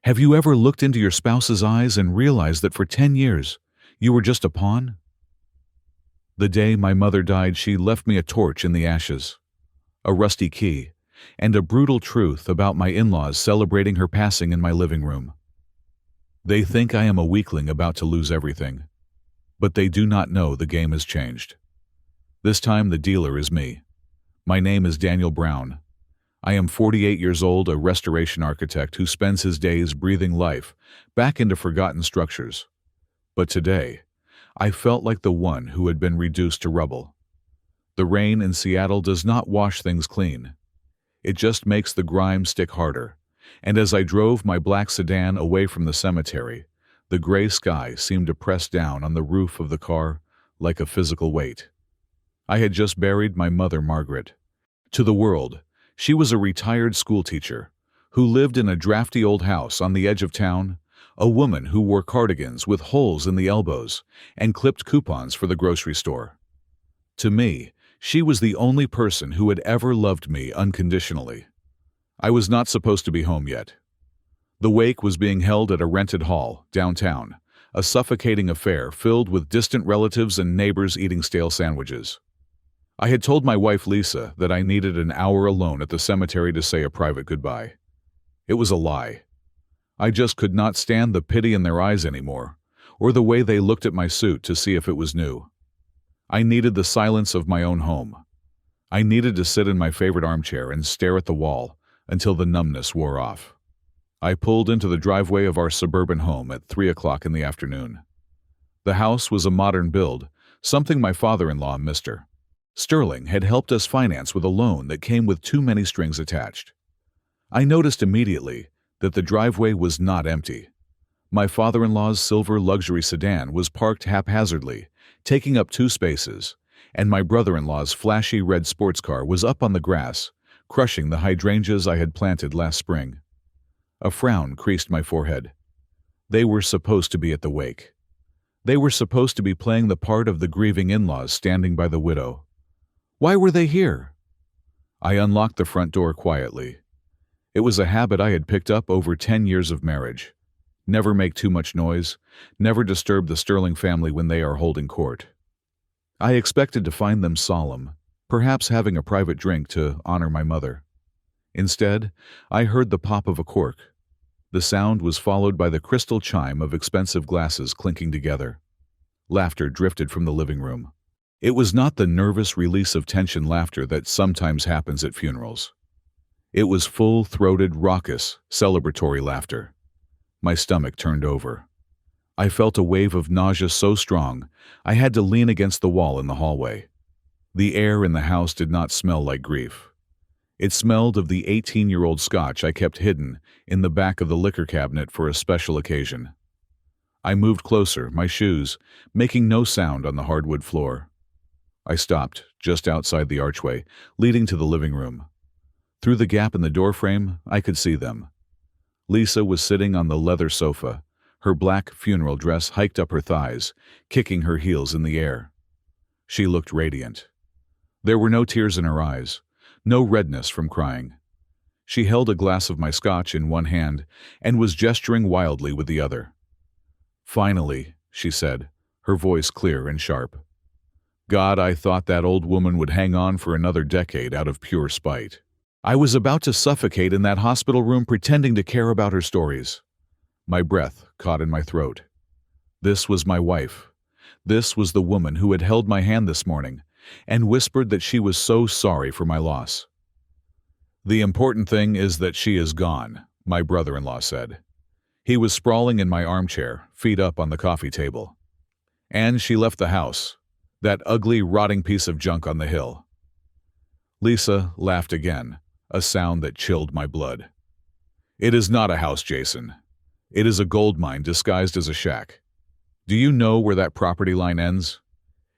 Have you ever looked into your spouse's eyes and realized that for 10 years, you were just a pawn? The day my mother died, she left me a torch in the ashes, a rusty key, and a brutal truth about my in-laws celebrating her passing in my living room. They think I am a weakling about to lose everything, but they do not know the game has changed. This time the dealer is me. My name is Daniel Brown. I am 48 years old, a restoration architect who spends his days breathing life back into forgotten structures. But today, I felt like the one who had been reduced to rubble. The rain in Seattle does not wash things clean. It just makes the grime stick harder. And as I drove my black sedan away from the cemetery, the gray sky seemed to press down on the roof of the car like a physical weight. I had just buried my mother, Margaret. To the world, she was a retired schoolteacher who lived in a drafty old house on the edge of town, a woman who wore cardigans with holes in the elbows and clipped coupons for the grocery store. To me, she was the only person who had ever loved me unconditionally. I was not supposed to be home yet. The wake was being held at a rented hall downtown, a suffocating affair filled with distant relatives and neighbors eating stale sandwiches. I had told my wife Lisa that I needed an hour alone at the cemetery to say a private goodbye. It was a lie. I just could not stand the pity in their eyes anymore, or the way they looked at my suit to see if it was new. I needed the silence of my own home. I needed to sit in my favorite armchair and stare at the wall until the numbness wore off. I pulled into the driveway of our suburban home at 3 o'clock in the afternoon. The house was a modern build, something my father-in-law, Mr. Sterling, had helped us finance with a loan that came with too many strings attached. I noticed immediately that the driveway was not empty. My father-in-law's silver luxury sedan was parked haphazardly, taking up 2 spaces, and my brother-in-law's flashy red sports car was up on the grass, crushing the hydrangeas I had planted last spring. A frown creased my forehead. They were supposed to be at the wake. They were supposed to be playing the part of the grieving in-laws standing by the widow. Why were they here? I unlocked the front door quietly. It was a habit I had picked up over 10 years of marriage. Never make too much noise, never disturb the Sterling family when they are holding court. I expected to find them solemn, perhaps having a private drink to honor my mother. Instead, I heard the pop of a cork. The sound was followed by the crystal chime of expensive glasses clinking together. Laughter drifted from the living room. It was not the nervous release of tension laughter that sometimes happens at funerals. It was full-throated, raucous, celebratory laughter. My stomach turned over. I felt a wave of nausea so strong, I had to lean against the wall in the hallway. The air in the house did not smell like grief. It smelled of the 18-year-old scotch I kept hidden in the back of the liquor cabinet for a special occasion. I moved closer, my shoes making no sound on the hardwood floor. I stopped just outside the archway, leading to the living room. Through the gap in the doorframe, I could see them. Lisa was sitting on the leather sofa, her black funeral dress hiked up her thighs, kicking her heels in the air. She looked radiant. There were no tears in her eyes, no redness from crying. She held a glass of my scotch in one hand and was gesturing wildly with the other. "Finally," she said, her voice clear and sharp. "God, I thought that old woman would hang on for another decade out of pure spite. I was about to suffocate in that hospital room pretending to care about her stories." My breath caught in my throat. This was my wife. This was the woman who had held my hand this morning and whispered that she was so sorry for my loss. "The important thing is that she is gone," my brother-in-law said. He was sprawling in my armchair, feet up on the coffee table. "And she left the house, that ugly, rotting piece of junk on the hill." Lisa laughed again, a sound that chilled my blood. "It is not a house, Jason. It is a gold mine disguised as a shack. Do you know where that property line ends?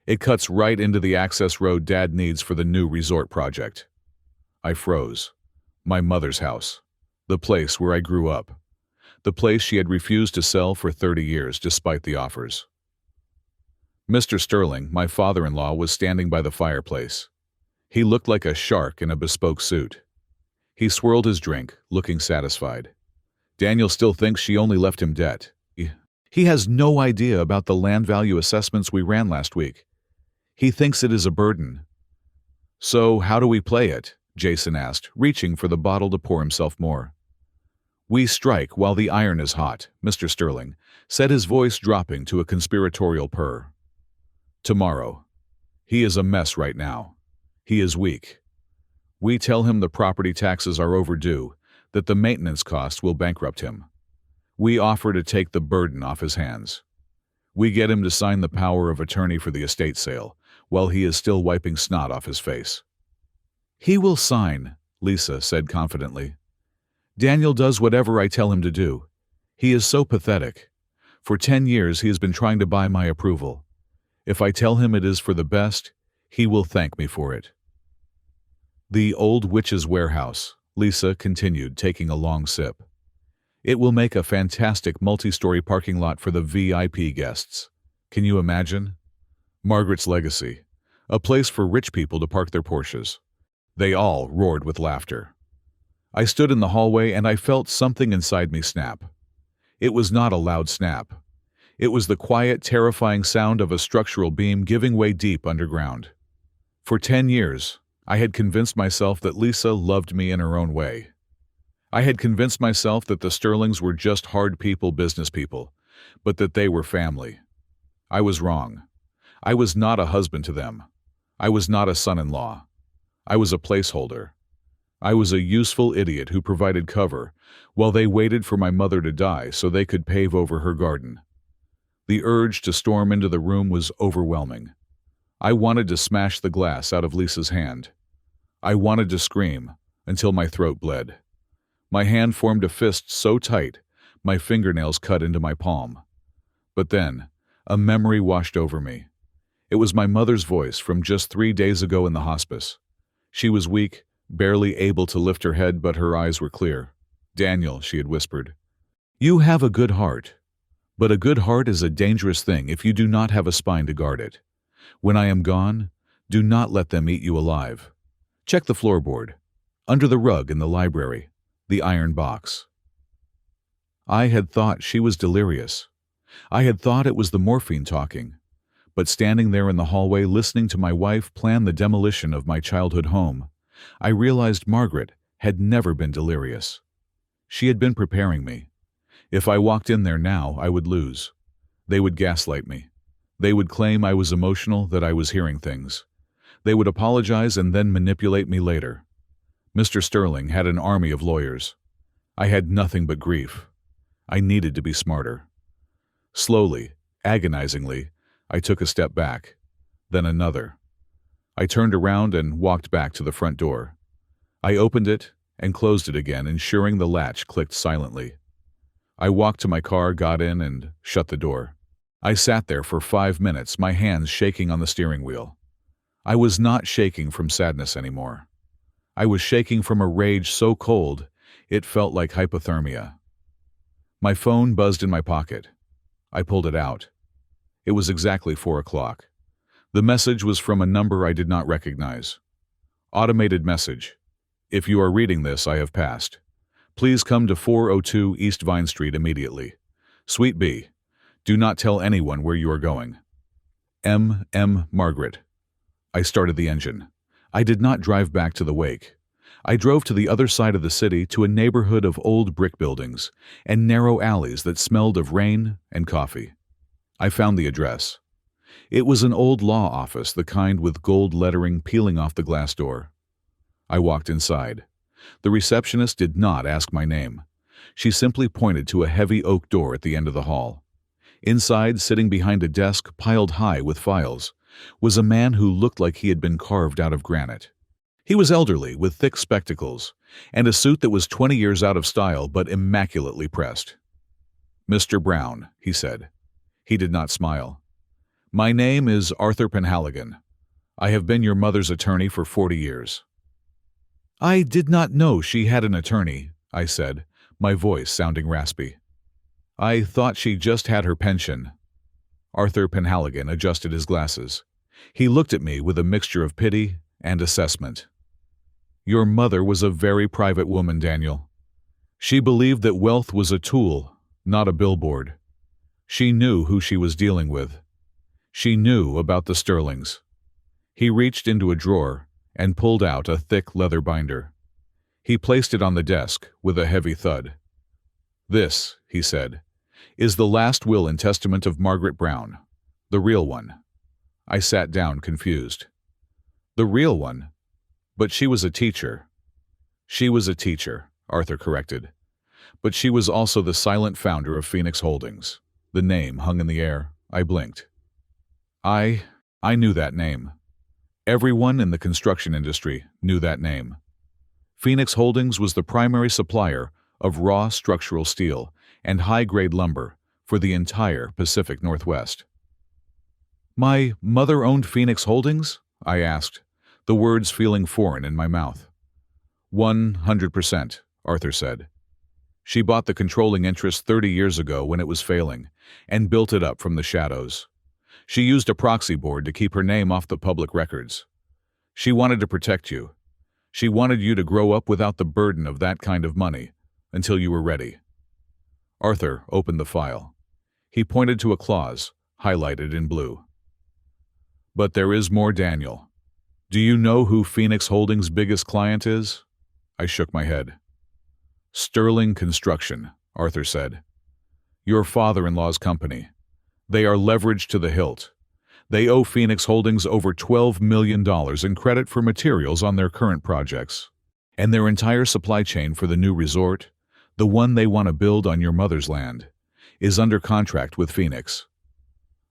It cuts right into the access road Dad needs for the new resort project." I froze. My mother's house. The place where I grew up. The place she had refused to sell for 30 years despite the offers. Mr. Sterling, my father-in-law, was standing by the fireplace. He looked like a shark in a bespoke suit. He swirled his drink, looking satisfied. Daniel still thinks she only left him debt. He has no idea about the land value assessments we ran last week. He thinks it is a burden. So how do we play it? Jason asked, reaching for the bottle to pour himself more. We strike while the iron is hot, Mr. Sterling said, his voice dropping to a conspiratorial purr. Tomorrow. He is a mess right now. He is weak. We tell him the property taxes are overdue, that the maintenance cost will bankrupt him. We offer to take the burden off his hands. We get him to sign the power of attorney for the estate sale, while he is still wiping snot off his face. He will sign, Lisa said confidently. Daniel does whatever I tell him to do. He is so pathetic. For 10 years he has been trying to buy my approval. If I tell him it is for the best, he will thank me for it. The old witch's warehouse, Lisa continued, taking a long sip. It will make a fantastic multi-story parking lot for the VIP guests. Can you imagine? Margaret's legacy. A place for rich people to park their Porsches. They all roared with laughter. I stood in the hallway and I felt something inside me snap. It was not a loud snap. It was the quiet, terrifying sound of a structural beam giving way deep underground. For 10 years, I had convinced myself that Lisa loved me in her own way. I had convinced myself that the Sterlings were just hard people, business people, but that they were family. I was wrong. I was not a husband to them. I was not a son-in-law. I was a placeholder. I was a useful idiot who provided cover while they waited for my mother to die so they could pave over her garden. The urge to storm into the room was overwhelming. I wanted to smash the glass out of Lisa's hand. I wanted to scream until my throat bled. My hand formed a fist so tight, my fingernails cut into my palm. But then, a memory washed over me. It was my mother's voice from just 3 days ago in the hospice. She was weak, barely able to lift her head, but her eyes were clear. Daniel, she had whispered, you have a good heart. But a good heart is a dangerous thing if you do not have a spine to guard it. When I am gone, do not let them eat you alive. Check the floorboard. Under the rug in the library. The iron box. I had thought she was delirious. I had thought it was the morphine talking. But standing there in the hallway listening to my wife plan the demolition of my childhood home, I realized Margaret had never been delirious. She had been preparing me. If I walked in there now, I would lose. They would gaslight me. They would claim I was emotional, that I was hearing things. They would apologize and then manipulate me later. Mr. Sterling had an army of lawyers. I had nothing but grief. I needed to be smarter. Slowly, agonizingly, I took a step back, then another. I turned around and walked back to the front door. I opened it and closed it again, ensuring the latch clicked silently. I walked to my car, got in, and shut the door. I sat there for 5 minutes, my hands shaking on the steering wheel. I was not shaking from sadness anymore. I was shaking from a rage so cold, it felt like hypothermia. My phone buzzed in my pocket. I pulled it out. It was exactly 4 o'clock. The message was from a number I did not recognize. Automated message. If you are reading this, I have passed. Please come to 402 East Vine Street immediately. Suite B. Do not tell anyone where you are going. M. Margaret. I started the engine. I did not drive back to the wake. I drove to the other side of the city, to a neighborhood of old brick buildings and narrow alleys that smelled of rain and coffee. I found the address. It was an old law office, the kind with gold lettering peeling off the glass door. I walked inside. The receptionist did not ask my name. She simply pointed to a heavy oak door at the end of the hall. Inside, sitting behind a desk piled high with files, was a man who looked like he had been carved out of granite. He was elderly, with thick spectacles, and a suit that was 20 years out of style but immaculately pressed. Mr. Brown, he said. He did not smile. My name is Arthur Penhaligon. I have been your mother's attorney for 40 years. I did not know she had an attorney, I said, my voice sounding raspy. I thought she just had her pension. Arthur Penhaligon adjusted his glasses. He looked at me with a mixture of pity and assessment. Your mother was a very private woman, Daniel. She believed that wealth was a tool, not a billboard. She knew who she was dealing with. She knew about the Sterlings. He reached into a drawer and pulled out a thick leather binder. He placed it on the desk with a heavy thud. "This," he said, "is the last will and testament of Margaret Brown, the real one." I sat down confused. The real one? But she was a teacher. She was a teacher, Arthur corrected. But she was also the silent founder of Phoenix Holdings. The name hung in the air. I blinked. I knew that name. Everyone in the construction industry knew that name. Phoenix Holdings was the primary supplier of raw structural steel and high-grade lumber for the entire Pacific Northwest. "My mother owned Phoenix Holdings?" I asked, the words feeling foreign in my mouth. 100%, Arthur said. She bought the controlling interest 30 years ago when it was failing, and built it up from the shadows. She used a proxy board to keep her name off the public records. She wanted to protect you. She wanted you to grow up without the burden of that kind of money, until you were ready. Arthur opened the file. He pointed to a clause, highlighted in blue. "But there is more, Daniel. Do you know who Phoenix Holdings' biggest client is?" I shook my head. "Sterling Construction," Arthur said. "Your father-in-law's company. They are leveraged to the hilt. They owe Phoenix Holdings over $12 million in credit for materials on their current projects. And their entire supply chain for the new resort, the one they want to build on your mother's land, is under contract with Phoenix."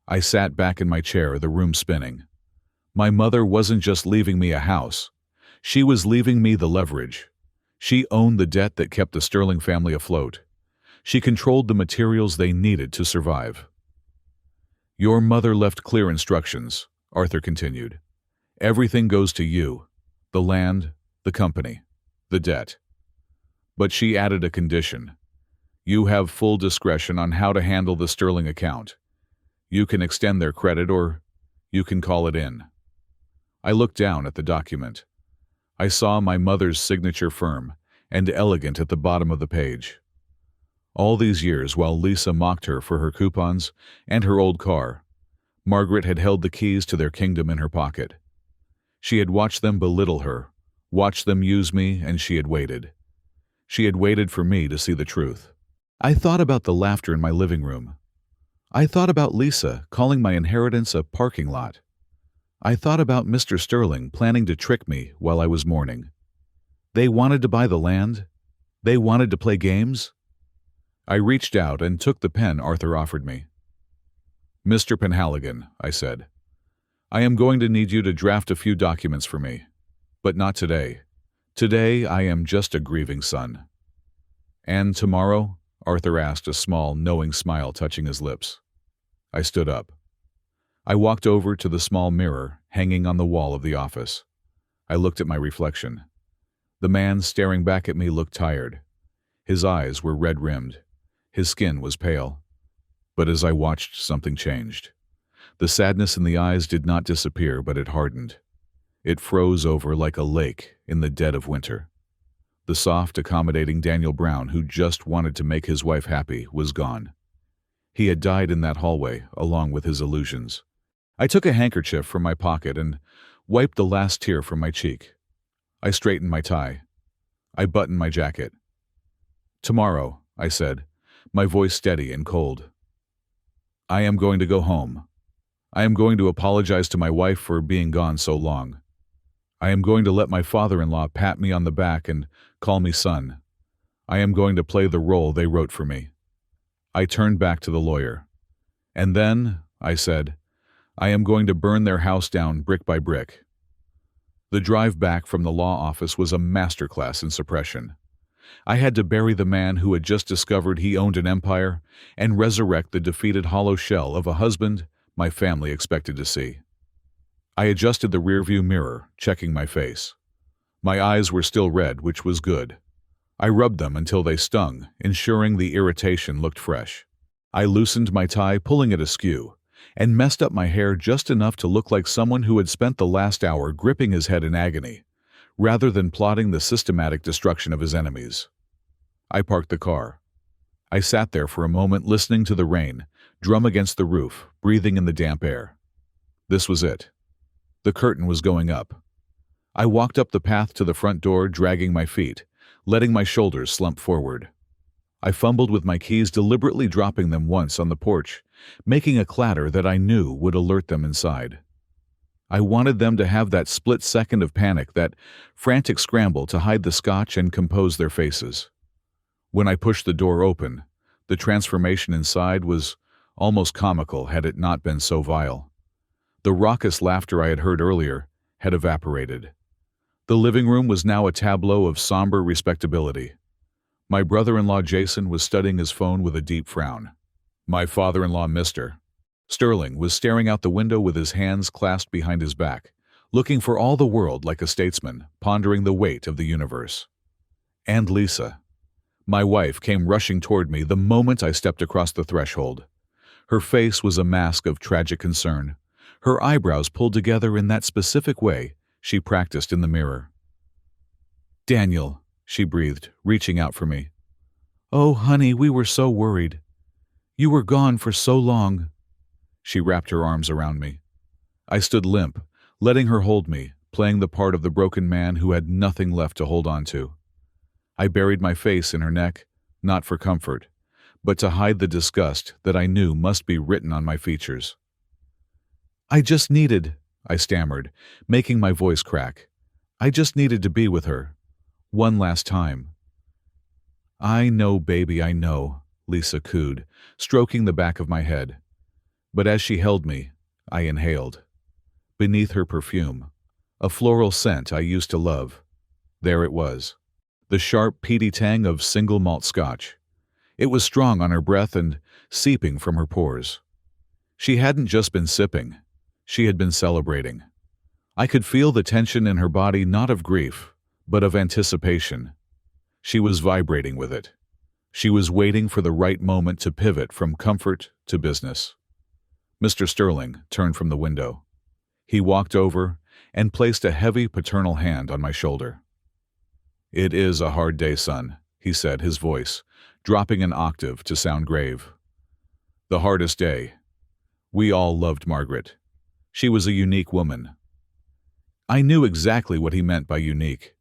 I sat back in my chair, the room spinning. My mother wasn't just leaving me a house. She was leaving me the leverage. She owned the debt that kept the Sterling family afloat. She controlled the materials they needed to survive. "Your mother left clear instructions," Arthur continued. "Everything goes to you. The land, the company, the debt. But she added a condition. You have full discretion on how to handle the Sterling account. You can extend their credit or you can call it in." I looked down at the document. I saw my mother's signature firm and elegant at the bottom of the page. All these years, while Lisa mocked her for her coupons and her old car, Margaret had held the keys to their kingdom in her pocket. She had watched them belittle her, watched them use me, and she had waited. She had waited for me to see the truth. I thought about the laughter in my living room. I thought about Lisa calling my inheritance a parking lot. I thought about Mr. Sterling planning to trick me while I was mourning. They wanted to buy the land? They wanted to play games? I reached out and took the pen Arthur offered me. "Mr. Penhaligon," I said, "I am going to need you to draft a few documents for me. But not today. Today I am just a grieving son." "And tomorrow?" Arthur asked, a small, knowing smile touching his lips. I stood up. I walked over to the small mirror hanging on the wall of the office. I looked at my reflection. The man staring back at me looked tired. His eyes were red-rimmed. His skin was pale. But as I watched, something changed. The sadness in the eyes did not disappear, but it hardened. It froze over like a lake in the dead of winter. The soft, accommodating Daniel Brown, who just wanted to make his wife happy, was gone. He had died in that hallway, along with his illusions. I took a handkerchief from my pocket and wiped the last tear from my cheek. I straightened my tie. I buttoned my jacket. "Tomorrow," I said, my voice steady and cold, "I am going to go home. I am going to apologize to my wife for being gone so long. I am going to let my father-in-law pat me on the back and call me son. I am going to play the role they wrote for me." I turned back to the lawyer. "And then," I said, "I am going to burn their house down brick by brick." The drive back from the law office was a masterclass in suppression. I had to bury the man who had just discovered he owned an empire and resurrect the defeated hollow shell of a husband my family expected to see. I adjusted the rearview mirror, checking my face. My eyes were still red, which was good. I rubbed them until they stung, ensuring the irritation looked fresh. I loosened my tie, pulling it askew, and messed up my hair just enough to look like someone who had spent the last hour gripping his head in agony, rather than plotting the systematic destruction of his enemies. I parked the car. I sat there for a moment listening to the rain drum against the roof, breathing in the damp air. This was it. The curtain was going up. I walked up the path to the front door, dragging my feet, letting my shoulders slump forward. I fumbled with my keys, deliberately dropping them once on the porch, making a clatter that I knew would alert them inside. I wanted them to have that split second of panic, that frantic scramble to hide the scotch and compose their faces. When I pushed the door open, the transformation inside was almost comical had it not been so vile. The raucous laughter I had heard earlier had evaporated. The living room was now a tableau of somber respectability. My brother-in-law Jason was studying his phone with a deep frown. My father-in-law Mr. Sterling was staring out the window with his hands clasped behind his back, looking for all the world like a statesman, pondering the weight of the universe. And Lisa, my wife, came rushing toward me the moment I stepped across the threshold. Her face was a mask of tragic concern, her eyebrows pulled together in that specific way she practiced in the mirror. "Daniel," she breathed, reaching out for me. "Oh, honey, we were so worried. You were gone for so long." She wrapped her arms around me. I stood limp, letting her hold me, playing the part of the broken man who had nothing left to hold on to. I buried my face in her neck, not for comfort, but to hide the disgust that I knew must be written on my features. I stammered, making my voice crack. I just needed to be with her. One last time. "I know, baby, I know," Lisa cooed, stroking the back of my head. But as she held me, I inhaled. Beneath her perfume, a floral scent I used to love, there it was, the sharp, peaty tang of single malt scotch. It was strong on her breath and seeping from her pores. She hadn't just been sipping, she had been celebrating. I could feel the tension in her body, not of grief, but of anticipation. She was vibrating with it. She was waiting for the right moment to pivot from comfort to business. Mr. Sterling turned from the window. He walked over and placed a heavy paternal hand on my shoulder. "It is a hard day, son," he said, his voice dropping an octave to sound grave. "The hardest day. We all loved Margaret. She was a unique woman." I knew exactly what he meant by unique.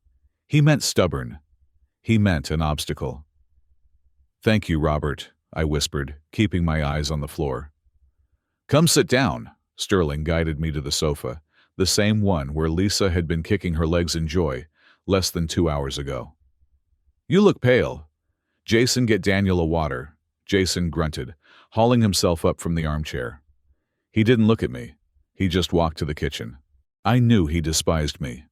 He meant stubborn. He meant an obstacle. "Thank you, Robert," I whispered, keeping my eyes on the floor. "Come sit down." Sterling guided me to the sofa, the same one where Lisa had been kicking her legs in joy less than 2 hours ago. "You look pale. Jason, get Daniel a water." Jason grunted, hauling himself up from the armchair. He didn't look at me. He just walked to the kitchen. I knew he despised me.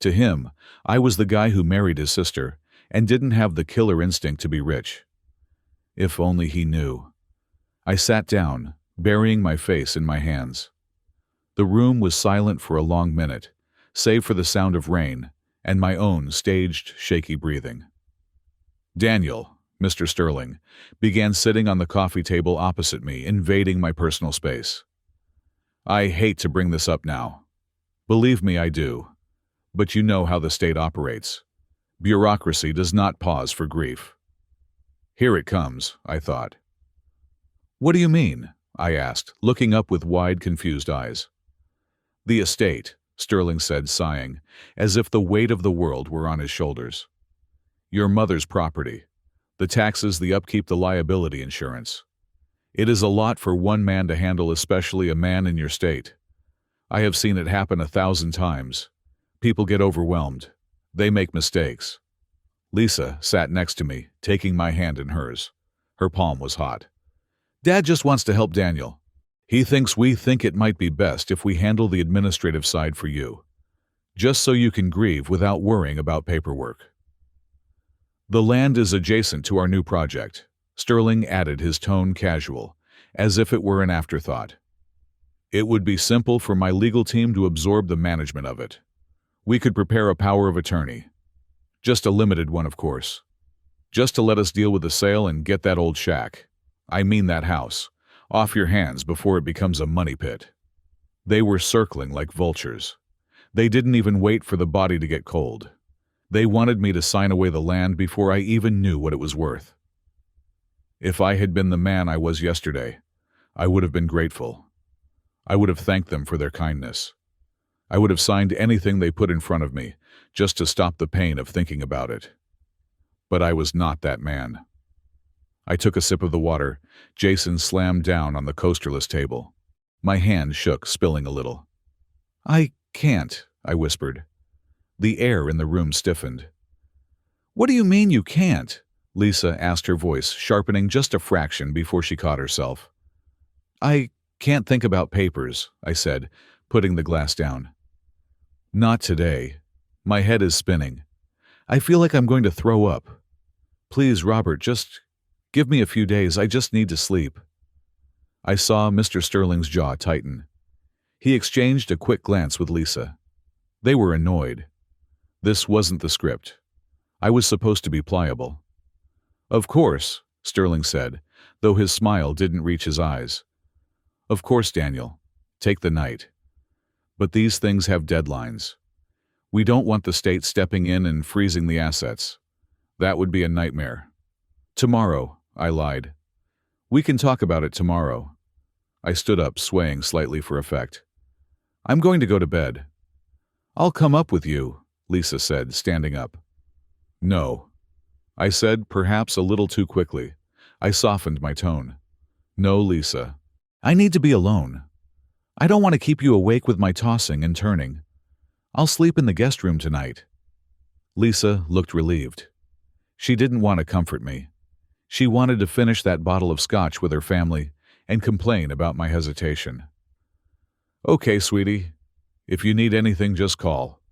To him, I was the guy who married his sister and didn't have the killer instinct to be rich. If only he knew. I sat down, burying my face in my hands. The room was silent for a long minute, save for the sound of rain and my own staged, shaky breathing. Daniel, Mr. Sterling, began sitting on the coffee table opposite me, invading my personal space. "I hate to bring this up now. Believe me, I do. But you know how the state operates. Bureaucracy does not pause for grief." Here it comes, I thought. "What do you mean?" I asked, looking up with wide, confused eyes. "The estate," Sterling said, sighing, as if the weight of the world were on his shoulders. "Your mother's property. The taxes, the upkeep, the liability insurance. It is a lot for one man to handle, especially a man in your state. I have seen it happen 1,000 times. People get overwhelmed. They make mistakes." Lisa sat next to me, taking my hand in hers. Her palm was hot. "Dad just wants to help Daniel. We think it might be best if we handle the administrative side for you, just so you can grieve without worrying about paperwork." "The land is adjacent to our new project," Sterling added, his tone casual, as if it were an afterthought. "It would be simple for my legal team to absorb the management of it. We could prepare a power of attorney. Just a limited one, of course. Just to let us deal with the sale and get that old shack, I mean that house, off your hands before it becomes a money pit." They were circling like vultures. They didn't even wait for the body to get cold. They wanted me to sign away the land before I even knew what it was worth. If I had been the man I was yesterday, I would have been grateful. I would have thanked them for their kindness. I would have signed anything they put in front of me, just to stop the pain of thinking about it. But I was not that man. I took a sip of the water. Jason slammed down on the coasterless table. My hand shook, spilling a little. "I can't," I whispered. The air in the room stiffened. "What do you mean you can't?" Lisa asked, her voice sharpening just a fraction before she caught herself. "I can't think about papers," I said, putting the glass down. "Not today. My head is spinning. I feel like I'm going to throw up. Please, Robert, just give me a few days. I just need to sleep." I saw Mr. Sterling's jaw tighten. He exchanged a quick glance with Lisa. They were annoyed. This wasn't the script. I was supposed to be pliable. "Of course," Sterling said, though his smile didn't reach his eyes. "Of course, Daniel. Take the night. But these things have deadlines. We don't want the state stepping in and freezing the assets. That would be a nightmare." "Tomorrow," I lied. "We can talk about it tomorrow." I stood up, swaying slightly for effect. "I'm going to go to bed." "I'll come up with you," Lisa said, standing up. "No," I said, perhaps a little too quickly. I softened my tone. "No, Lisa. I need to be alone. I don't want to keep you awake with my tossing and turning. I'll sleep in the guest room tonight." Lisa looked relieved. She didn't want to comfort me. She wanted to finish that bottle of scotch with her family and complain about my hesitation. "Okay, sweetie. If you need anything, just call."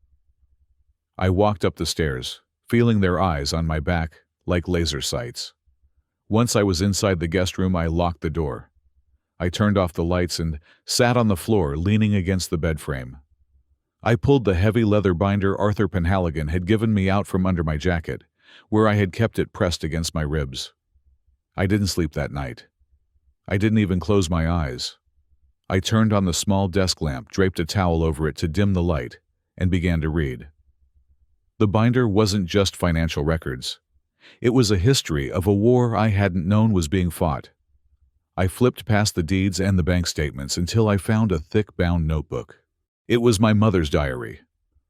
I walked up the stairs, feeling their eyes on my back like laser sights. Once I was inside the guest room, I locked the door. I turned off the lights and sat on the floor, leaning against the bed frame. I pulled the heavy leather binder Arthur Penhaligon had given me out from under my jacket, where I had kept it pressed against my ribs. I didn't sleep that night. I didn't even close my eyes. I turned on the small desk lamp, draped a towel over it to dim the light, and began to read. The binder wasn't just financial records. It was a history of a war I hadn't known was being fought. I flipped past the deeds and the bank statements until I found a thick-bound notebook. It was my mother's diary.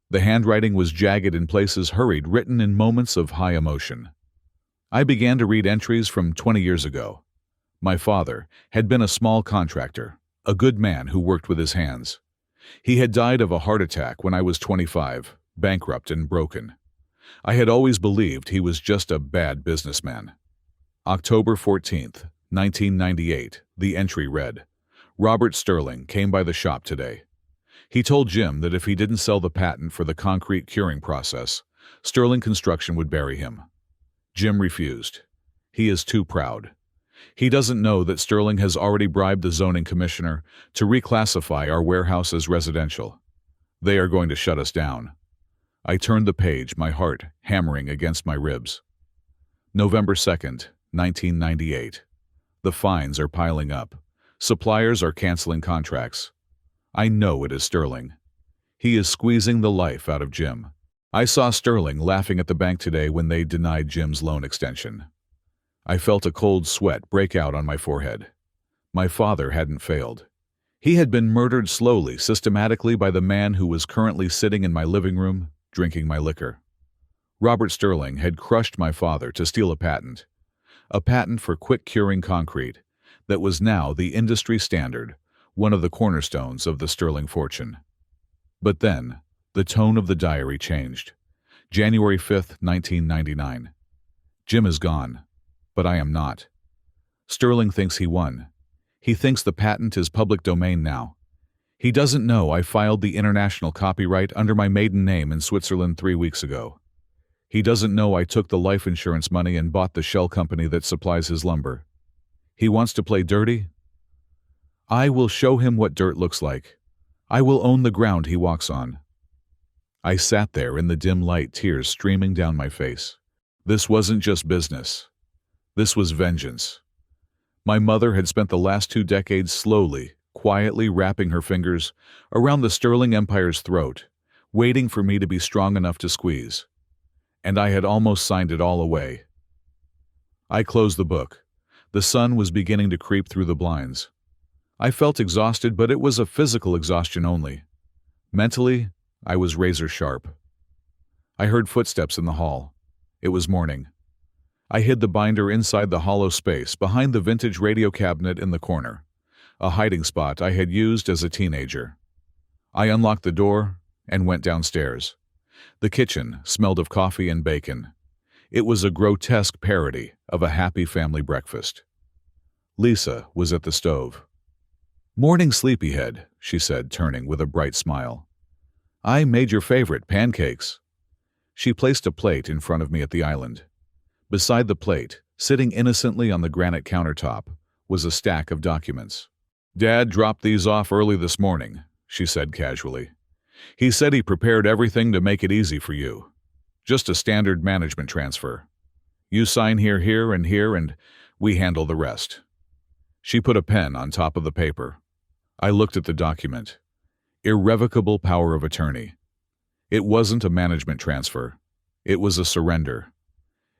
The handwriting was jagged in places, hurried, written in moments of high emotion. I began to read entries from 20 years ago. My father had been a small contractor, a good man who worked with his hands. He had died of a heart attack when I was 25, bankrupt and broken. I had always believed he was just a bad businessman. October 14th, 1998, the entry read, "Robert Sterling came by the shop today. He told Jim that if he didn't sell the patent for the concrete curing process, Sterling Construction would bury him. Jim refused. He is too proud. He doesn't know that Sterling has already bribed the zoning commissioner to reclassify our warehouse as residential. They are going to shut us down." I turned the page, my heart hammering against my ribs. November 2nd, 1998. The fines are piling up. Suppliers are canceling contracts. I know it is Sterling. He is squeezing the life out of Jim. I saw Sterling laughing at the bank today when they denied Jim's loan extension. I felt a cold sweat break out on my forehead. My father hadn't failed. He had been murdered slowly, systematically by the man who was currently sitting in my living room, drinking my liquor. Robert Sterling had crushed my father to steal a patent for quick-curing concrete that was now the industry standard, one of the cornerstones of the Sterling fortune. But then, the tone of the diary changed. January 5th, 1999. Jim is gone, but I am not. Sterling thinks he won. He thinks the patent is public domain now. He doesn't know I filed the international copyright under my maiden name in Switzerland 3 weeks ago. He doesn't know I took the life insurance money and bought the shell company that supplies his lumber. He wants to play dirty? I will show him what dirt looks like. I will own the ground he walks on. I sat there in the dim light, tears streaming down my face. This wasn't just business. This was vengeance. My mother had spent the last 2 decades slowly, quietly wrapping her fingers around the Sterling Empire's throat, waiting for me to be strong enough to squeeze. and I had almost signed it all away. I closed the book. The sun was beginning to creep through the blinds. I felt exhausted, but it was a physical exhaustion only. Mentally, I was razor sharp. I heard footsteps in the hall. It was morning. I hid the binder inside the hollow space behind the vintage radio cabinet in the corner, a hiding spot I had used as a teenager. I unlocked the door and went downstairs. The kitchen smelled of coffee and bacon. It was a grotesque parody of a happy family breakfast. Lisa was at the stove. "Morning, sleepyhead," she said, turning with a bright smile. "I made your favorite, pancakes." She placed a plate in front of me at the island. Beside the plate, sitting innocently on the granite countertop, was a stack of documents. "Dad dropped these off early this morning," she said casually. "He said he prepared everything to make it easy for you. Just a standard management transfer. You sign here, and we handle the rest." She put a pen on top of the paper. I looked at the document. Irrevocable power of attorney. It wasn't a management transfer. It was a surrender.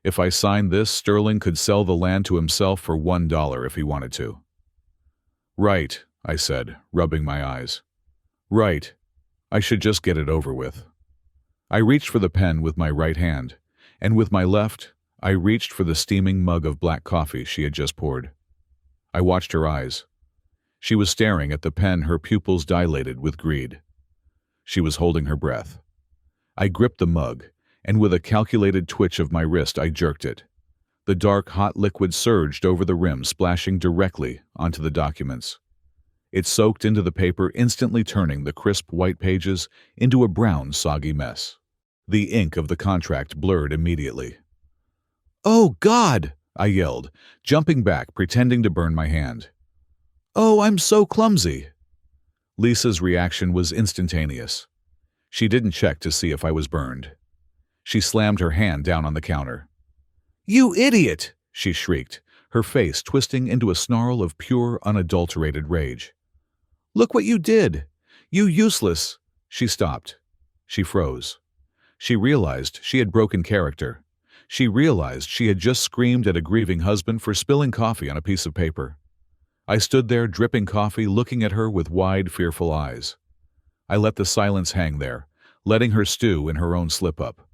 If I signed this, Sterling could sell the land to himself for $1 if he wanted to. "Right," I said, rubbing my eyes. "Right. I should just get it over with." I reached for the pen with my right hand, and with my left, I reached for the steaming mug of black coffee she had just poured. I watched her eyes. She was staring at the pen, her pupils dilated with greed. She was holding her breath. I gripped the mug, and with a calculated twitch of my wrist, I jerked it. The dark, hot liquid surged over the rim, splashing directly onto the documents. It soaked into the paper, instantly turning the crisp white pages into a brown, soggy mess. The ink of the contract blurred immediately. "Oh, God!" I yelled, jumping back, pretending to burn my hand. "Oh, I'm so clumsy." Lisa's reaction was instantaneous. She didn't check to see if I was burned. She slammed her hand down on the counter. "You idiot!" she shrieked, her face twisting into a snarl of pure, unadulterated rage. "Look what you did! You useless—" She stopped. She froze. She realized she had broken character. She realized she had just screamed at a grieving husband for spilling coffee on a piece of paper. I stood there, dripping coffee, looking at her with wide, fearful eyes. I let the silence hang there, letting her stew in her own slip-up.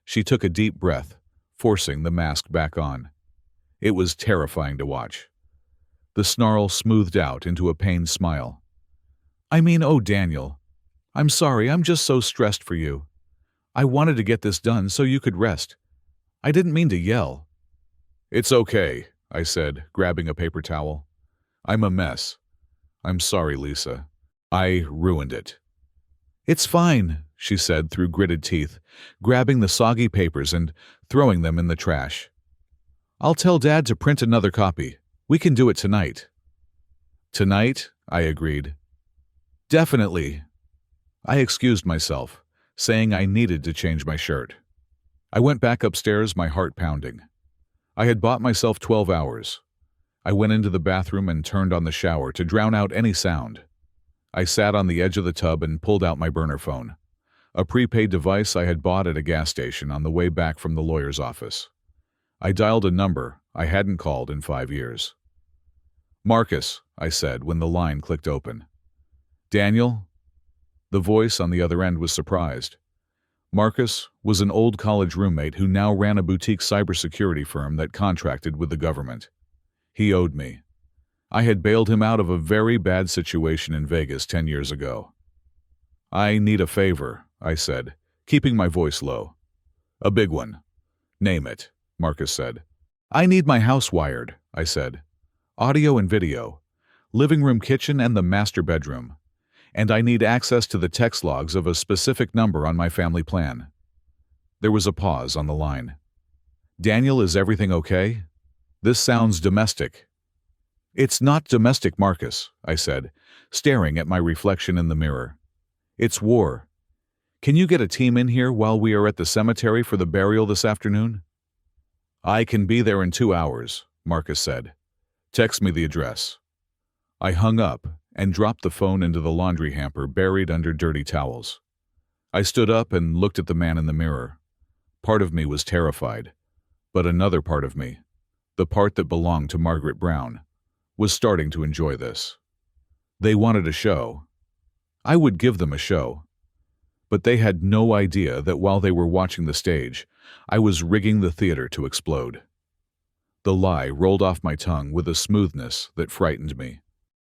She took a deep breath, forcing the mask back on. It was terrifying to watch. The snarl smoothed out into a pained smile. Oh, Daniel. I'm sorry, I'm just so stressed for you. I wanted to get this done so you could rest. I didn't mean to yell." "It's okay," I said, grabbing a paper towel. "I'm a mess. I'm sorry, Lisa. I ruined it." "It's fine," she said through gritted teeth, grabbing the soggy papers and throwing them in the trash. "I'll tell Dad to print another copy. We can do it tonight." "Tonight?" I agreed. "Definitely." I excused myself, saying I needed to change my shirt. I went back upstairs, my heart pounding. I had bought myself 12 hours. I went into the bathroom and turned on the shower to drown out any sound. I sat on the edge of the tub and pulled out my burner phone, a prepaid device I had bought at a gas station on the way back from the lawyer's office. I dialed a number I hadn't called in 5 years. "Marcus," I said when the line clicked open. "Daniel?" The voice on the other end was surprised. Marcus was an old college roommate who now ran a boutique cybersecurity firm that contracted with the government. He owed me. I had bailed him out of a very bad situation in Vegas 10 years ago. "I need a favor," I said, keeping my voice low. "A big one." "Name it," Marcus said. "I need my house wired," I said. "Audio and video. Living room, kitchen, and the master bedroom. And I need access to the text logs of a specific number on my family plan." There was a pause on the line. "Daniel, is everything okay? This sounds domestic." "It's not domestic, Marcus," I said, staring at my reflection in the mirror. "It's war. Can you get a team in here while we are at the cemetery for the burial this afternoon?" "I can be there in 2 hours," Marcus said. "Text me the address." I hung up and dropped the phone into the laundry hamper buried under dirty towels. I stood up and looked at the man in the mirror. Part of me was terrified, but another part of me, the part that belonged to Margaret Brown, was starting to enjoy this. They wanted a show. I would give them a show. But they had no idea that while they were watching the stage, I was rigging the theater to explode. The lie rolled off my tongue with a smoothness that frightened me.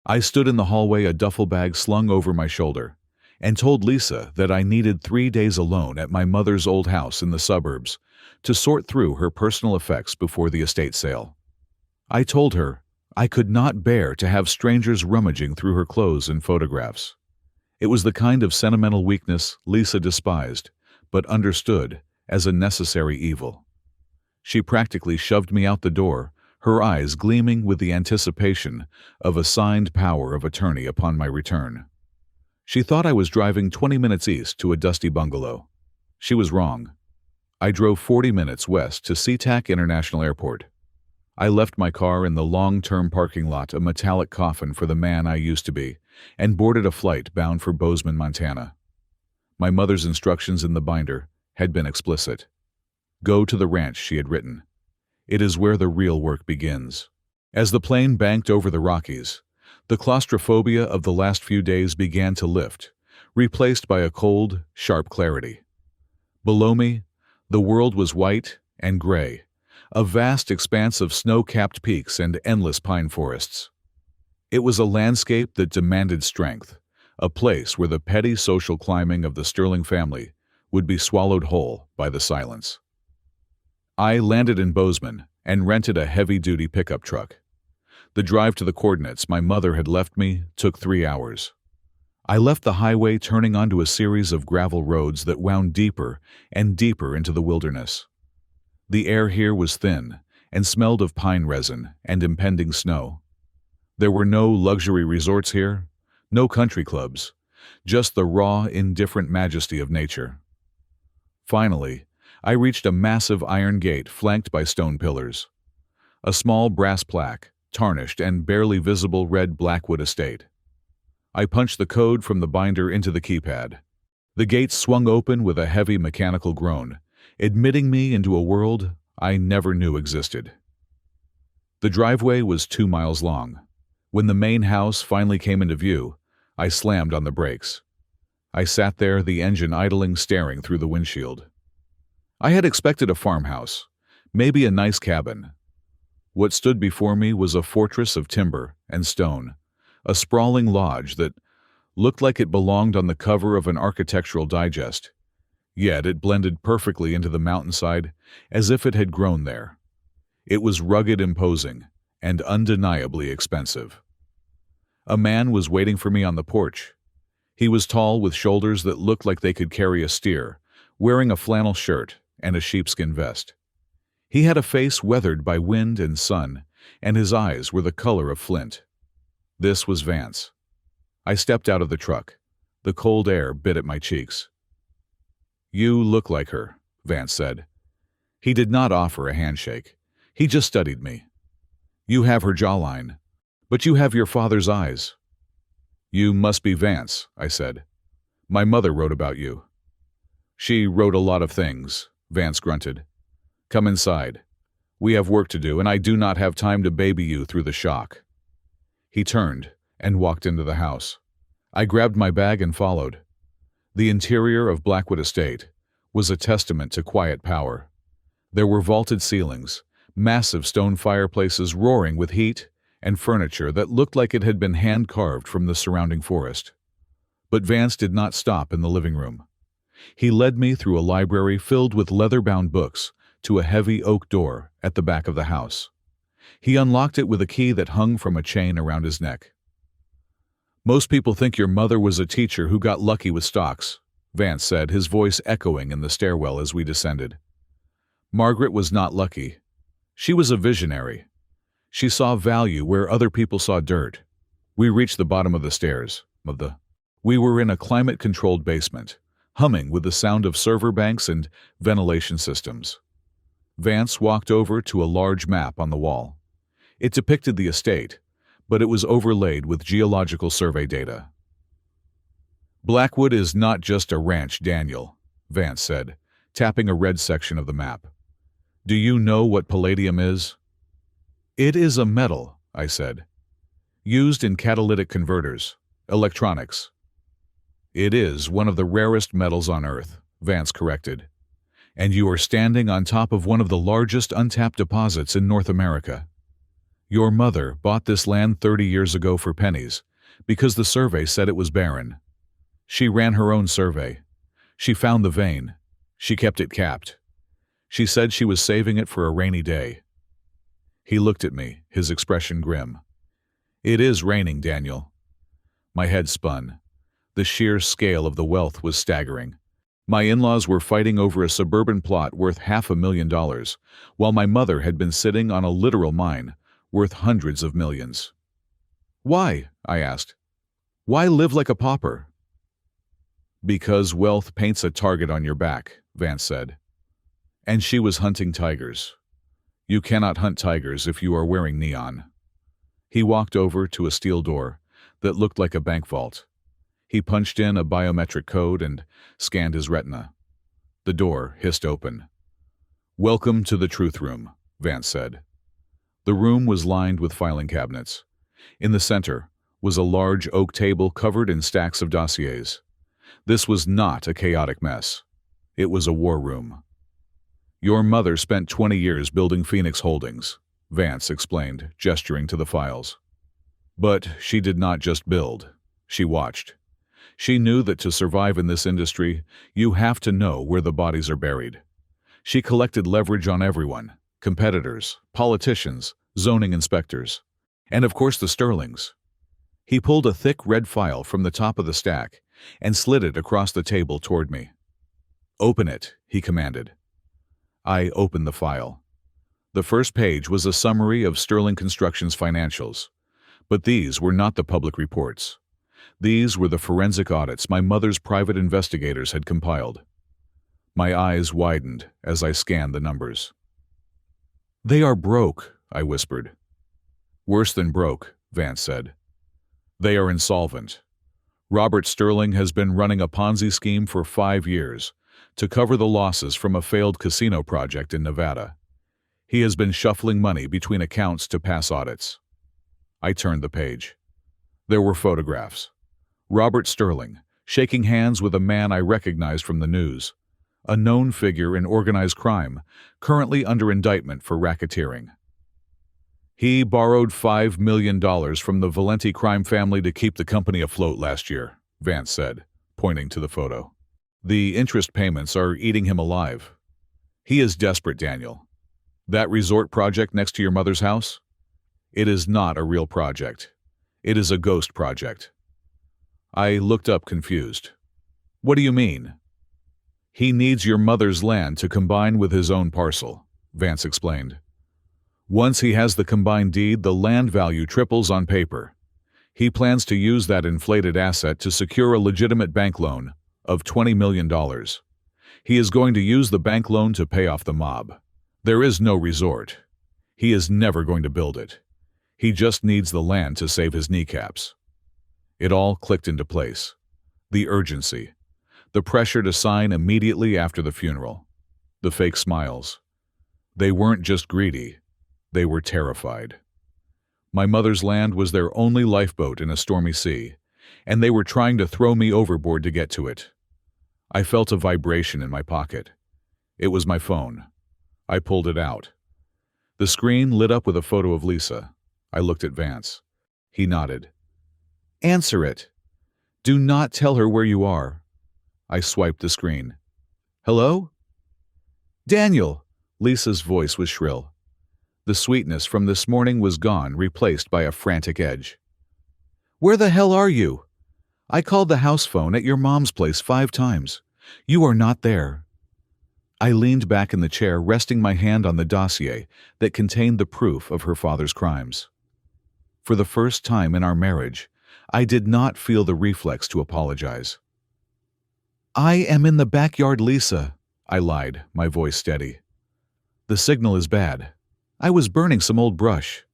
I stood in the hallway, a duffel bag slung over my shoulder, and told Lisa that I needed 3 days alone at my mother's old house in the suburbs to sort through her personal effects before the estate sale. I told her I could not bear to have strangers rummaging through her clothes and photographs. It was the kind of sentimental weakness Lisa despised, but understood as a necessary evil. She practically shoved me out the door, her eyes gleaming with the anticipation of a signed power of attorney upon my return. She thought I was driving 20 minutes east to a dusty bungalow. She was wrong. I drove 40 minutes west to SeaTac International Airport. I left my car in the long-term parking lot, a metallic coffin for the man I used to be, and boarded a flight bound for Bozeman, Montana. My mother's instructions in the binder had been explicit. Go to the ranch, she had written. It is where the real work begins. As the plane banked over the Rockies, the claustrophobia of the last few days began to lift, replaced by a cold, sharp clarity. Below me, the world was white and gray, a vast expanse of snow-capped peaks and endless pine forests. It was a landscape that demanded strength, a place where the petty social climbing of the Sterling family would be swallowed whole by the silence. I landed in Bozeman and rented a heavy-duty pickup truck. The drive to the coordinates my mother had left me took 3 hours. I left the highway, turning onto a series of gravel roads that wound deeper and deeper into the wilderness. The air here was thin and smelled of pine resin and impending snow. There were no luxury resorts here, no country clubs, just the raw, indifferent majesty of nature. Finally, I reached a massive iron gate flanked by stone pillars. A small brass plaque, tarnished and barely visible, read Blackwood Estate. I punched the code from the binder into the keypad. The gate swung open with a heavy mechanical groan, admitting me into a world I never knew existed. The driveway was 2 miles long. When the main house finally came into view, I slammed on the brakes. I sat there, the engine idling, staring through the windshield. I had expected a farmhouse, maybe a nice cabin. What stood before me was a fortress of timber and stone, a sprawling lodge that looked like it belonged on the cover of an architectural digest. Yet it blended perfectly into the mountainside, as if it had grown there. It was rugged, imposing, and undeniably expensive. A man was waiting for me on the porch. He was tall, with shoulders that looked like they could carry a steer, wearing a flannel shirt and a sheepskin vest. He had a face weathered by wind and sun, and his eyes were the color of flint. This was Vance. I stepped out of the truck. The cold air bit at my cheeks. "You look like her," Vance said. He did not offer a handshake. He just studied me. "You have her jawline, but you have your father's eyes." "You must be Vance," I said. "My mother wrote about you." "She wrote a lot of things," Vance grunted. "Come inside. We have work to do, and I do not have time to baby you through the shock." He turned and walked into the house. I grabbed my bag and followed. The interior of Blackwood Estate was a testament to quiet power. There were vaulted ceilings, massive stone fireplaces roaring with heat, and furniture that looked like it had been hand-carved from the surrounding forest. But Vance did not stop in the living room. He led me through a library filled with leather-bound books to a heavy oak door at the back of the house. He unlocked it with a key that hung from a chain around his neck. "Most people think your mother was a teacher who got lucky with stocks," Vance said, his voice echoing in the stairwell as we descended. "Margaret was not lucky. She was a visionary. She saw value where other people saw dirt." We reached the bottom of the stairs. We were in a climate-controlled basement, humming with the sound of server banks and ventilation systems. Vance walked over to a large map on the wall. It depicted the estate, but it was overlaid with geological survey data. "Blackwood is not just a ranch, Daniel," Vance said, tapping a red section of the map. "Do you know what palladium is?" "It is a metal," I said. "Used in catalytic converters, electronics." "It is one of the rarest metals on Earth," Vance corrected. "And you are standing on top of one of the largest untapped deposits in North America. Your mother bought this land 30 years ago for pennies because the survey said it was barren. She ran her own survey. She found the vein. She kept it capped. She said she was saving it for a rainy day." He looked at me, his expression grim. "It is raining, Daniel." My head spun. The sheer scale of the wealth was staggering. My in-laws were fighting over a suburban plot worth $500,000, while my mother had been sitting on a literal mine worth hundreds of millions. "Why?" I asked. "Why live like a pauper?" "Because wealth paints a target on your back," Vance said. "And she was hunting tigers. You cannot hunt tigers if you are wearing neon." He walked over to a steel door that looked like a bank vault. He punched in a biometric code and scanned his retina. The door hissed open. "Welcome to the truth room," Vance said. The room was lined with filing cabinets. In the center was a large oak table covered in stacks of dossiers. This was not a chaotic mess. It was a war room. "Your mother spent 20 years building Phoenix Holdings," Vance explained, gesturing to the files. "But she did not just build. She watched. She knew that to survive in this industry, you have to know where the bodies are buried. She collected leverage on everyone: competitors, politicians, zoning inspectors, and of course the Sterlings." He pulled a thick red file from the top of the stack and slid it across the table toward me. "Open it," he commanded. I opened the file. The first page was a summary of Sterling Construction's financials. But these were not the public reports. These were the forensic audits my mother's private investigators had compiled. My eyes widened as I scanned the numbers. "They are broke," I whispered. "Worse than broke," Vance said. "They are insolvent. Robert Sterling has been running a Ponzi scheme for 5 years to cover the losses from a failed casino project in Nevada. He has been shuffling money between accounts to pass audits." I turned the page. There were photographs. Robert Sterling, shaking hands with a man I recognized from the news, a known figure in organized crime, currently under indictment for racketeering. "He borrowed $5 million from the Valenti crime family to keep the company afloat last year," Vance said, pointing to the photo. "The interest payments are eating him alive. He is desperate, Daniel. That resort project next to your mother's house? It is not a real project. It is a ghost project." I looked up confused. "What do you mean?" "He needs your mother's land to combine with his own parcel," Vance explained. "Once he has the combined deed, the land value triples on paper. He plans to use that inflated asset to secure a legitimate bank loan of $20 million. He is going to use the bank loan to pay off the mob. There is no resort. He is never going to build it. He just needs the land to save his kneecaps." It all clicked into place. The urgency. The pressure to sign immediately after the funeral. The fake smiles. They weren't just greedy. They were terrified. My mother's land was their only lifeboat in a stormy sea, and they were trying to throw me overboard to get to it. I felt a vibration in my pocket. It was my phone. I pulled it out. The screen lit up with a photo of Lisa. I looked at Vance. He nodded. "Answer it. Do not tell her where you are." I swiped the screen. "Hello?" "Daniel!" Lisa's voice was shrill. The sweetness from this morning was gone, replaced by a frantic edge. "Where the hell are you? I called the house phone at your mom's place 5 times. You are not there." I leaned back in the chair, resting my hand on the dossier that contained the proof of her father's crimes. For the first time in our marriage, I did not feel the reflex to apologize. "I am in the backyard, Lisa," I lied, my voice steady. "The signal is bad. I was burning some old brush."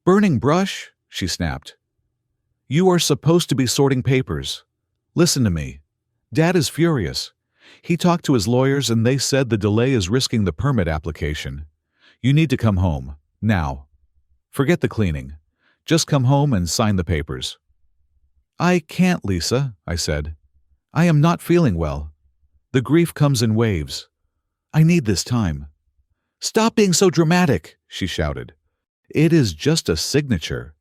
"Burning brush?" she snapped. "You are supposed to be sorting papers. Listen to me. Dad is furious. He talked to his lawyers and they said the delay is risking the permit application. You need to come home, now. Forget the cleaning. Just come home and sign the papers. I can't, Lisa, I said. I am not feeling well. The grief comes in waves. I need this time. Stop being so dramatic, she shouted. It is just a signature.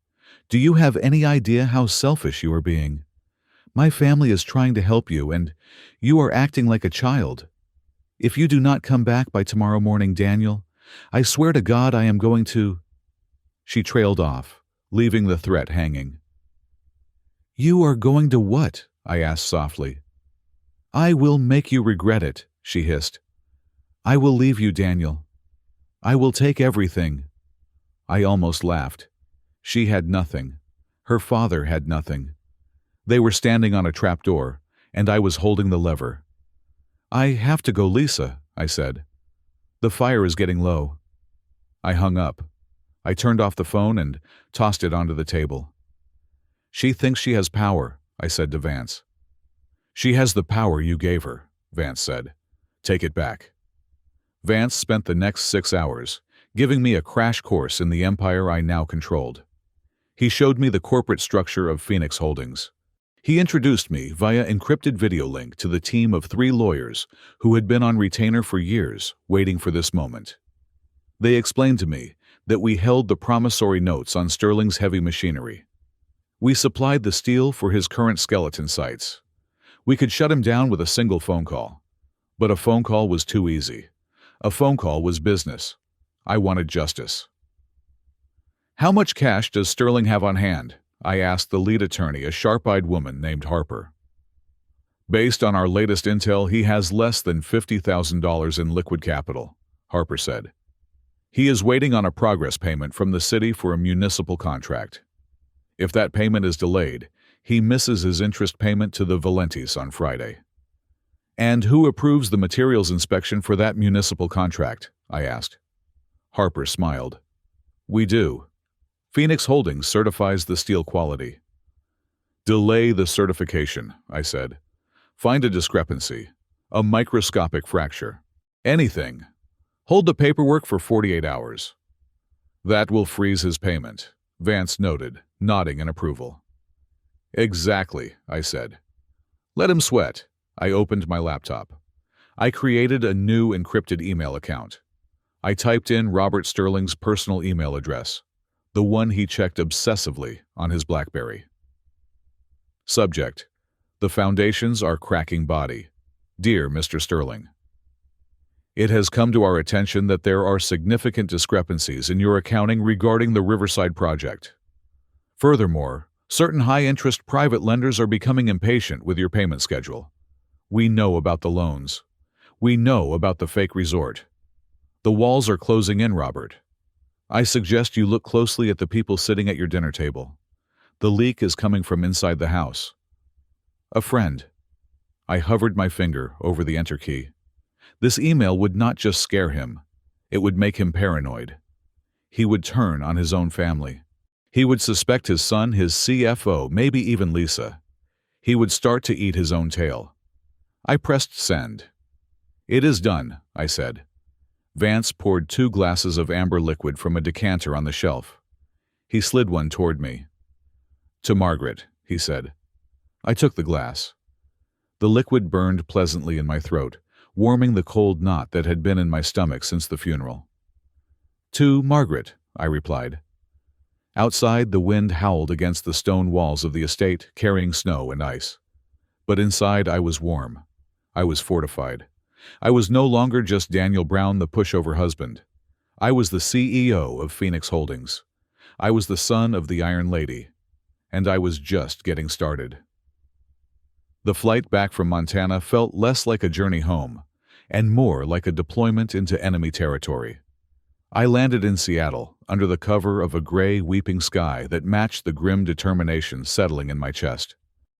Do you have any idea how selfish you are being? My family is trying to help you, and you are acting like a child. If you do not come back by tomorrow morning, Daniel, I swear to God I am going to... She trailed off, leaving the threat hanging. You are going to what? I asked softly. I will make you regret it, she hissed. I will leave you, Daniel. I will take everything. I almost laughed. She had nothing. Her father had nothing. They were standing on a trapdoor, and I was holding the lever. I have to go, Lisa, I said. The fire is getting low. I hung up. I turned off the phone and tossed it onto the table. She thinks she has power, I said to Vance. She has the power you gave her, Vance said. Take it back. Vance spent the next 6 hours giving me a crash course in the empire I now controlled. He showed me the corporate structure of Phoenix Holdings. He introduced me via encrypted video link to the team of 3 lawyers who had been on retainer for years, waiting for this moment. They explained to me that we held the promissory notes on Sterling's heavy machinery. We supplied the steel for his current skeleton sites. We could shut him down with a single phone call. But a phone call was too easy. A phone call was business. I wanted justice. How much cash does Sterling have on hand? I asked the lead attorney, a sharp-eyed woman named Harper. Based on our latest intel, he has less than $50,000 in liquid capital, Harper said. He is waiting on a progress payment from the city for a municipal contract. If that payment is delayed, he misses his interest payment to the Valentis on Friday. And who approves the materials inspection for that municipal contract? I asked. Harper smiled. We do. Phoenix Holdings certifies the steel quality. Delay the certification, I said. Find a discrepancy, a microscopic fracture. Anything. Hold the paperwork for 48 hours. That will freeze his payment, Vance noted, nodding in approval. Exactly, I said. Let him sweat. I opened my laptop. I created a new encrypted email account. I typed in Robert Sterling's personal email address, the one he checked obsessively on his BlackBerry. Subject: The foundations are cracking body. Dear Mr. Sterling, it has come to our attention that there are significant discrepancies in your accounting regarding the Riverside project. Furthermore, certain high-interest private lenders are becoming impatient with your payment schedule. We know about the loans. We know about the fake resort. The walls are closing in, Robert. I suggest you look closely at the people sitting at your dinner table. The leak is coming from inside the house. A friend. I hovered my finger over the enter key. This email would not just scare him. It would make him paranoid. He would turn on his own family. He would suspect his son, his CFO, maybe even Lisa. He would start to eat his own tail. I pressed send. It is done, I said. Vance poured 2 glasses of amber liquid from a decanter on the shelf. He slid one toward me. To Margaret, he said. I took the glass. The liquid burned pleasantly in my throat, warming the cold knot that had been in my stomach since the funeral. To Margaret, I replied. Outside, the wind howled against the stone walls of the estate, carrying snow and ice. But inside, I was warm. I was fortified. I was no longer just Daniel Brown, the pushover husband. I was the CEO of Phoenix Holdings. I was the son of the Iron Lady. And I was just getting started. The flight back from Montana felt less like a journey home, and more like a deployment into enemy territory. I landed in Seattle, under the cover of a gray, weeping sky that matched the grim determination settling in my chest.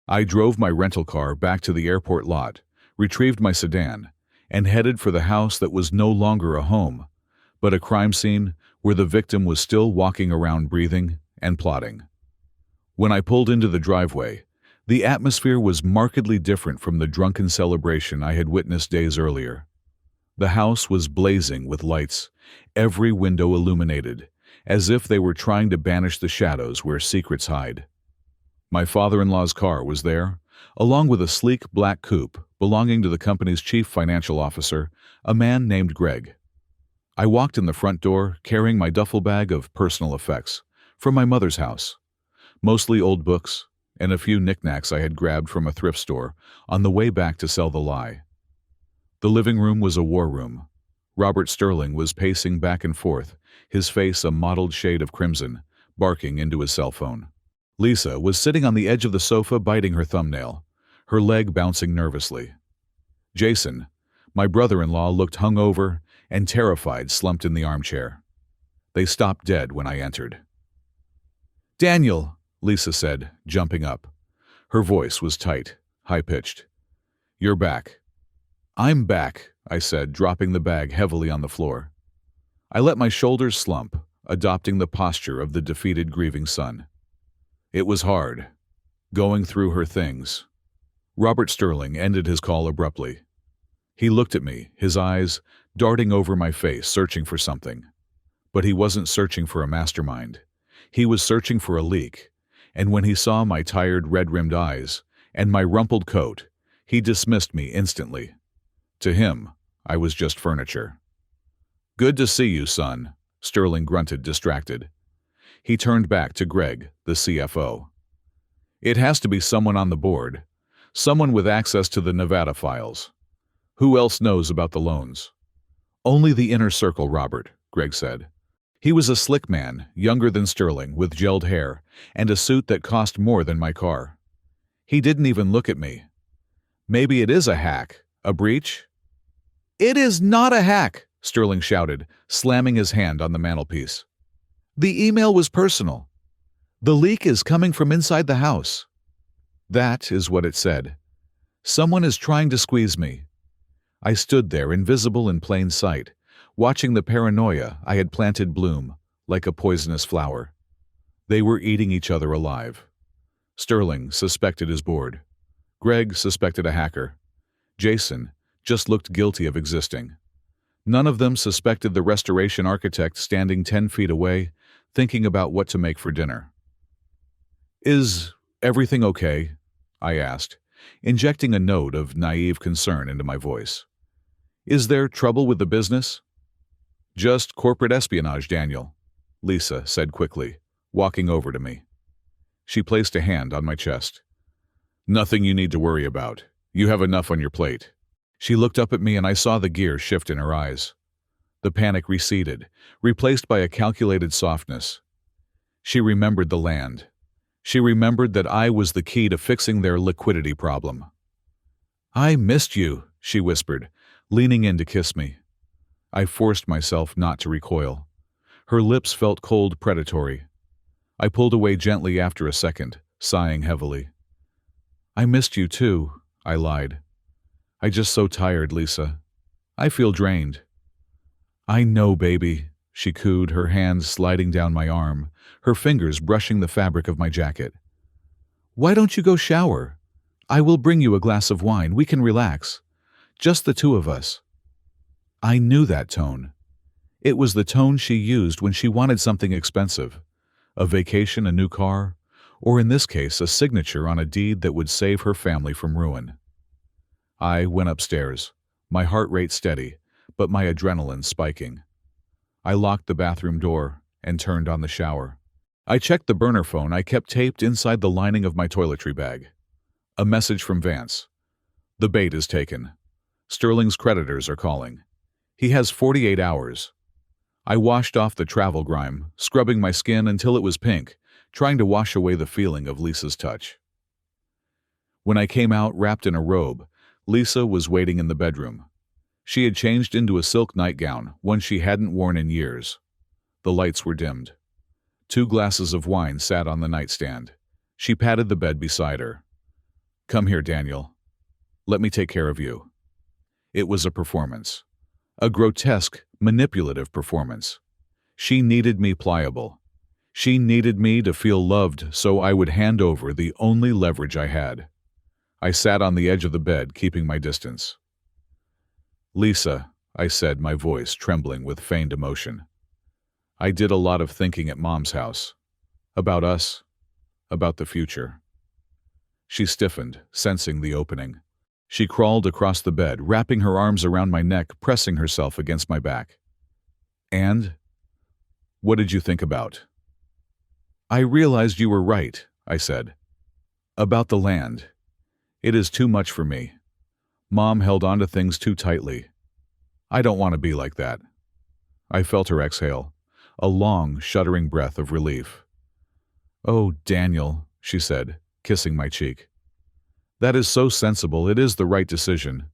I drove my rental car back to the airport lot, retrieved my sedan, and headed for the house that was no longer a home, but a crime scene where the victim was still walking around breathing and plotting. When I pulled into the driveway, The atmosphere was markedly different from the drunken celebration I had witnessed days earlier. The house was blazing with lights, every window illuminated, as if they were trying to banish the shadows where secrets hide. My father-in-law's car was there, along with a sleek black coupe belonging to the company's chief financial officer, a man named Greg. I walked in the front door carrying my duffel bag of personal effects from my mother's house, mostly old books and a few knickknacks I had grabbed from a thrift store on the way back to sell the lie. The living room was a war room. Robert Sterling was pacing back and forth, his face a mottled shade of crimson, barking into his cell phone. Lisa was sitting on the edge of the sofa biting her thumbnail, her leg bouncing nervously. Jason, my brother-in-law, looked hungover and terrified, slumped in the armchair. They stopped dead when I entered. "Daniel," Lisa said, jumping up. Her voice was tight, high-pitched. "You're back." "I'm back," I said, dropping the bag heavily on the floor. I let my shoulders slump, adopting the posture of the defeated, grieving son. It was hard, going through her things. Robert Sterling ended his call abruptly. He looked at me, his eyes darting over my face, searching for something. But he wasn't searching for a mastermind. He was searching for a leak, and when he saw my tired, red-rimmed eyes and my rumpled coat, he dismissed me instantly. To him, I was just furniture. "Good to see you, son," Sterling grunted, distracted. He turned back to Greg, the CFO. "It has to be someone on the board, someone with access to the Nevada files. Who else knows about the loans?" "Only the inner circle, Robert," Greg said. He was a slick man, younger than Sterling, with gelled hair and a suit that cost more than my car. He didn't even look at me. "Maybe it is a hack, a breach?" "It is not a hack," Sterling shouted, slamming his hand on the mantelpiece. "The email was personal. The leak is coming from inside the house." That is what it said. Someone is trying to squeeze me. I stood there, invisible in plain sight, watching the paranoia I had planted bloom like a poisonous flower. They were eating each other alive. Sterling suspected his board. Greg suspected a hacker. Jason just looked guilty of existing. None of them suspected the restoration architect standing 10 feet away, thinking about what to make for dinner. "Is everything okay?" I asked, injecting a note of naive concern into my voice. "Is there trouble with the business?" "Just corporate espionage, Daniel," Lisa said quickly, walking over to me. She placed a hand on my chest. "Nothing you need to worry about. You have enough on your plate." She looked up at me and I saw the gear shift in her eyes. The panic receded, replaced by a calculated softness. She remembered the land. She remembered that I was the key to fixing their liquidity problem. "I missed you," she whispered, leaning in to kiss me. I forced myself not to recoil. Her lips felt cold, predatory. I pulled away gently after a second, sighing heavily. "I missed you too," I lied. "I just so tired, Lisa. I feel drained." "I know, baby," she cooed, her hands sliding down my arm, her fingers brushing the fabric of my jacket. "Why don't you go shower? I will bring you a glass of wine. We can relax. Just the two of us." I knew that tone. It was the tone she used when she wanted something expensive. A vacation, a new car, or in this case, a signature on a deed that would save her family from ruin. I went upstairs, my heart rate steady, but my adrenaline spiking. I locked the bathroom door and turned on the shower. I checked the burner phone I kept taped inside the lining of my toiletry bag. A message from Vance. "The bait is taken. Sterling's creditors are calling. He has 48 hours. I washed off the travel grime, scrubbing my skin until it was pink, trying to wash away the feeling of Lisa's touch. When I came out wrapped in a robe, Lisa was waiting in the bedroom. She had changed into a silk nightgown, one she hadn't worn in years. The lights were dimmed. 2 glasses of wine sat on the nightstand. She patted the bed beside her. "Come here, Daniel. Let me take care of you." It was a performance. A grotesque, manipulative performance. She needed me pliable. She needed me to feel loved, so I would hand over the only leverage I had. I sat on the edge of the bed, keeping my distance. "Lisa," I said, my voice trembling with feigned emotion. "I did a lot of thinking at Mom's house. About us, about the future." She stiffened, sensing the opening. She crawled across the bed, wrapping her arms around my neck, pressing herself against my back. "And? What did you think about?" "I realized you were right," I said. "About the land. It is too much for me. Mom held on to things too tightly. I don't want to be like that." I felt her exhale, a long, shuddering breath of relief. "Oh, Daniel," she said, kissing my cheek. "That is so sensible. It is the right decision.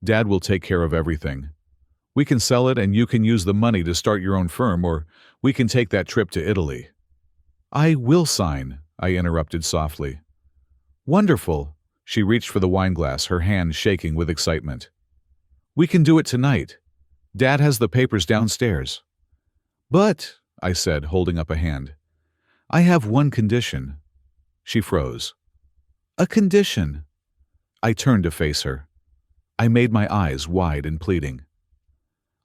Dad will take care of everything. We can sell it and you can use the money to start your own firm, or we can take that trip to Italy." "I will sign," I interrupted softly. "Wonderful." She reached for the wineglass, her hand shaking with excitement. "We can do it tonight. Dad has the papers downstairs." "But," I said, holding up a hand, "I have one condition." She froze. "A condition?" I turned to face her. I made my eyes wide and pleading.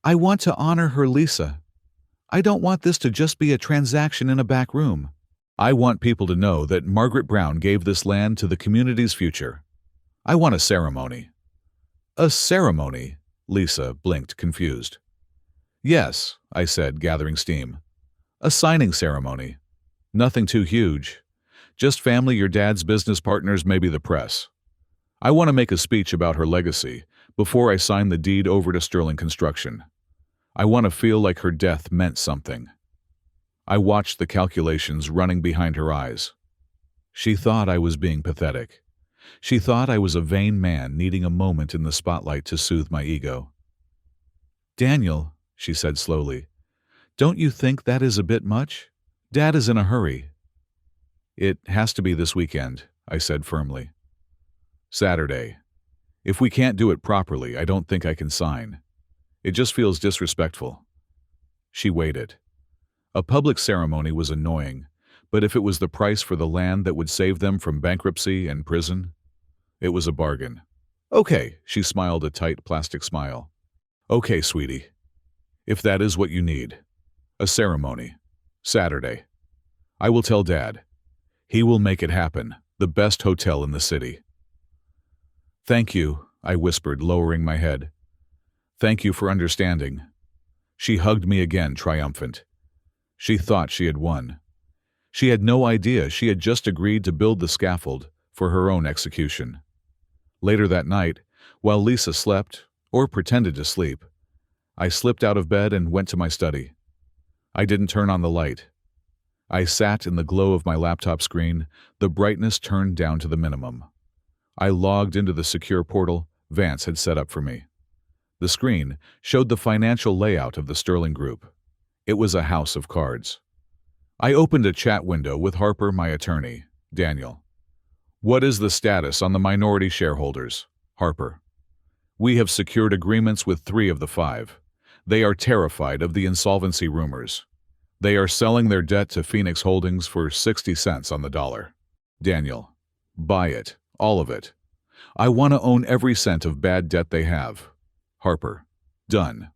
"I want to honor her, Lisa. I don't want this to just be a transaction in a back room. I want people to know that Margaret Brown gave this land to the community's future. I want a ceremony." "A ceremony?" Lisa blinked, confused. "Yes," I said, gathering steam. "A signing ceremony. Nothing too huge. Just family, your dad's business partners, maybe the press. I want to make a speech about her legacy before I sign the deed over to Sterling Construction. I want to feel like her death meant something." I watched the calculations running behind her eyes. She thought I was being pathetic. She thought I was a vain man needing a moment in the spotlight to soothe my ego. "Daniel," she said slowly, "don't you think that is a bit much? Dad is in a hurry." "It has to be this weekend," I said firmly. "Saturday. If we can't do it properly, I don't think I can sign. It just feels disrespectful." She waited. A public ceremony was annoying, but if it was the price for the land that would save them from bankruptcy and prison, it was a bargain. "Okay," she smiled a tight plastic smile. "Okay, sweetie. If that is what you need. A ceremony. Saturday. I will tell Dad. He will make it happen. The best hotel in the city." "Thank you," I whispered, lowering my head. "Thank you for understanding." She hugged me again, triumphant. She thought she had won. She had no idea she had just agreed to build the scaffold for her own execution. Later that night, while Lisa slept, or pretended to sleep, I slipped out of bed and went to my study. I didn't turn on the light. I sat in the glow of my laptop screen, the brightness turned down to the minimum. I logged into the secure portal Vance had set up for me. The screen showed the financial layout of the Sterling Group. It was a house of cards. I opened a chat window with Harper, my attorney. "Daniel. What is the status on the minority shareholders?" Harper. "We have secured agreements with 3 of the 5. They are terrified of the insolvency rumors. They are selling their debt to Phoenix Holdings for 60 cents on the dollar." Daniel. "Buy it. All of it. I want to own every cent of bad debt they have." Harper. "Done.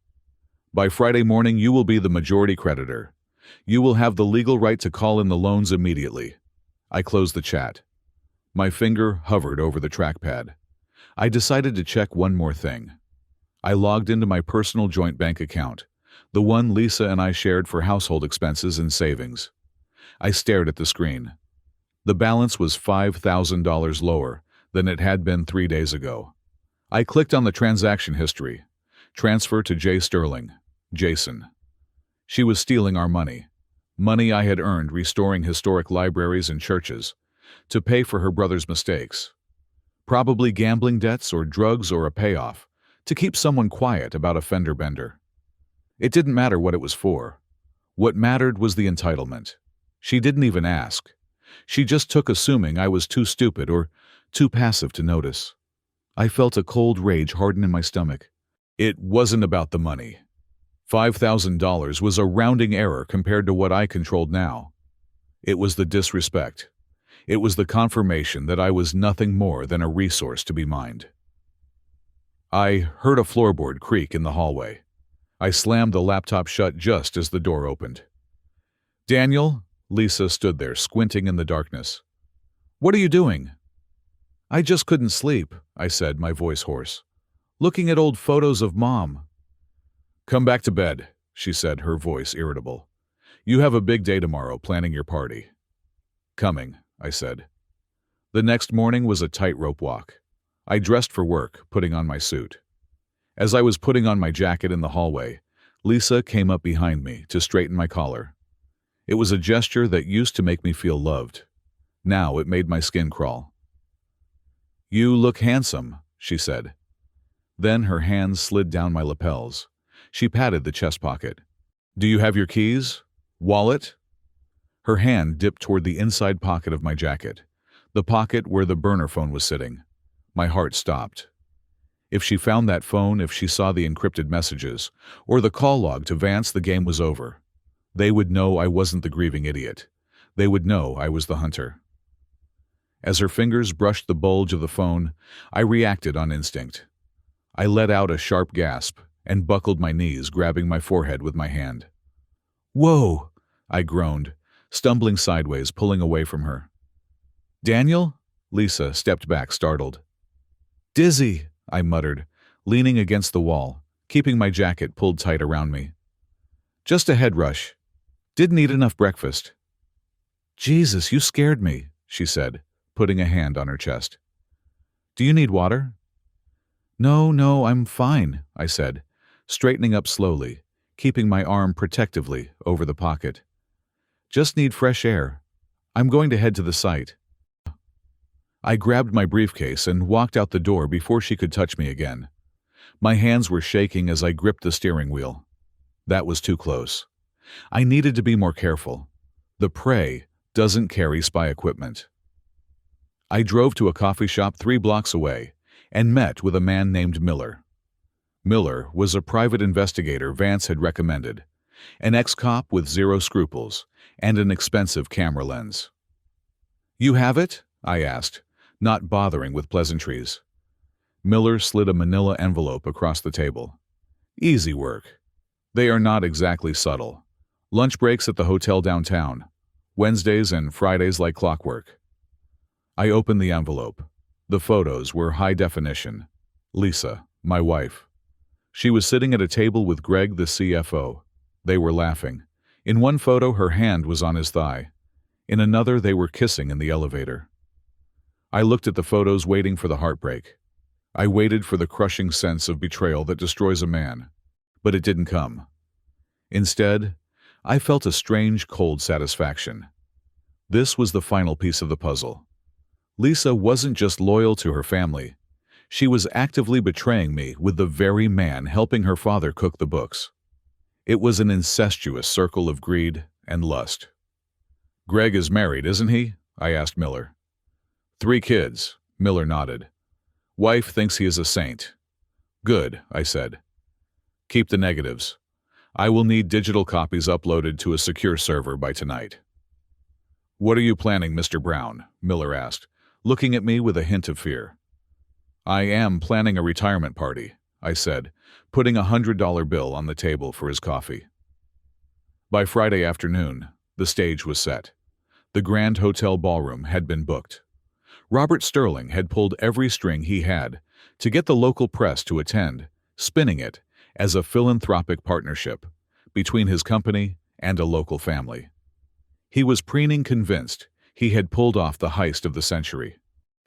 By Friday morning you will be the majority creditor. You will have the legal right to call in the loans immediately." I closed the chat. My finger hovered over the trackpad. I decided to check one more thing. I logged into my personal joint bank account, the one Lisa and I shared for household expenses and savings. I stared at the screen. The balance was $5,000 lower than it had been 3 days ago. I clicked on the transaction history. Transfer to J. Sterling. Jason. She was stealing our money. Money I had earned restoring historic libraries and churches, to pay for her brother's mistakes. Probably gambling debts or drugs or a payoff, to keep someone quiet about a fender bender. It didn't matter what it was for. What mattered was the entitlement. She didn't even ask. She just took, assuming I was too stupid or too passive to notice. I felt a cold rage harden in my stomach. It wasn't about the money. $5,000 was a rounding error compared to what I controlled now. It was the disrespect. It was the confirmation that I was nothing more than a resource to be mined. I heard a floorboard creak in the hallway. I slammed the laptop shut just as the door opened. "Daniel?" Lisa stood there, squinting in the darkness. "What are you doing?" "I just couldn't sleep," I said, my voice hoarse. "Looking at old photos of Mom." "Come back to bed," she said, her voice irritable. "You have a big day tomorrow planning your party." "Coming," I said. The next morning was a tightrope walk. I dressed for work, putting on my suit. As I was putting on my jacket in the hallway, Lisa came up behind me to straighten my collar. It was a gesture that used to make me feel loved. Now it made my skin crawl. "You look handsome," she said. Then her hands slid down my lapels. She patted the chest pocket. "Do you have your keys? Wallet?" Her hand dipped toward the inside pocket of my jacket, the pocket where the burner phone was sitting. My heart stopped. If she found that phone, if she saw the encrypted messages, or the call log to Vance, the game was over. They would know I wasn't the grieving idiot. They would know I was the hunter. As her fingers brushed the bulge of the phone, I reacted on instinct. I let out a sharp gasp and buckled my knees, grabbing my forehead with my hand. "Whoa!" I groaned, stumbling sideways, pulling away from her. "Daniel?" Lisa stepped back, startled. "Dizzy," I muttered, leaning against the wall, keeping my jacket pulled tight around me. "Just a head rush. Didn't eat enough breakfast." "Jesus, you scared me," she said, putting a hand on her chest. "Do you need water?" No, I'm fine," I said, straightening up slowly, keeping my arm protectively over the pocket. "Just need fresh air. I'm going to head to the site." I grabbed my briefcase and walked out the door before she could touch me again. My hands were shaking as I gripped the steering wheel. That was too close. I needed to be more careful. The prey doesn't carry spy equipment. I drove to a coffee shop 3 blocks away and met with a man named Miller. Miller was a private investigator Vance had recommended, an ex-cop with zero scruples and an expensive camera lens. "You have it?" I asked, not bothering with pleasantries. Miller slid a manila envelope across the table. "Easy work. They are not exactly subtle. Lunch breaks at the hotel downtown. Wednesdays and Fridays like clockwork." I opened the envelope. The photos were high definition. Lisa, my wife. She was sitting at a table with Greg, the CFO. They were laughing. In one photo, her hand was on his thigh. In another, they were kissing in the elevator. I looked at the photos, waiting for the heartbreak. I waited for the crushing sense of betrayal that destroys a man. But it didn't come. Instead, I felt a strange, cold satisfaction. This was the final piece of the puzzle. Lisa wasn't just loyal to her family. She was actively betraying me with the very man helping her father cook the books. It was an incestuous circle of greed and lust. "Greg is married, isn't he?" I asked Miller. 3 kids, Miller nodded. "Wife thinks he is a saint." "Good," I said. "Keep the negatives. I will need digital copies uploaded to a secure server by tonight." "What are you planning, Mr. Brown?" Miller asked, looking at me with a hint of fear. "I am planning a retirement party," I said, putting a $100 bill on the table for his coffee. By Friday afternoon, the stage was set. The Grand Hotel ballroom had been booked. Robert Sterling had pulled every string he had to get the local press to attend, spinning it as a philanthropic partnership between his company and a local family. He was preening, convinced he had pulled off the heist of the century.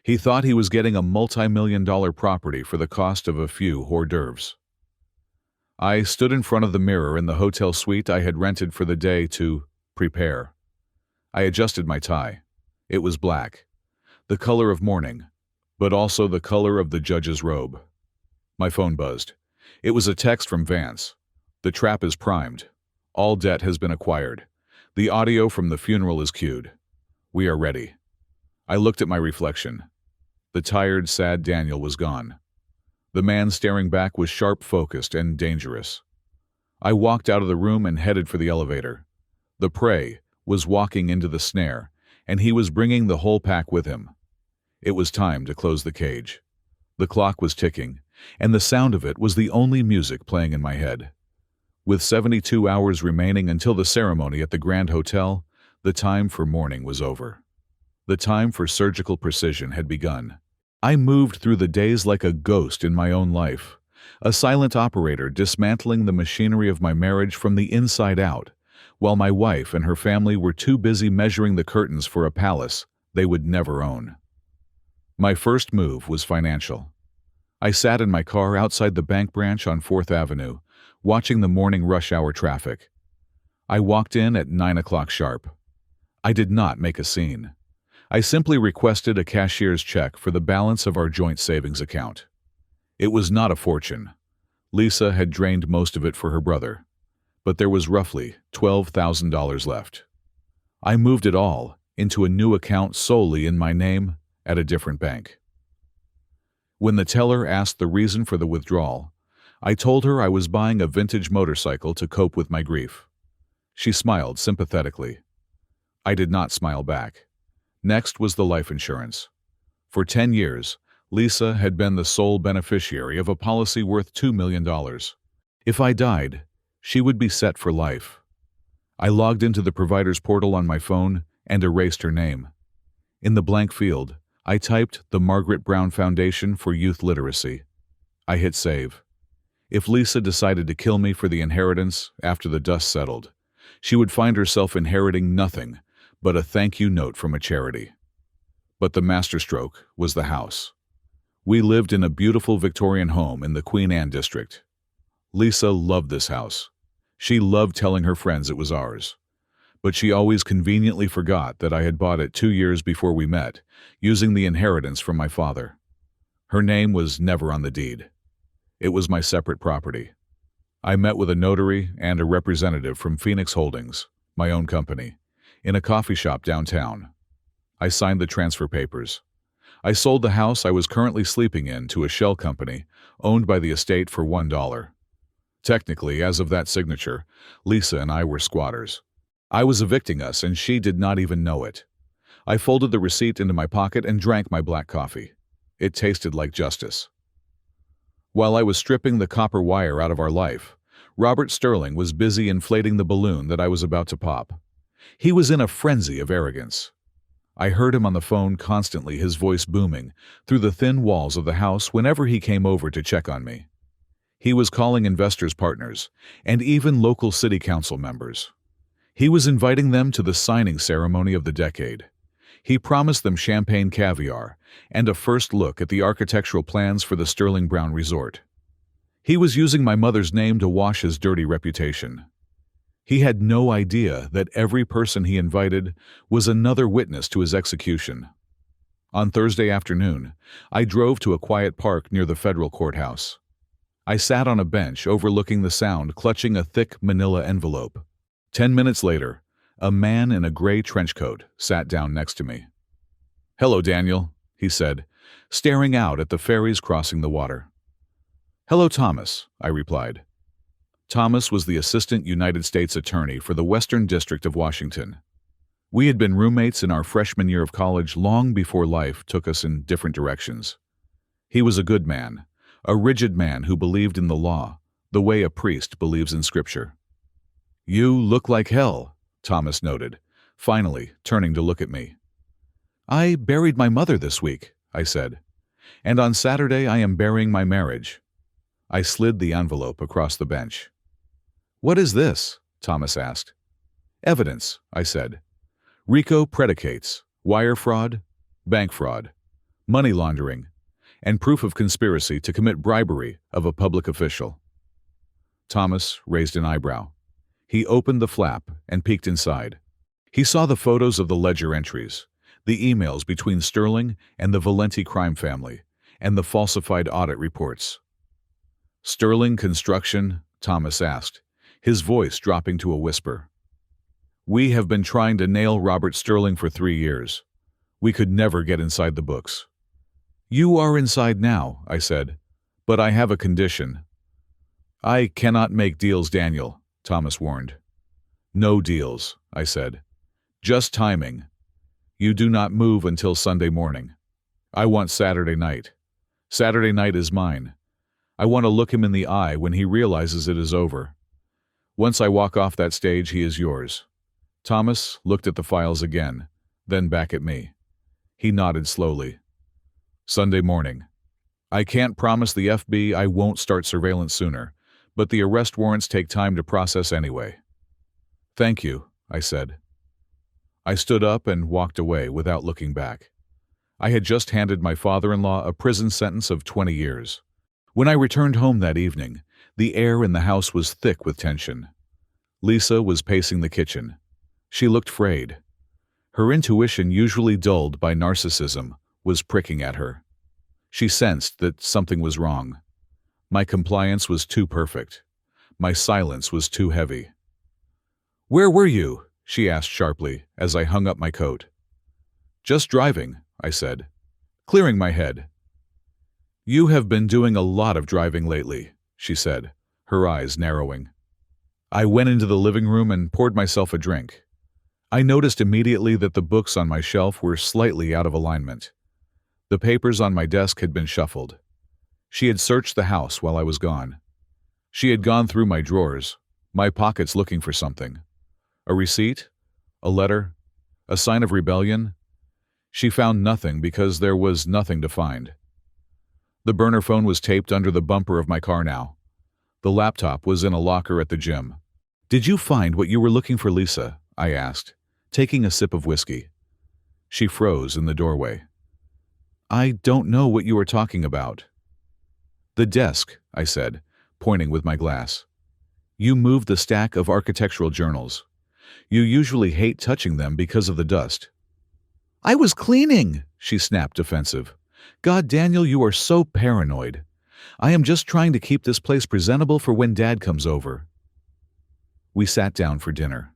He thought he was getting a multi-million-dollar property for the cost of a few hors d'oeuvres. I stood in front of the mirror in the hotel suite I had rented for the day to prepare. I adjusted my tie. It was black, the color of mourning, but also the color of the judge's robe. My phone buzzed. It was a text from Vance. "The trap is primed. All debt has been acquired. The audio from the funeral is queued. We are ready." I looked at my reflection. The tired, sad Daniel was gone. The man staring back was sharp, focused, and dangerous. I walked out of the room and headed for the elevator. The prey was walking into the snare, and he was bringing the whole pack with him. It was time to close the cage. The clock was ticking, and the sound of it was the only music playing in my head. With 72 hours remaining until the ceremony at the Grand Hotel, the time for mourning was over. The time for surgical precision had begun. I moved through the days like a ghost in my own life, a silent operator dismantling the machinery of my marriage from the inside out, while my wife and her family were too busy measuring the curtains for a palace they would never own. My first move was financial. I sat in my car outside the bank branch on 4th Avenue, watching the morning rush hour traffic. I walked in at 9 o'clock sharp. I did not make a scene. I simply requested a cashier's check for the balance of our joint savings account. It was not a fortune. Lisa had drained most of it for her brother, but there was roughly $12,000 left. I moved it all into a new account solely in my name at a different bank. When the teller asked the reason for the withdrawal, I told her I was buying a vintage motorcycle to cope with my grief. She smiled sympathetically. I did not smile back. Next was the life insurance. For 10 years, Lisa had been the sole beneficiary of a policy worth $2 million. If I died, she would be set for life. I logged into the provider's portal on my phone and erased her name. In the blank field, I typed the Margaret Brown Foundation for Youth Literacy. I hit save. If Lisa decided to kill me for the inheritance after the dust settled, she would find herself inheriting nothing but a thank you note from a charity. But the masterstroke was the house. We lived in a beautiful Victorian home in the Queen Anne district. Lisa loved this house. She loved telling her friends it was ours. But she always conveniently forgot that I had bought it 2 years before we met, using the inheritance from my father. Her name was never on the deed. It was my separate property. I met with a notary and a representative from Phoenix Holdings, my own company, in a coffee shop downtown. I signed the transfer papers. I sold the house I was currently sleeping in to a shell company owned by the estate for $1. Technically, as of that signature, Lisa and I were squatters. I was evicting us, and she did not even know it. I folded the receipt into my pocket and drank my black coffee. It tasted like justice. While I was stripping the copper wire out of our life, Robert Sterling was busy inflating the balloon that I was about to pop. He was in a frenzy of arrogance. I heard him on the phone constantly, his voice booming through the thin walls of the house whenever he came over to check on me. He was calling investors partners and even local city council members. He was inviting them to the signing ceremony of the decade. He promised them champagne caviar and a first look at the architectural plans for the Sterling Brown Resort. He was using my mother's name to wash his dirty reputation. He had no idea that every person he invited was another witness to his execution. On Thursday afternoon, I drove to a quiet park near the federal courthouse. I sat on a bench overlooking the Sound, clutching a thick manila envelope. 10 minutes later, a man in a gray trench coat sat down next to me. "Hello, Daniel," he said, staring out at the ferries crossing the water. "Hello, Thomas," I replied. Thomas was the Assistant United States Attorney for the Western District of Washington. We had been roommates in our freshman year of college long before life took us in different directions. He was a good man, a rigid man who believed in the law, the way a priest believes in Scripture. "You look like hell," Thomas noted, finally turning to look at me. "I buried my mother this week," I said, "and on Saturday I am burying my marriage." I slid the envelope across the bench. "What is this?" Thomas asked. "Evidence," I said. "RICO predicates, wire fraud, bank fraud, money laundering, and proof of conspiracy to commit bribery of a public official." Thomas raised an eyebrow. He opened the flap and peeked inside. He saw the photos of the ledger entries, the emails between Sterling and the Valenti crime family, and the falsified audit reports. "Sterling Construction?" Thomas asked, his voice dropping to a whisper. "We have been trying to nail Robert Sterling for 3 years. We could never get inside the books." "You are inside now," I said, "but I have a condition." "I cannot make deals, Daniel," Thomas warned. "No deals," I said. Just timing. You do not move until Sunday morning. I want Saturday night. Saturday night is mine. I want to look him in the eye when he realizes it is over. Once I walk off that stage, he is yours." Thomas looked at the files again, then back at me. He nodded slowly. "Sunday morning. I can't promise the FBI won't start surveillance sooner, but the arrest warrants take time to process anyway." "Thank you," I said. I stood up and walked away without looking back. I had just handed my father-in-law a prison sentence of 20 years. When I returned home that evening, the air in the house was thick with tension. Lisa was pacing the kitchen. She looked frayed. Her intuition, usually dulled by narcissism, was pricking at her. She sensed that something was wrong. My compliance was too perfect. My silence was too heavy. "Where were you?" she asked sharply as I hung up my coat. "Just driving," I said, clearing my head. "You have been doing a lot of driving lately," she said, her eyes narrowing. I went into the living room and poured myself a drink. I noticed immediately that the books on my shelf were slightly out of alignment. The papers on my desk had been shuffled. She had searched the house while I was gone. She had gone through my drawers, my pockets looking for something. A receipt? A letter? A sign of rebellion? She found nothing because there was nothing to find. The burner phone was taped under the bumper of my car now. The laptop was in a locker at the gym. "Did you find what you were looking for, Lisa?" I asked, taking a sip of whiskey. She froze in the doorway. "I don't know what you are talking about." "The desk," I said, pointing with my glass. "You moved the stack of architectural journals. You usually hate touching them because of the dust." "I was cleaning," she snapped, defensive. "God, Daniel, you are so paranoid. I am just trying to keep this place presentable for when Dad comes over." We sat down for dinner.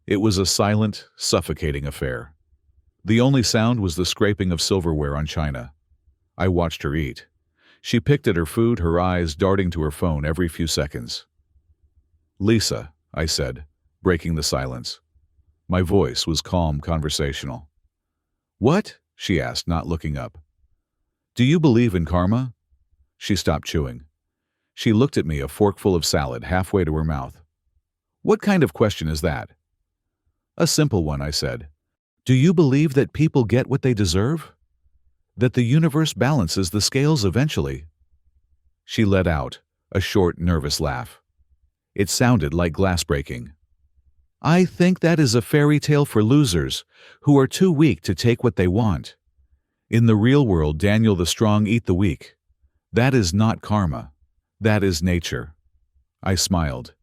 It was a silent, suffocating affair. The only sound was the scraping of silverware on china. I watched her eat. She picked at her food, her eyes darting to her phone every few seconds. "Lisa," I said, breaking the silence. My voice was calm, conversational. "What?" she asked, not looking up. "Do you believe in karma?" She stopped chewing. She looked at me, a forkful of salad halfway to her mouth. "What kind of question is that?" "A simple one," I said. "Do you believe that people get what they deserve? That the universe balances the scales eventually?" She let out a short, nervous laugh. It sounded like glass breaking. "I think that is a fairy tale for losers who are too weak to take what they want. In the real world, Daniel, the strong eat the weak. That is not karma. That is nature." I smiled.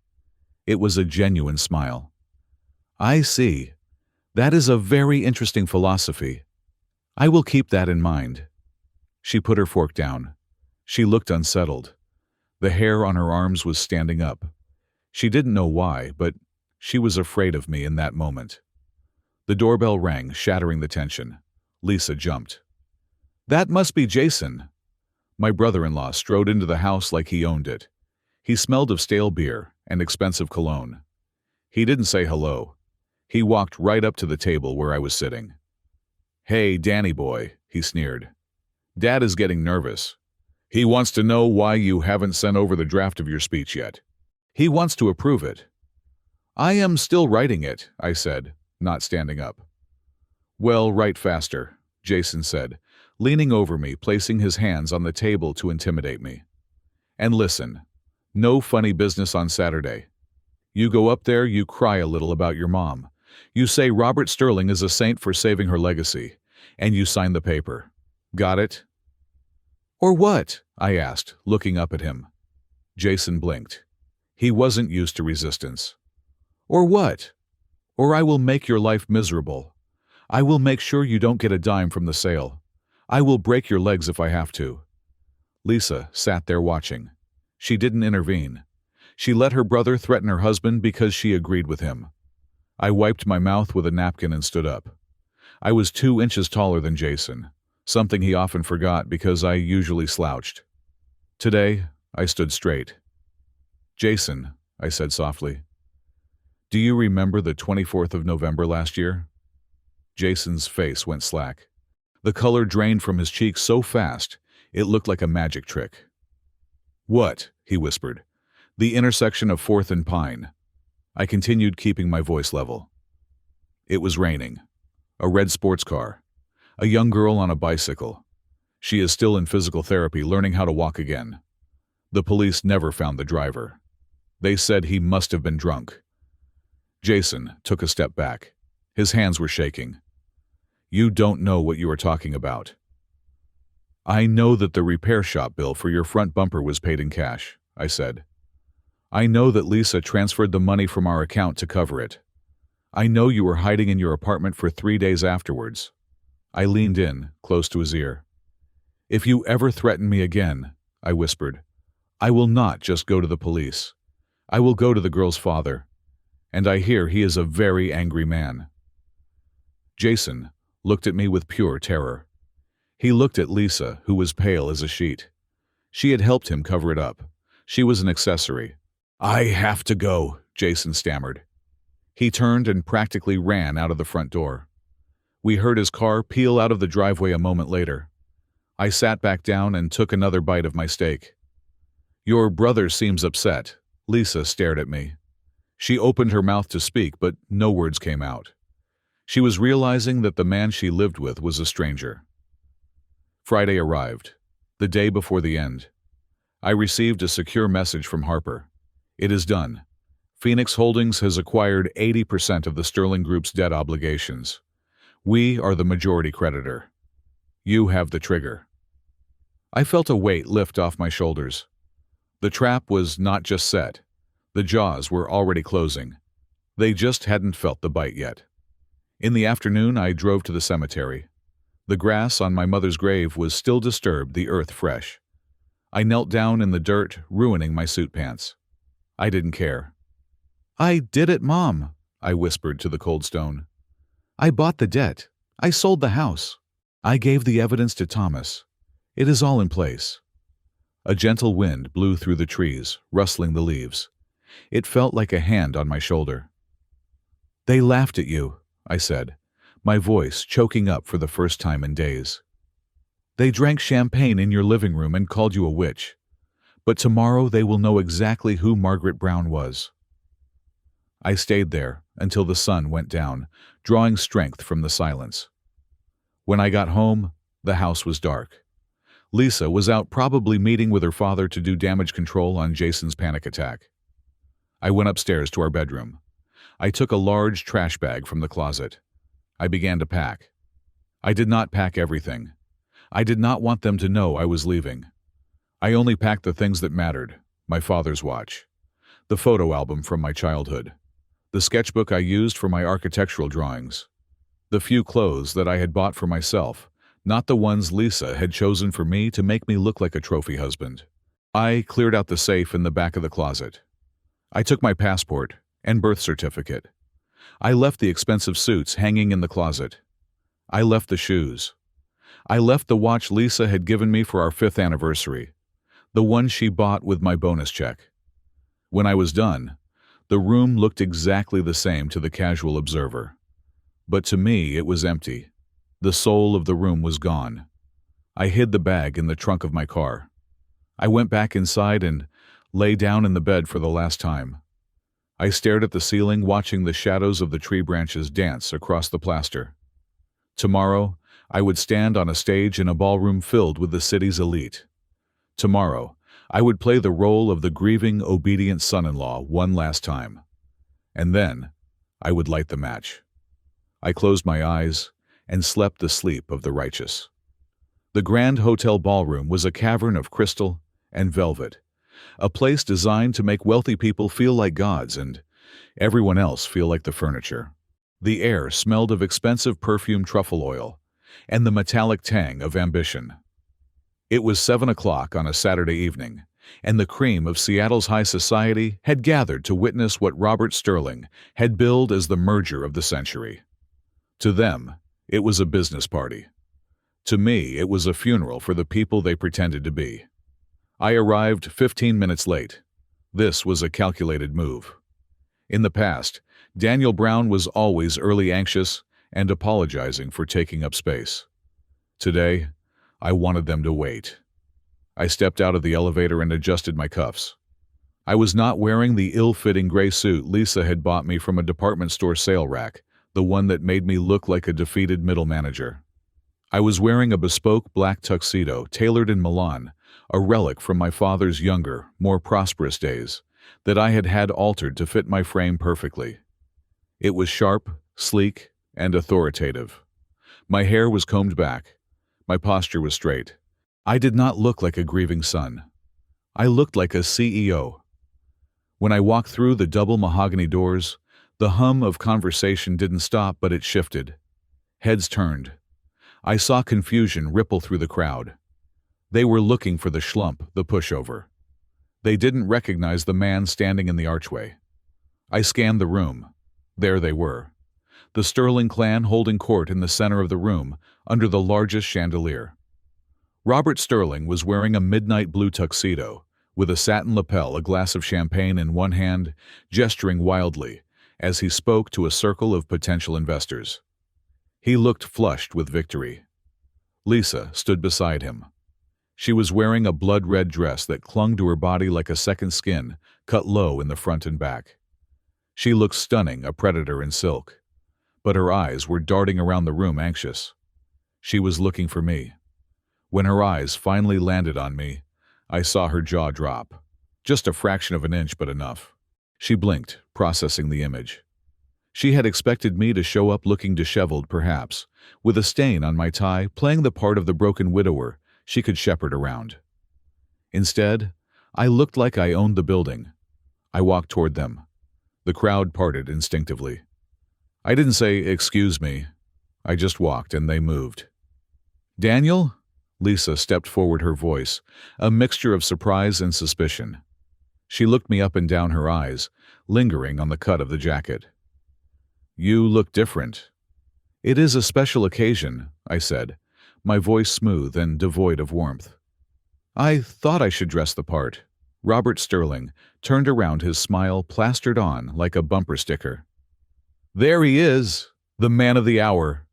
It was a genuine smile. "I see. That is a very interesting philosophy. I will keep that in mind." She put her fork down. She looked unsettled. The hair on her arms was standing up. She didn't know why, but she was afraid of me in that moment. The doorbell rang, shattering the tension. Lisa jumped. "That must be Jason." My brother-in-law strode into the house like he owned it. He smelled of stale beer and expensive cologne. He didn't say hello. He walked right up to the table where I was sitting. "Hey, Danny boy," he sneered. "Dad is getting nervous. He wants to know why you haven't sent over the draft of your speech yet. He wants to approve it." "I am still writing it," I said, not standing up. "Well, write faster," Jason said, leaning over me, placing his hands on the table to intimidate me. "And listen, no funny business on Saturday. You go up there, you cry a little about your mom. You say Robert Sterling is a saint for saving her legacy, and you sign the paper. Got it?" "Or what?" I asked, looking up at him. Jason blinked. He wasn't used to resistance. "Or what? Or I will make your life miserable. I will make sure you don't get a dime from the sale. I will break your legs if I have to." Lisa sat there watching. She didn't intervene. She let her brother threaten her husband because she agreed with him. I wiped my mouth with a napkin and stood up. I was 2 inches taller than Jason, something he often forgot because I usually slouched. Today, I stood straight. "Jason," I said softly, "do you remember the 24th of November last year?" Jason's face went slack. The color drained from his cheeks so fast, it looked like a magic trick. "What?" he whispered. "The intersection of 4th and Pine." I continued, keeping my voice level. It was raining. A red sports car. A young girl on a bicycle. She is still in physical therapy, learning how to walk again. The police never found the driver. They said he must have been drunk. Jason took a step back. His hands were shaking. "You don't know what you are talking about." "I know that the repair shop bill for your front bumper was paid in cash," I said. "I know that Lisa transferred the money from our account to cover it. I know you were hiding in your apartment for 3 days afterwards." I leaned in, close to his ear. "If you ever threaten me again," I whispered, "I will not just go to the police. I will go to the girl's father. And I hear he is a very angry man." Jason looked at me with pure terror. He looked at Lisa, who was pale as a sheet. She had helped him cover it up. She was an accessory. "I have to go," Jason stammered. He turned and practically ran out of the front door. We heard his car peel out of the driveway a moment later. I sat back down and took another bite of my steak. "Your brother seems upset." Lisa stared at me. She opened her mouth to speak, but no words came out. She was realizing that the man she lived with was a stranger. Friday arrived, the day before the end. I received a secure message from Harper. "It is done. Phoenix Holdings has acquired 80% of the Sterling Group's debt obligations. We are the majority creditor. You have the trigger." I felt a weight lift off my shoulders. The trap was not just set. The jaws were already closing. They just hadn't felt the bite yet. In the afternoon, I drove to the cemetery. The grass on my mother's grave was still disturbed, the earth fresh. I knelt down in the dirt, ruining my suit pants. I didn't care. "I did it, Mom," I whispered to the cold stone. "I bought the debt. I sold the house. I gave the evidence to Thomas. It is all in place." A gentle wind blew through the trees, rustling the leaves. It felt like a hand on my shoulder. "They laughed at you," I said, my voice choking up for the first time in days. "They drank champagne in your living room and called you a witch. But tomorrow they will know exactly who Margaret Brown was." I stayed there until the sun went down, drawing strength from the silence. When I got home, the house was dark. Lisa was out, probably meeting with her father to do damage control on Jason's panic attack. I went upstairs to our bedroom. I took a large trash bag from the closet. I began to pack. I did not pack everything. I did not want them to know I was leaving. I only packed the things that mattered: my father's watch, the photo album from my childhood, the sketchbook I used for my architectural drawings, the few clothes that I had bought for myself, not the ones Lisa had chosen for me to make me look like a trophy husband. I cleared out the safe in the back of the closet. I took my passport and birth certificate. I left the expensive suits hanging in the closet. I left the shoes. I left the watch Lisa had given me for our 5th anniversary, the one she bought with my bonus check. When I was done, the room looked exactly the same to the casual observer. But to me, it was empty. The soul of the room was gone. I hid the bag in the trunk of my car. I went back inside and lay down in the bed for the last time. I stared at the ceiling, watching the shadows of the tree branches dance across the plaster. Tomorrow, I would stand on a stage in a ballroom filled with the city's elite. Tomorrow, I would play the role of the grieving, obedient son-in-law one last time. And then, I would light the match. I closed my eyes and slept the sleep of the righteous. The Grand Hotel Ballroom was a cavern of crystal and velvet, a place designed to make wealthy people feel like gods and everyone else feel like the furniture. The air smelled of expensive perfume truffle oil and the metallic tang of ambition. It was 7 o'clock on a Saturday evening, and the cream of Seattle's high society had gathered to witness what Robert Sterling had billed as the merger of the century. To them, it was a business party. To me, it was a funeral for the people they pretended to be. I arrived 15 minutes late. This was a calculated move. In the past, Daniel Brown was always early, anxious, and apologizing for taking up space. Today, I wanted them to wait. I stepped out of the elevator and adjusted my cuffs. I was not wearing the ill-fitting gray suit Lisa had bought me from a department store sale rack, the one that made me look like a defeated middle manager. I was wearing a bespoke black tuxedo tailored in Milan, a relic from my father's younger, more prosperous days, that I had had altered to fit my frame perfectly. It was sharp, sleek, and authoritative. My hair was combed back. My posture was straight. I did not look like a grieving son. I looked like a CEO. When I walked through the double mahogany doors, the hum of conversation didn't stop, but it shifted. Heads turned. I saw confusion ripple through the crowd. They were looking for the schlump, the pushover. They didn't recognize the man standing in the archway. I scanned the room. There they were. The Sterling clan holding court in the center of the room, under the largest chandelier. Robert Sterling was wearing a midnight blue tuxedo, with a satin lapel, a glass of champagne in one hand, gesturing wildly as he spoke to a circle of potential investors. He looked flushed with victory. Lisa stood beside him. She was wearing a blood-red dress that clung to her body like a second skin, cut low in the front and back. She looked stunning, a predator in silk. But her eyes were darting around the room, anxious. She was looking for me. When her eyes finally landed on me, I saw her jaw drop. Just a fraction of an inch, but enough. She blinked, processing the image. She had expected me to show up looking disheveled, perhaps, with a stain on my tie, playing the part of the broken widower she could shepherd around. Instead, I looked like I owned the building. I walked toward them. The crowd parted instinctively. I didn't say, "Excuse me." I just walked, and they moved. "Daniel?" Lisa stepped forward, her voice a mixture of surprise and suspicion. She looked me up and down, her eyes lingering on the cut of the jacket. "You look different." "It is a special occasion," I said, my voice smooth and devoid of warmth. "I thought I should dress the part." Robert Sterling turned around, his smile plastered on like a bumper sticker. "There he is, the man of the hour."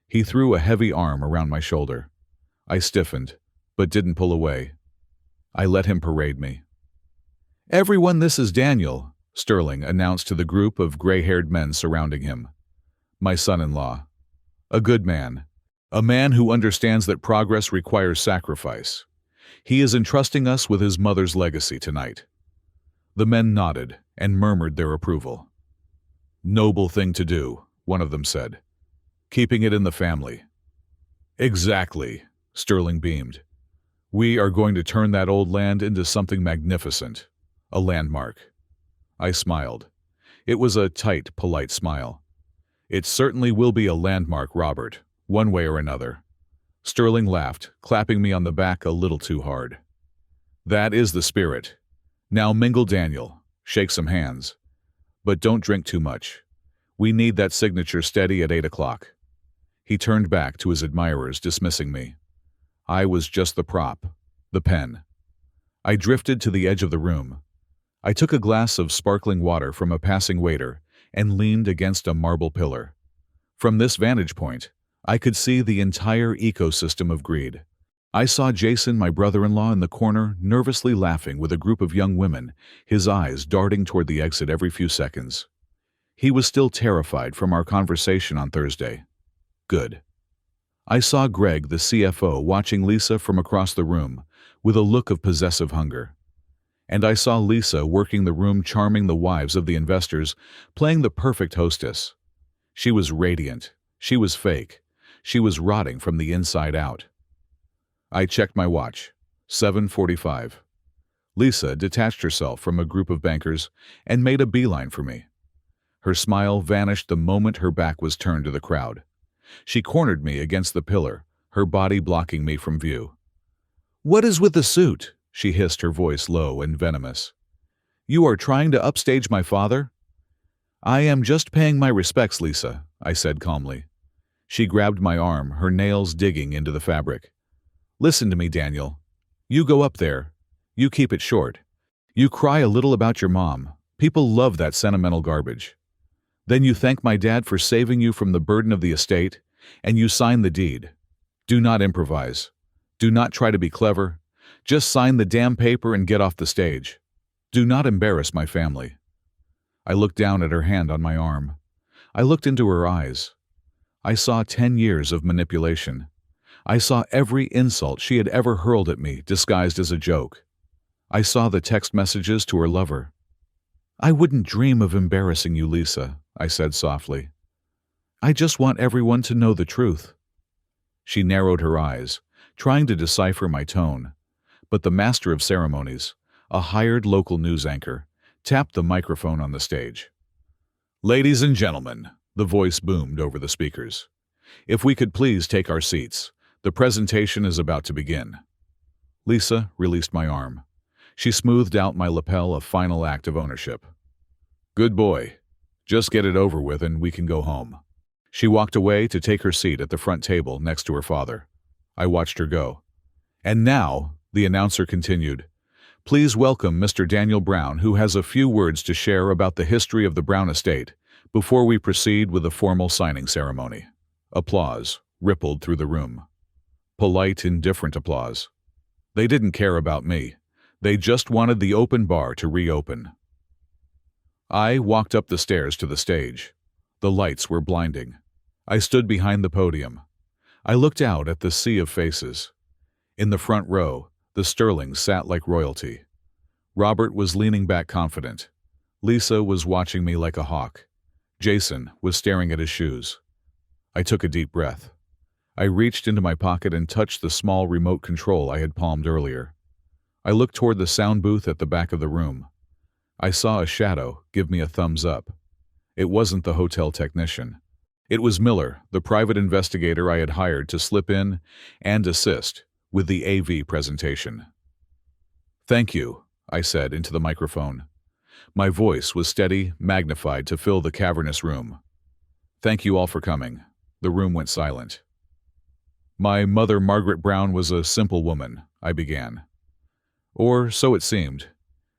He threw a heavy arm around my shoulder. I stiffened, but didn't pull away. I let him parade me. "Everyone, this is Daniel," Sterling announced to the group of gray-haired men surrounding him. "My son-in-law. A good man. A man who understands that progress requires sacrifice. He is entrusting us with his mother's legacy tonight." The men nodded and murmured their approval. "Noble thing to do," one of them said. "Keeping it in the family." "Exactly," Sterling beamed. "We are going to turn that old land into something magnificent. A landmark." I smiled. It was a tight, polite smile. "It certainly will be a landmark, Robert, one way or another." Sterling laughed, clapping me on the back a little too hard. "That is the spirit. Now mingle, Daniel. Shake some hands. But don't drink too much. We need that signature steady at 8 o'clock. He turned back to his admirers, dismissing me. I was just the prop, the pen. I drifted to the edge of the room. I took a glass of sparkling water from a passing waiter and leaned against a marble pillar. From this vantage point, I could see the entire ecosystem of greed. I saw Jason, my brother-in-law, in the corner, nervously laughing with a group of young women, his eyes darting toward the exit every few seconds. He was still terrified from our conversation on Thursday. Good. I saw Greg, the CFO, watching Lisa from across the room, with a look of possessive hunger. And I saw Lisa working the room, charming the wives of the investors, playing the perfect hostess. She was radiant. She was fake. She was rotting from the inside out. I checked my watch. 7:45. Lisa detached herself from a group of bankers and made a beeline for me. Her smile vanished the moment her back was turned to the crowd. She cornered me against the pillar, her body blocking me from view. "What is with the suit?" she hissed, her voice low and venomous. "You are trying to upstage my father?" "I am just paying my respects, Lisa," I said calmly. She grabbed my arm, her nails digging into the fabric. "Listen to me, Daniel. You go up there. You keep it short. You cry a little about your mom. People love that sentimental garbage. Then you thank my dad for saving you from the burden of the estate, and you sign the deed. Do not improvise. Do not try to be clever. Just sign the damn paper and get off the stage. Do not embarrass my family." I looked down at her hand on my arm. I looked into her eyes. I saw 10 years of manipulation. I saw every insult she had ever hurled at me disguised as a joke. I saw the text messages to her lover. "I wouldn't dream of embarrassing you, Lisa," I said softly. "I just want everyone to know the truth." She narrowed her eyes, trying to decipher my tone, but the master of ceremonies, a hired local news anchor, tapped the microphone on the stage. "Ladies and gentlemen," the voice boomed over the speakers, "if we could please take our seats, the presentation is about to begin." Lisa released my arm. She smoothed out my lapel, a final act of ownership. "Good boy. Just get it over with and we can go home." She walked away to take her seat at the front table next to her father. I watched her go. "And now," the announcer continued, "please welcome Mr. Daniel Brown, who has a few words to share about the history of the Brown estate before we proceed with a formal signing ceremony." Applause rippled through the room. Polite, indifferent applause. They didn't care about me. They just wanted the open bar to reopen. I walked up the stairs to the stage. The lights were blinding. I stood behind the podium. I looked out at the sea of faces. In the front row, the Sterlings sat like royalty. Robert was leaning back confident. Lisa was watching me like a hawk. Jason was staring at his shoes. I took a deep breath. I reached into my pocket and touched the small remote control I had palmed earlier. I looked toward the sound booth at the back of the room. I saw a shadow give me a thumbs up. It wasn't the hotel technician. It was Miller, the private investigator I had hired to slip in and assist with the AV presentation. "Thank you," I said into the microphone. My voice was steady, magnified to fill the cavernous room. "Thank you all for coming." The room went silent. "My mother, Margaret Brown, was a simple woman," I began. Or so it seemed.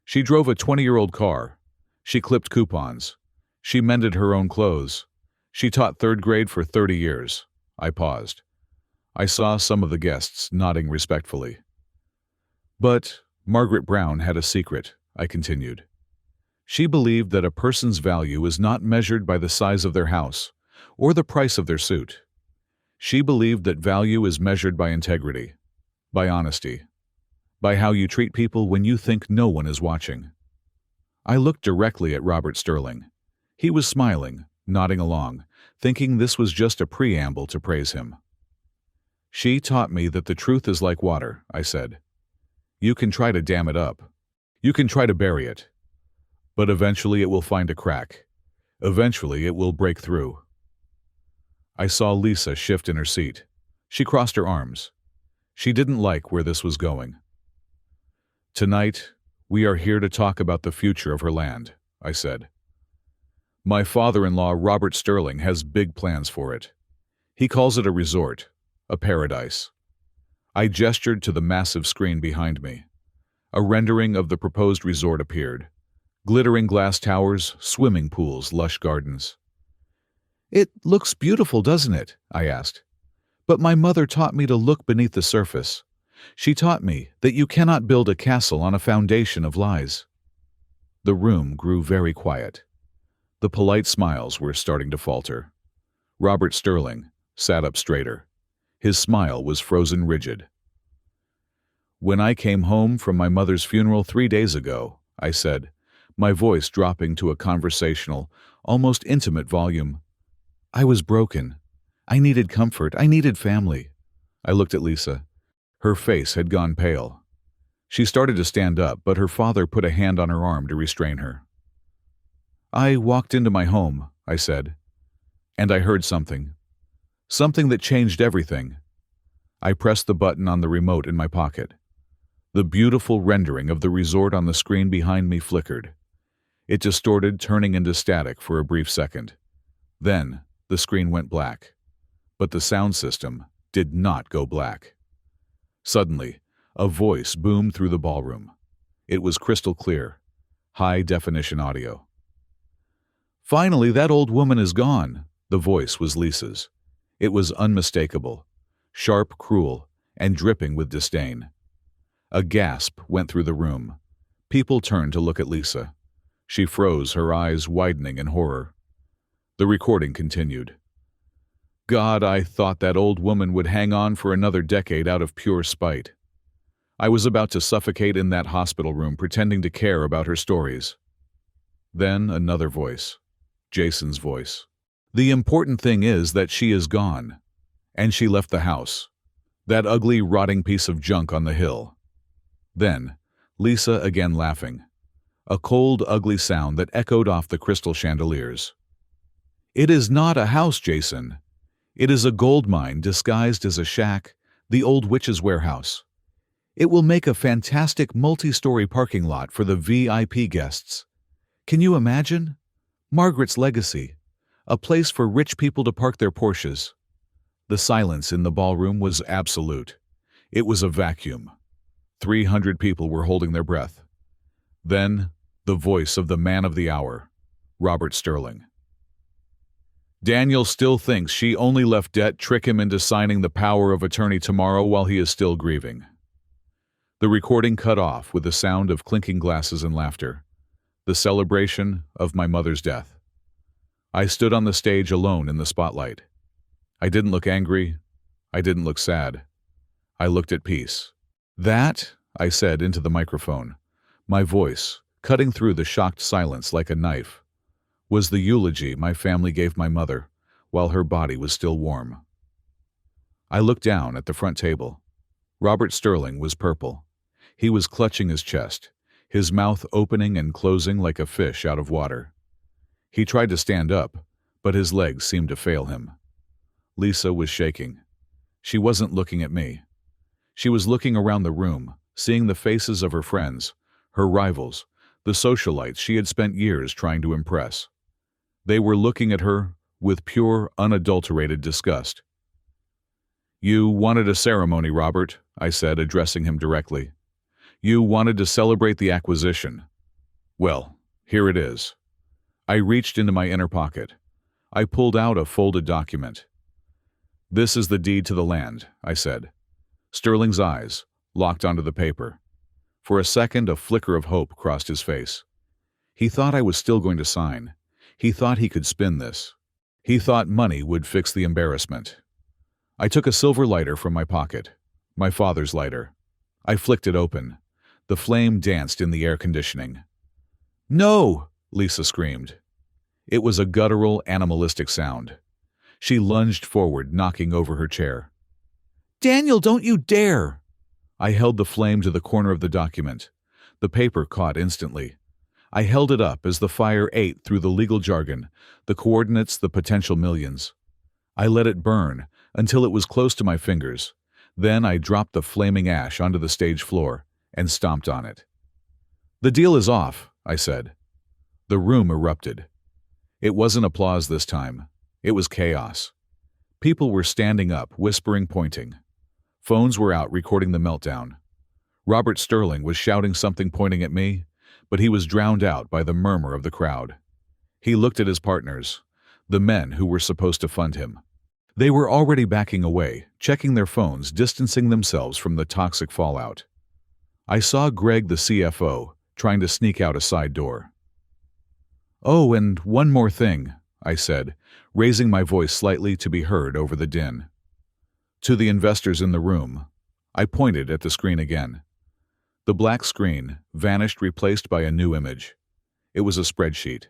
She drove a 20-year-old car. She clipped coupons. She mended her own clothes. She taught third grade for 30 years. I paused. I saw some of the guests nodding respectfully. "But Margaret Brown had a secret," I continued. "She believed that a person's value is not measured by the size of their house or the price of their suit. She believed that value is measured by integrity, by honesty, by how you treat people when you think no one is watching." I looked directly at Robert Sterling. He was smiling, nodding along, thinking this was just a preamble to praise him. "She taught me that the truth is like water," I said. "You can try to dam it up. You can try to bury it. But eventually it will find a crack. Eventually it will break through." I saw Lisa shift in her seat. She crossed her arms. She didn't like where this was going. "Tonight, we are here to talk about the future of her land," I said. "My father-in-law, Robert Sterling, has big plans for it. He calls it a resort, a paradise." I gestured to the massive screen behind me. A rendering of the proposed resort appeared. Glittering glass towers, swimming pools, lush gardens. "It looks beautiful, doesn't it?" I asked. "But my mother taught me to look beneath the surface. She taught me that you cannot build a castle on a foundation of lies." The room grew very quiet. The polite smiles were starting to falter. Robert Sterling sat up straighter. His smile was frozen rigid. "When I came home from my mother's funeral 3 days ago," I said, my voice dropping to a conversational, almost intimate volume, "I was broken. I needed comfort. I needed family." I looked at Lisa. Her face had gone pale. She started to stand up, but her father put a hand on her arm to restrain her. "I walked into my home," I said, "and I heard something. Something that changed everything." I pressed the button on the remote in my pocket. The beautiful rendering of the resort on the screen behind me flickered. It distorted, turning into static for a brief second. Then, the screen went black. But the sound system did not go black. Suddenly, a voice boomed through the ballroom. It was crystal clear, high-definition audio. Finally, that old woman is gone. The voice was Lisa's. It was unmistakable, sharp, cruel, and dripping with disdain. A gasp went through the room. People turned to look at Lisa. She froze, her eyes widening in horror. The recording continued. God, I thought that old woman would hang on for another decade out of pure spite. I was about to suffocate in that hospital room pretending to care about her stories. Then another voice. Jason's voice. The important thing is that she is gone. And she left the house. That ugly, rotting piece of junk on the hill. Then, Lisa again laughing. A cold, ugly sound that echoed off the crystal chandeliers. It is not a house, Jason. It is a gold mine disguised as a shack, the old witch's warehouse. It will make a fantastic multi-story parking lot for the VIP guests. Can you imagine? Margaret's legacy. A place for rich people to park their Porsches. The silence in the ballroom was absolute. It was a vacuum. 300 people were holding their breath. Then, the voice of the man of the hour, Robert Sterling. Daniel still thinks she only left debt trick him into signing the power of attorney tomorrow while he is still grieving. The recording cut off with the sound of clinking glasses and laughter. The celebration of my mother's death. I stood on the stage alone in the spotlight. I didn't look angry. I didn't look sad. I looked at peace. That, I said into the microphone, my voice, cutting through the shocked silence like a knife, was the eulogy my family gave my mother while her body was still warm. I looked down at the front table. Robert Sterling was purple. He was clutching his chest, his mouth opening and closing like a fish out of water. He tried to stand up, but his legs seemed to fail him. Lisa was shaking. She wasn't looking at me. She was looking around the room, seeing the faces of her friends, her rivals, the socialites she had spent years trying to impress. They were looking at her with pure, unadulterated disgust. You wanted a ceremony, Robert, I said, addressing him directly. You wanted to celebrate the acquisition. Well, here it is. I reached into my inner pocket. I pulled out a folded document. This is the deed to the land, I said. Sterling's eyes locked onto the paper. For a second, a flicker of hope crossed his face. He thought I was still going to sign. He thought he could spin this. He thought money would fix the embarrassment. I took a silver lighter from my pocket, my father's lighter. I flicked it open. The flame danced in the air conditioning. No! Lisa screamed. It was a guttural, animalistic sound. She lunged forward, knocking over her chair. Daniel, don't you dare! I held the flame to the corner of the document. The paper caught instantly. I held it up as the fire ate through the legal jargon, the coordinates, the potential millions. I let it burn until it was close to my fingers. Then I dropped the flaming ash onto the stage floor and stomped on it. The deal is off, I said. The room erupted. It wasn't applause this time. It was chaos. People were standing up, whispering, pointing. Phones were out recording the meltdown. Robert Sterling was shouting something pointing at me, but he was drowned out by the murmur of the crowd. He looked at his partners, the men who were supposed to fund him. They were already backing away, checking their phones, distancing themselves from the toxic fallout. I saw Greg, the CFO, trying to sneak out a side door. Oh, and one more thing, I said, raising my voice slightly to be heard over the din. To the investors in the room, I pointed at the screen again. The black screen vanished, replaced by a new image. It was a spreadsheet.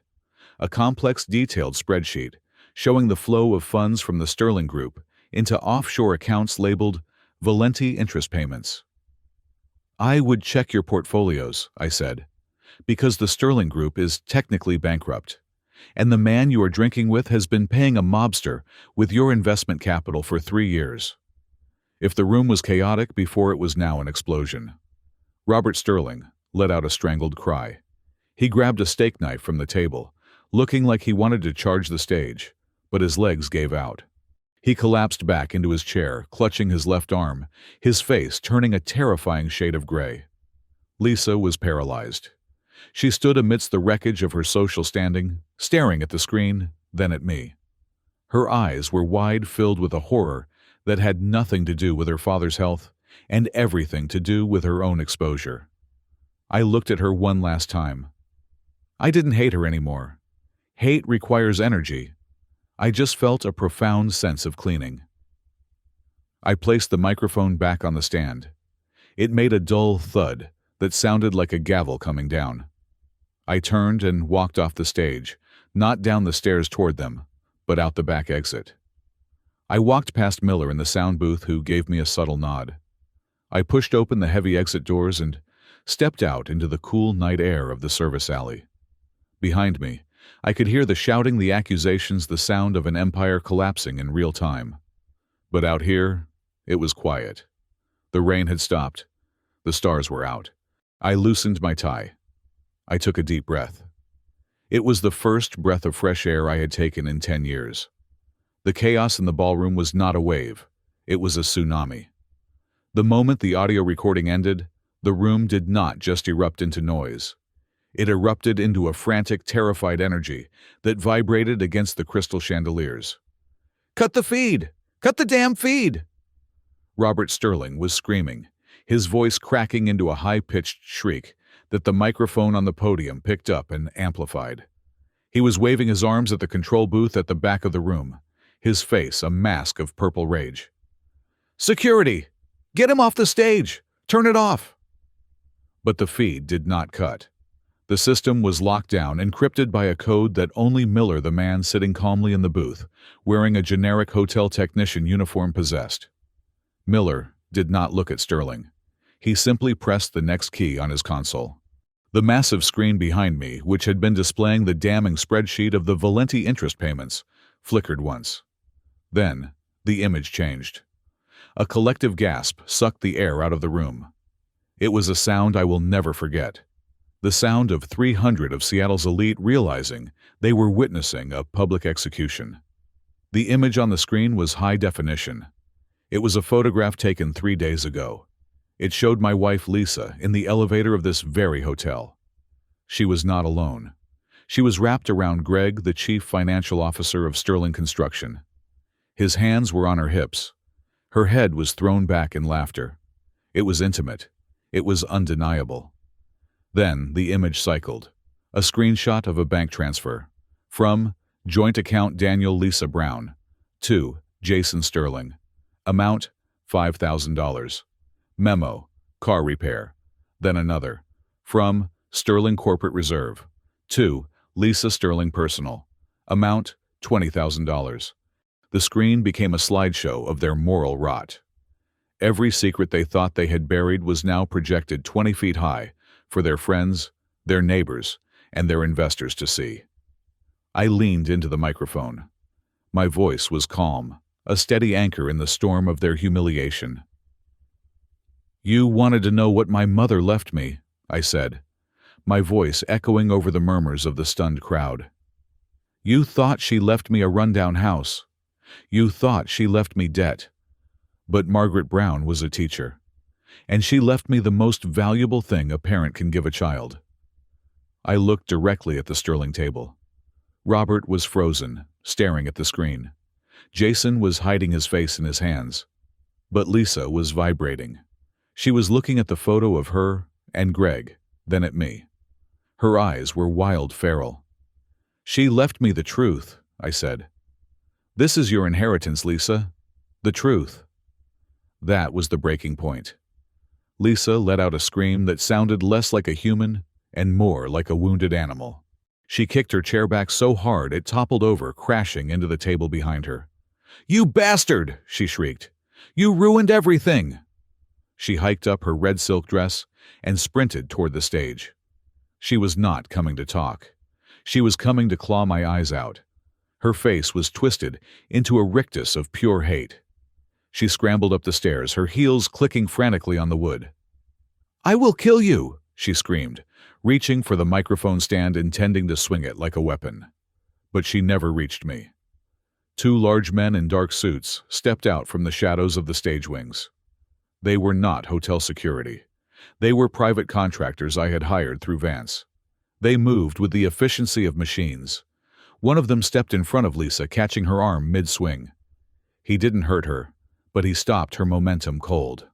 A complex, detailed spreadsheet showing the flow of funds from the Sterling Group into offshore accounts labeled Valenti interest payments. I would check your portfolios, I said, because the Sterling Group is technically bankrupt, and the man you are drinking with has been paying a mobster with your investment capital for 3 years. If the room was chaotic before, it was now an explosion. Robert Sterling let out a strangled cry. He grabbed a steak knife from the table, looking like he wanted to charge the stage, but his legs gave out. He collapsed back into his chair, clutching his left arm, his face turning a terrifying shade of gray. Lisa was paralyzed. She stood amidst the wreckage of her social standing, staring at the screen, then at me. Her eyes were wide, filled with a horror that had nothing to do with her father's health and everything to do with her own exposure. I looked at her one last time. I didn't hate her anymore. Hate requires energy. I just felt a profound sense of cleaning. I placed the microphone back on the stand. It made a dull thud that sounded like a gavel coming down. I turned and walked off the stage, not down the stairs toward them, but out the back exit. I walked past Miller in the sound booth, who gave me a subtle nod. I pushed open the heavy exit doors and stepped out into the cool night air of the service alley. Behind me, I could hear the shouting, the accusations, the sound of an empire collapsing in real time. But out here, it was quiet. The rain had stopped. The stars were out. I loosened my tie. I took a deep breath. It was the first breath of fresh air I had taken in 10 years. The chaos in the ballroom was not a wave. It was a tsunami. The moment the audio recording ended, the room did not just erupt into noise. It erupted into a frantic, terrified energy that vibrated against the crystal chandeliers. "Cut the feed! Cut the damn feed!" Robert Sterling was screaming, his voice cracking into a high-pitched shriek that the microphone on the podium picked up and amplified. He was waving his arms at the control booth at the back of the room, his face a mask of purple rage. "Security! Get him off the stage! Turn it off!" But the feed did not cut. The system was locked down, encrypted by a code that only Miller, the man sitting calmly in the booth, wearing a generic hotel technician uniform, possessed. Miller did not look at Sterling. He simply pressed the next key on his console. The massive screen behind me, which had been displaying the damning spreadsheet of the Valenti interest payments, flickered once. Then, the image changed. A collective gasp sucked the air out of the room. It was a sound I will never forget. The sound of 300 of Seattle's elite realizing they were witnessing a public execution. The image on the screen was high definition. It was a photograph taken 3 days ago. It showed my wife Lisa in the elevator of this very hotel. She was not alone. She was wrapped around Greg, the chief financial officer of Sterling Construction. His hands were on her hips. Her head was thrown back in laughter. It was intimate. It was undeniable. Then the image cycled. A screenshot of a bank transfer. From joint account Daniel Lisa Brown to Jason Sterling. Amount $5,000. Memo, car repair. Then another. From Sterling Corporate Reserve to Lisa Sterling Personal. Amount $20,000. The screen became a slideshow of their moral rot. Every secret they thought they had buried was now projected 20 feet high for their friends, their neighbors, and their investors to see. I leaned into the microphone. My voice was calm, a steady anchor in the storm of their humiliation. "You wanted to know what my mother left me," I said, my voice echoing over the murmurs of the stunned crowd. "You thought she left me a rundown house. You thought she left me debt. But Margaret Brown was a teacher, and she left me the most valuable thing a parent can give a child." I looked directly at the Sterling table. Robert was frozen, staring at the screen. Jason was hiding his face in his hands. But Lisa was vibrating. She was looking at the photo of her and Greg, then at me. Her eyes were wild feral. "She left me the truth," I said. "This is your inheritance, Lisa. The truth." That was the breaking point. Lisa let out a scream that sounded less like a human and more like a wounded animal. She kicked her chair back so hard it toppled over, crashing into the table behind her. "You bastard!" she shrieked. "You ruined everything!" She hiked up her red silk dress and sprinted toward the stage. She was not coming to talk. She was coming to claw my eyes out. Her face was twisted into a rictus of pure hate. She scrambled up the stairs, her heels clicking frantically on the wood. "I will kill you!" she screamed, reaching for the microphone stand, intending to swing it like a weapon. But she never reached me. 2 large men in dark suits stepped out from the shadows of the stage wings. They were not hotel security. They were private contractors I had hired through Vance. They moved with the efficiency of machines. One of them stepped in front of Lisa, catching her arm mid-swing. He didn't hurt her, but he stopped her momentum cold.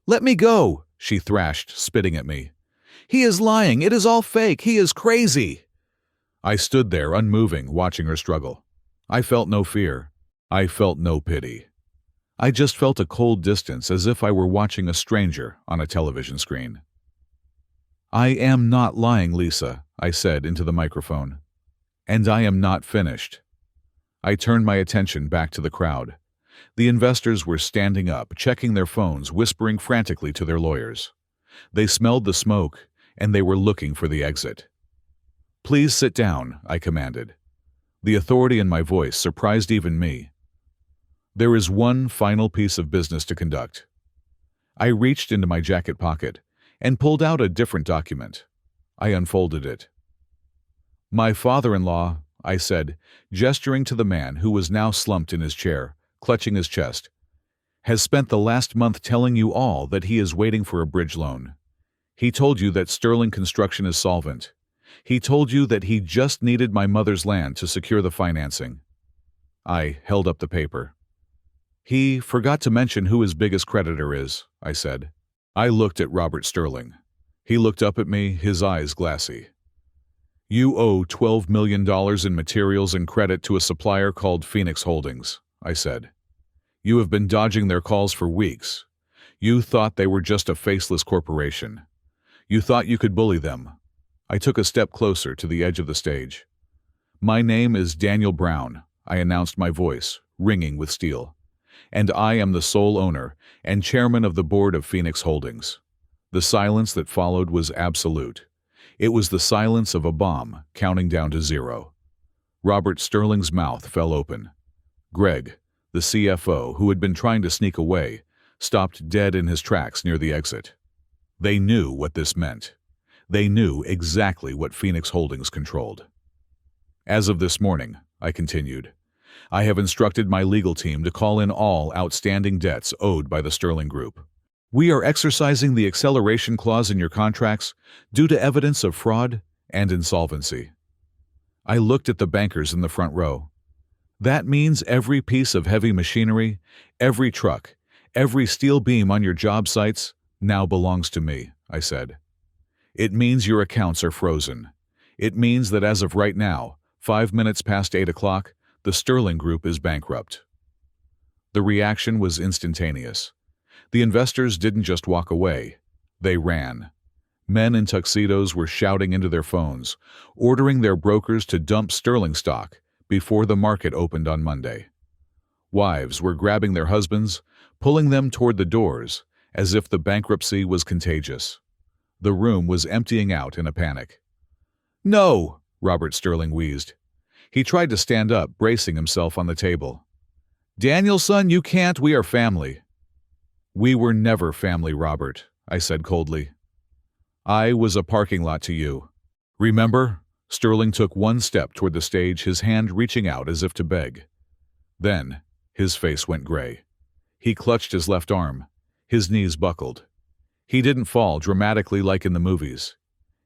"Let me go," she thrashed, spitting at me. "He is lying. It is all fake. He is crazy." I stood there, unmoving, watching her struggle. I felt no fear. I felt no pity. I just felt a cold distance, as if I were watching a stranger on a television screen. "I am not lying, Lisa," I said into the microphone. "And I am not finished." I turned my attention back to the crowd. The investors were standing up, checking their phones, whispering frantically to their lawyers. They smelled the smoke, and they were looking for the exit. "Please sit down," I commanded. The authority in my voice surprised even me. "There is one final piece of business to conduct." I reached into my jacket pocket and pulled out a different document. I unfolded it. "My father-in-law," I said, gesturing to the man who was now slumped in his chair, clutching his chest, "has spent the last month telling you all that he is waiting for a bridge loan. He told you that Sterling Construction is solvent. He told you that he just needed my mother's land to secure the financing." I held up the paper. "He forgot to mention who his biggest creditor is," I said. I looked at Robert Sterling. He looked up at me, his eyes glassy. "You owe $12 million in materials and credit to a supplier called Phoenix Holdings," I said. "You have been dodging their calls for weeks. You thought they were just a faceless corporation. You thought you could bully them." I took a step closer to the edge of the stage. "My name is Daniel Brown," I announced, my voice ringing with steel. "And I am the sole owner and chairman of the board of Phoenix Holdings." The silence that followed was absolute. It was the silence of a bomb counting down to 0. Robert Sterling's mouth fell open. Greg, the CFO, who had been trying to sneak away, stopped dead in his tracks near the exit. They knew what this meant. They knew exactly what Phoenix Holdings controlled. "As of this morning," I continued, "I have instructed my legal team to call in all outstanding debts owed by the Sterling Group. We are exercising the acceleration clause in your contracts due to evidence of fraud and insolvency." I looked at the bankers in the front row. "That means every piece of heavy machinery, every truck, every steel beam on your job sites now belongs to me," I said. "It means your accounts are frozen. It means that as of right now, 5 minutes past 8 o'clock, the Sterling Group is bankrupt." The reaction was instantaneous. The investors didn't just walk away. They ran. Men in tuxedos were shouting into their phones, ordering their brokers to dump Sterling stock before the market opened on Monday. Wives were grabbing their husbands, pulling them toward the doors, as if the bankruptcy was contagious. The room was emptying out in a panic. "No!" Robert Sterling wheezed. He tried to stand up, bracing himself on the table. "Daniel, son, you can't. We are family." "We were never family, Robert," I said coldly. "I was a parking lot to you. Remember?" Sterling took one step toward the stage, his hand reaching out as if to beg. Then his face went gray. He clutched his left arm. His knees buckled. He didn't fall dramatically like in the movies.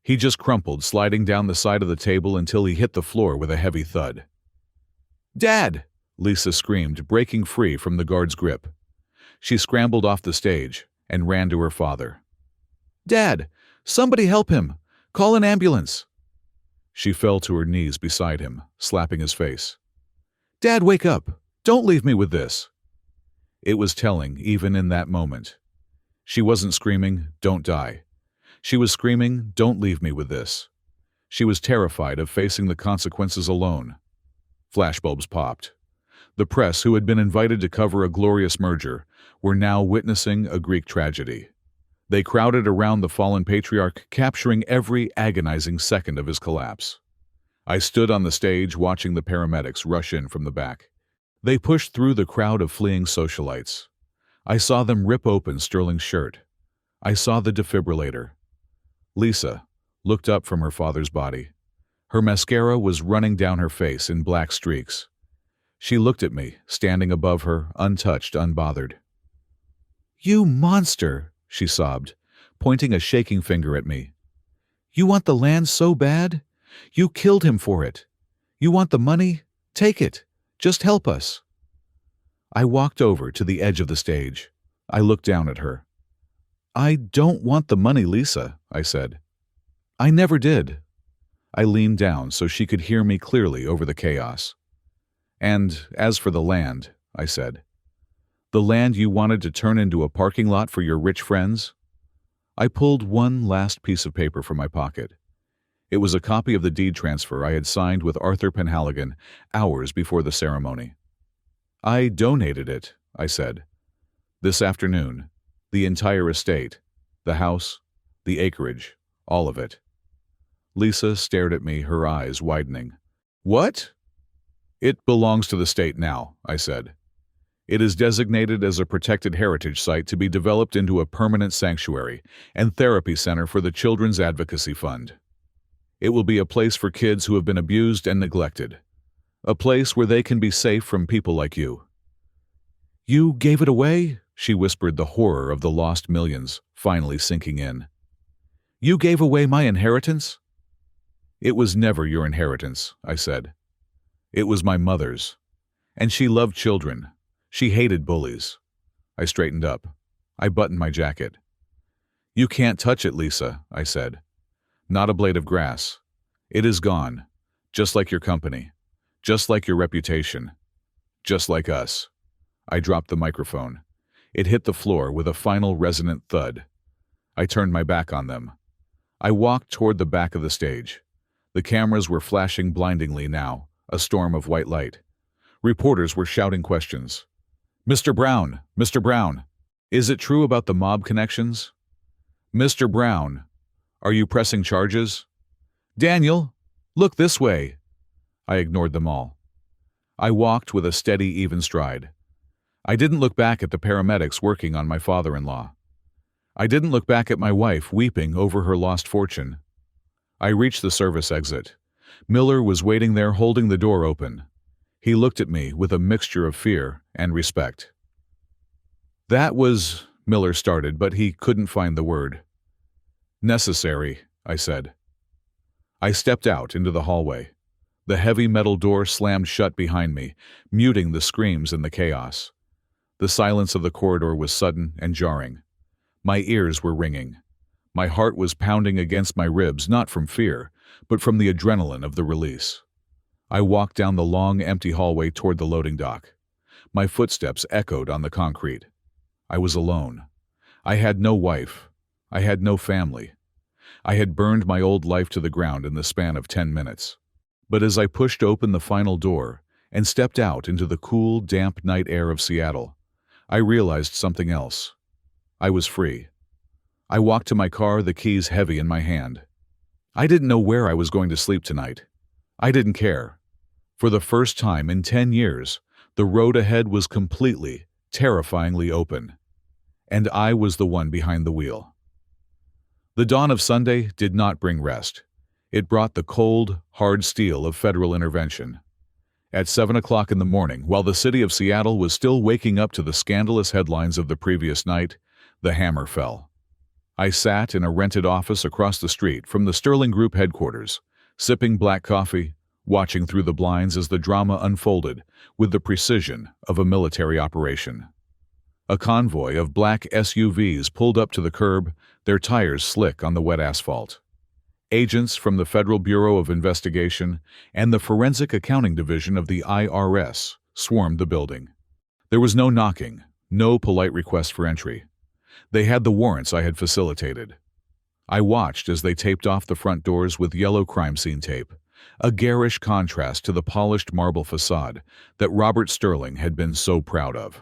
He just crumpled, sliding down the side of the table until he hit the floor with a heavy thud. "Dad!" Lisa screamed, breaking free from the guard's grip. She scrambled off the stage and ran to her father. "Dad! Somebody help him! Call an ambulance!" She fell to her knees beside him, slapping his face. "Dad, wake up! Don't leave me with this!" It was telling, even in that moment. She wasn't screaming, "Don't die." She was screaming, "Don't leave me with this." She was terrified of facing the consequences alone. Flashbulbs popped. The press, who had been invited to cover a glorious merger, were now witnessing a Greek tragedy. They crowded around the fallen patriarch, capturing every agonizing second of his collapse. I stood on the stage watching the paramedics rush in from the back. They pushed through the crowd of fleeing socialites. I saw them rip open Sterling's shirt. I saw the defibrillator. Lisa looked up from her father's body. Her mascara was running down her face in black streaks. She looked at me, standing above her, untouched, unbothered. "You monster!" she sobbed, pointing a shaking finger at me. You want the land so bad? You killed him for it. You want the money? Take it. Just help us." I walked over to the edge of the stage. I looked down at her. "I don't want the money, Lisa," I said. "I never did." I leaned down so she could hear me clearly over the chaos. "And as for the land," I said, "the land you wanted to turn into a parking lot for your rich friends?" I pulled one last piece of paper from my pocket. It was a copy of the deed transfer I had signed with Arthur Penhaligon hours before the ceremony. "I donated it," I said. "This afternoon. The entire estate. The house, the acreage, all of it." Lisa stared at me, her eyes widening. "What?" "It belongs to the state now," I said. "It is designated as a protected heritage site to be developed into a permanent sanctuary and therapy center for the Children's Advocacy Fund. It will be a place for kids who have been abused and neglected. A place where they can be safe from people like you." "You gave it away?" she whispered, the horror of the lost millions finally sinking in. "You gave away my inheritance?" "It was never your inheritance," I said. "It was my mother's. And she loved children. She hated bullies." I straightened up. I buttoned my jacket. "You can't touch it, Lisa," I said. "Not a blade of grass. It is gone, just like your company, just like your reputation, just like us." I dropped the microphone. It hit the floor with a final resonant thud. I turned my back on them. I walked toward the back of the stage. The cameras were flashing blindingly now, a storm of white light. Reporters were shouting questions. "Mr. Brown, Mr. Brown, is it true about the mob connections? Mr. Brown, are you pressing charges? Daniel, look this way." I ignored them all. I walked with a steady, even stride. I didn't look back at the paramedics working on my father-in-law. I didn't look back at my wife weeping over her lost fortune. I reached the service exit. Miller was waiting there holding the door open. He looked at me with a mixture of fear and respect. "That was," Miller started, but he couldn't find the word. "Necessary," I said. I stepped out into the hallway. The heavy metal door slammed shut behind me, muting the screams and the chaos. The silence of the corridor was sudden and jarring. My ears were ringing. My heart was pounding against my ribs, not from fear, but from the adrenaline of the release. I walked down the long, empty hallway toward the loading dock. My footsteps echoed on the concrete. I was alone. I had no wife. I had no family. I had burned my old life to the ground in the span of 10 minutes. But as I pushed open the final door and stepped out into the cool, damp night air of Seattle, I realized something else. I was free. I walked to my car, the keys heavy in my hand. I didn't know where I was going to sleep tonight. I didn't care. For the first time in 10 years, the road ahead was completely, terrifyingly open. And I was the one behind the wheel. The dawn of Sunday did not bring rest. It brought the cold, hard steel of federal intervention. At 7 o'clock in the morning, while the city of Seattle was still waking up to the scandalous headlines of the previous night, the hammer fell. I sat in a rented office across the street from the Sterling Group headquarters, sipping black coffee, watching through the blinds as the drama unfolded with the precision of a military operation. A convoy of black SUVs pulled up to the curb, their tires slick on the wet asphalt. Agents from the Federal Bureau of Investigation and the Forensic Accounting Division of the IRS swarmed the building. There was no knocking, no polite request for entry. They had the warrants I had facilitated. I watched as they taped off the front doors with yellow crime scene tape, a garish contrast to the polished marble facade that Robert Sterling had been so proud of.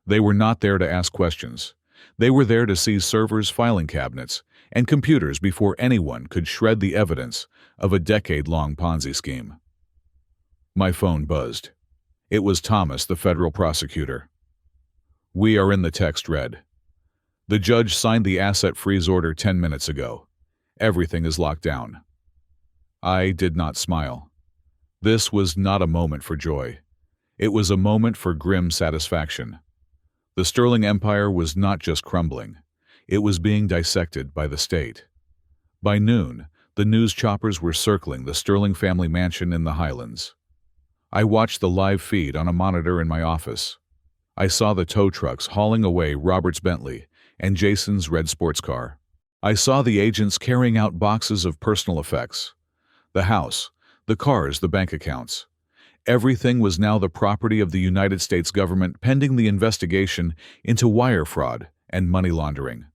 They were not there to ask questions. They were there to seize servers, filing cabinets, and computers before anyone could shred the evidence of a decade-long Ponzi scheme. My phone buzzed. It was Thomas, the federal prosecutor. "We are in," the text read. "The judge signed the asset freeze order 10 minutes ago. Everything is locked down." I did not smile. This was not a moment for joy. It was a moment for grim satisfaction. The Sterling Empire was not just crumbling. It was being dissected by the state. By noon, the news choppers were circling the Sterling family mansion in the Highlands. I watched the live feed on a monitor in my office. I saw the tow trucks hauling away Robert's Bentley and Jason's red sports car. I saw the agents carrying out boxes of personal effects. The house, the cars, the bank accounts. Everything was now the property of the United States government pending the investigation into wire fraud and money laundering.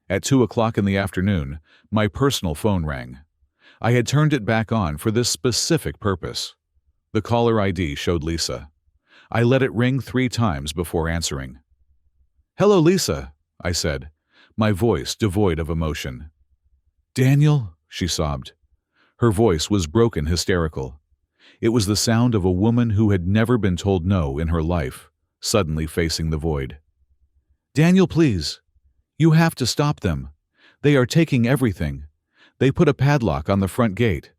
At 2 o'clock in the afternoon, my personal phone rang. I had turned it back on for this specific purpose. The caller ID showed Lisa. I let it ring 3 times before answering. "Hello, Lisa," I said, my voice devoid of emotion. "Daniel," she sobbed. Her voice was broken, hysterical. It was the sound of a woman who had never been told no in her life, suddenly facing the void. "Daniel, please. You have to stop them. They are taking everything. They put a padlock on the front gate.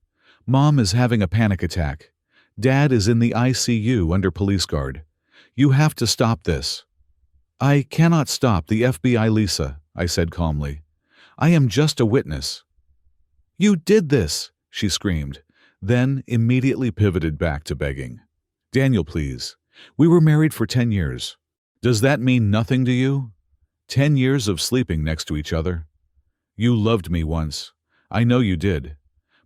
Mom is having a panic attack. Dad is in the ICU under police guard. You have to stop this." "I cannot stop the FBI, Lisa," I said calmly. "I am just a witness." "You did this," she screamed, then immediately pivoted back to begging. "Daniel, please. We were married for 10 years. Does that mean nothing to you? 10 years of sleeping next to each other. You loved me once. I know you did.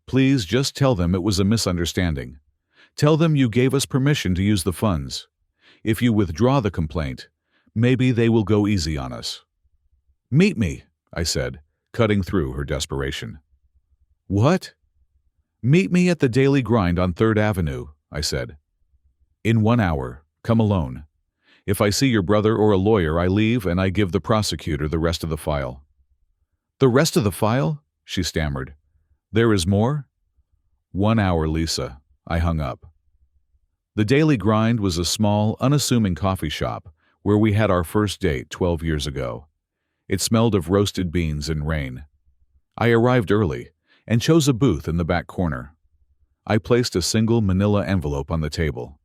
Please just tell them it was a misunderstanding. Tell them you gave us permission to use the funds. If you withdraw the complaint, maybe they will go easy on us." "Meet me," I said, cutting through her desperation. "What?" "Meet me at the Daily Grind on 3rd Avenue, I said. "In 1 hour. Come alone. If I see your brother or a lawyer, I leave and I give the prosecutor the rest of the file." "The rest of the file?" she stammered. "There is more?" 1 hour, Lisa. I hung up. The Daily Grind was a small, unassuming coffee shop where we had our first date 12 years ago. It smelled of roasted beans and rain. I arrived early and chose a booth in the back corner. I placed a single manila envelope on the table.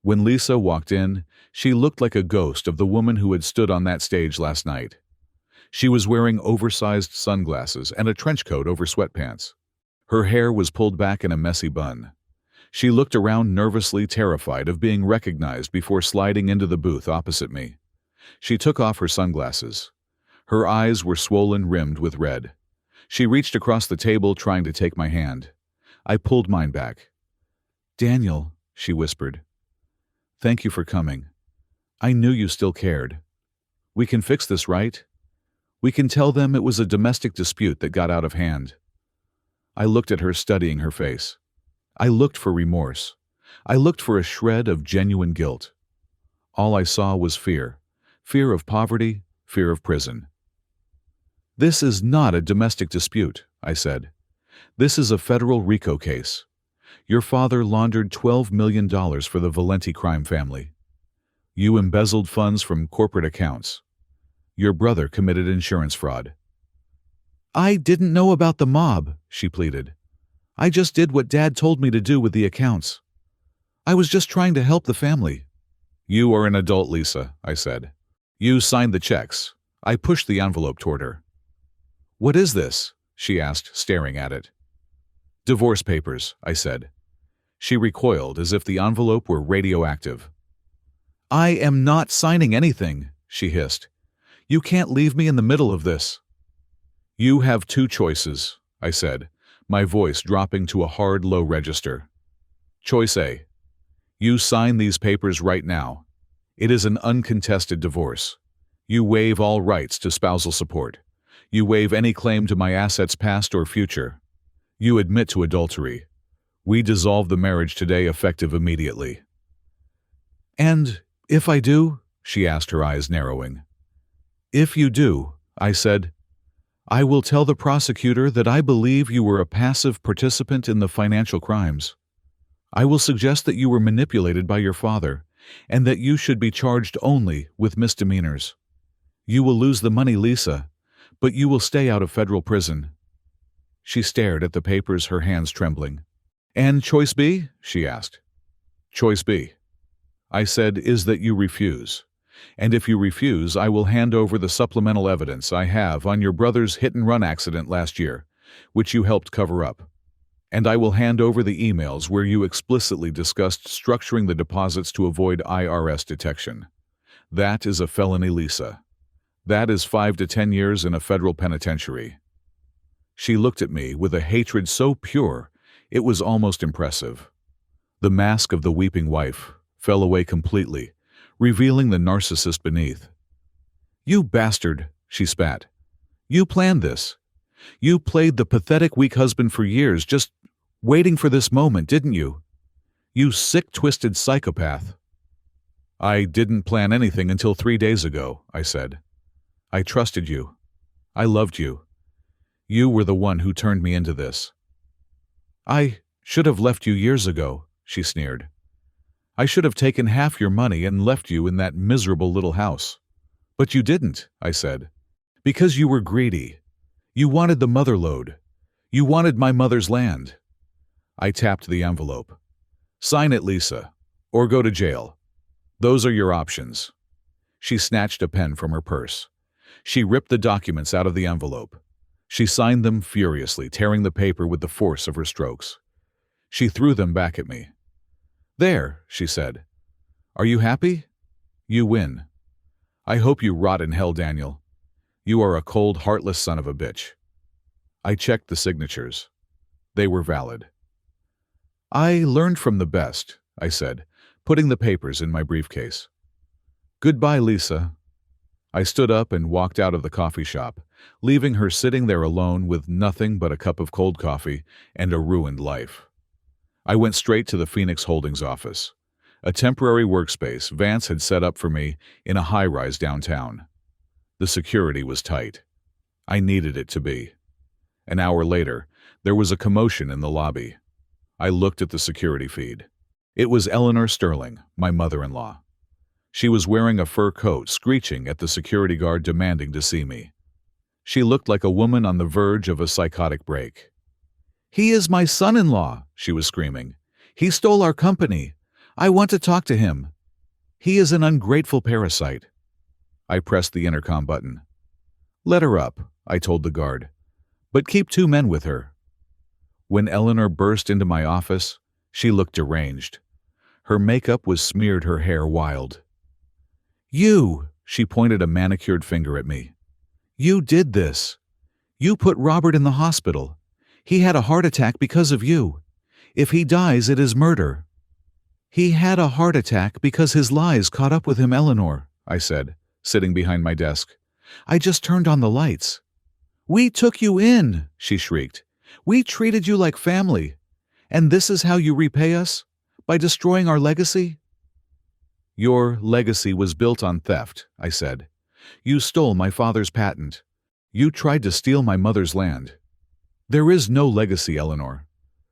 When Lisa walked in, she looked like a ghost of the woman who had stood on that stage last night. She was wearing oversized sunglasses and a trench coat over sweatpants. Her hair was pulled back in a messy bun. She looked around nervously, terrified of being recognized before sliding into the booth opposite me. She took off her sunglasses. Her eyes were swollen, rimmed with red. She reached across the table, trying to take my hand. I pulled mine back. "Daniel," she whispered. "Thank you for coming. I knew you still cared. We can fix this, right? We can tell them it was a domestic dispute that got out of hand." I looked at her, studying her face. I looked for remorse. I looked for a shred of genuine guilt. All I saw was fear. Fear of poverty, fear of prison. "This is not a domestic dispute," I said. "This is a federal RICO case. Your father laundered $12 million for the Valenti crime family. You embezzled funds from corporate accounts. Your brother committed insurance fraud." "I didn't know about the mob," she pleaded. "I just did what Dad told me to do with the accounts. I was just trying to help the family." "You are an adult, Lisa," I said. "You signed the checks." I pushed the envelope toward her. "What is this?" she asked, staring at it. "Divorce papers," I said. She recoiled as if the envelope were radioactive. "I am not signing anything," she hissed. "You can't leave me in the middle of this." "You have 2 choices," I said, my voice dropping to a hard, low register. "Choice A. You sign these papers right now. It is an uncontested divorce. You waive all rights to spousal support. You waive any claim to my assets past or future. You admit to adultery. We dissolve the marriage today, effective immediately." "And if I do?" she asked, her eyes narrowing. "If you do," I said, "I will tell the prosecutor that I believe you were a passive participant in the financial crimes. I will suggest that you were manipulated by your father, and that you should be charged only with misdemeanors. You will lose the money, Lisa, but you will stay out of federal prison." She stared at the papers, her hands trembling. "And choice B?" she asked. "Choice B," I said, "is that you refuse. And if you refuse, I will hand over the supplemental evidence I have on your brother's hit-and-run accident last year, which you helped cover up. And I will hand over the emails where you explicitly discussed structuring the deposits to avoid IRS detection. That is a felony, Lisa. That is 5 to 10 years in a federal penitentiary." She looked at me with a hatred so pure it was almost impressive. The mask of the weeping wife fell away completely, revealing the narcissist beneath. "You bastard," she spat. "You planned this. You played the pathetic weak husband for years, just waiting for this moment, didn't you? You sick, twisted psychopath." "I didn't plan anything until 3 days ago," I said. "I trusted you. I loved you. You were the one who turned me into this." "I should have left you years ago," she sneered. "I should have taken half your money and left you in that miserable little house." "But you didn't," I said. "Because you were greedy. You wanted the mother lode. You wanted my mother's land." I tapped the envelope. "Sign it, Lisa, or go to jail. Those are your options." She snatched a pen from her purse. She ripped the documents out of the envelope. She signed them furiously, tearing the paper with the force of her strokes. She threw them back at me. "There," she said. "Are you happy? You win. I hope you rot in hell, Daniel. You are a cold, heartless son of a bitch." I checked the signatures. They were valid. "I learned from the best," I said, putting the papers in my briefcase. "Goodbye, Lisa." I stood up and walked out of the coffee shop, leaving her sitting there alone with nothing but a cup of cold coffee and a ruined life. I went straight to the Phoenix Holdings office, a temporary workspace Vance had set up for me in a high-rise downtown. The security was tight. I needed it to be. An hour later, there was a commotion in the lobby. I looked at the security feed. It was Eleanor Sterling, my mother-in-law. She was wearing a fur coat, screeching at the security guard demanding to see me. She looked like a woman on the verge of a psychotic break. "He is my son-in-law," she was screaming. "He stole our company. I want to talk to him. He is an ungrateful parasite." I pressed the intercom button. "Let her up," I told the guard, "but keep 2 men with her." When Eleanor burst into my office, she looked deranged. Her makeup was smeared, her hair wild. "You," she pointed a manicured finger at me. "You did this. You put Robert in the hospital. He had a heart attack because of you. If he dies, it is murder." "He had a heart attack because his lies caught up with him, Eleanor," I said, sitting behind my desk. "I just turned on the lights." "We took you in," she shrieked. "We treated you like family. And this is how you repay us? By destroying our legacy?" "Your legacy was built on theft," I said. "You stole my father's patent. You tried to steal my mother's land. There is no legacy, Eleanor.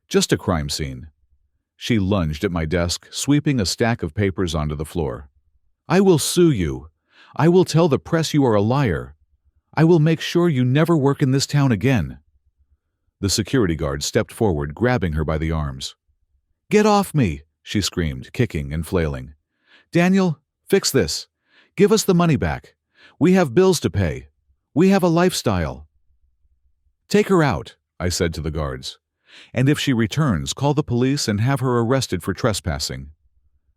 Just a crime scene." She lunged at my desk, sweeping a stack of papers onto the floor. "I will sue you. I will tell the press you are a liar. I will make sure you never work in this town again." The security guard stepped forward, grabbing her by the arms. "Get off me," she screamed, kicking and flailing. "Daniel, fix this. Give us the money back. We have bills to pay. We have a lifestyle." "Take her out," I said to the guards. "And if she returns, call the police and have her arrested for trespassing."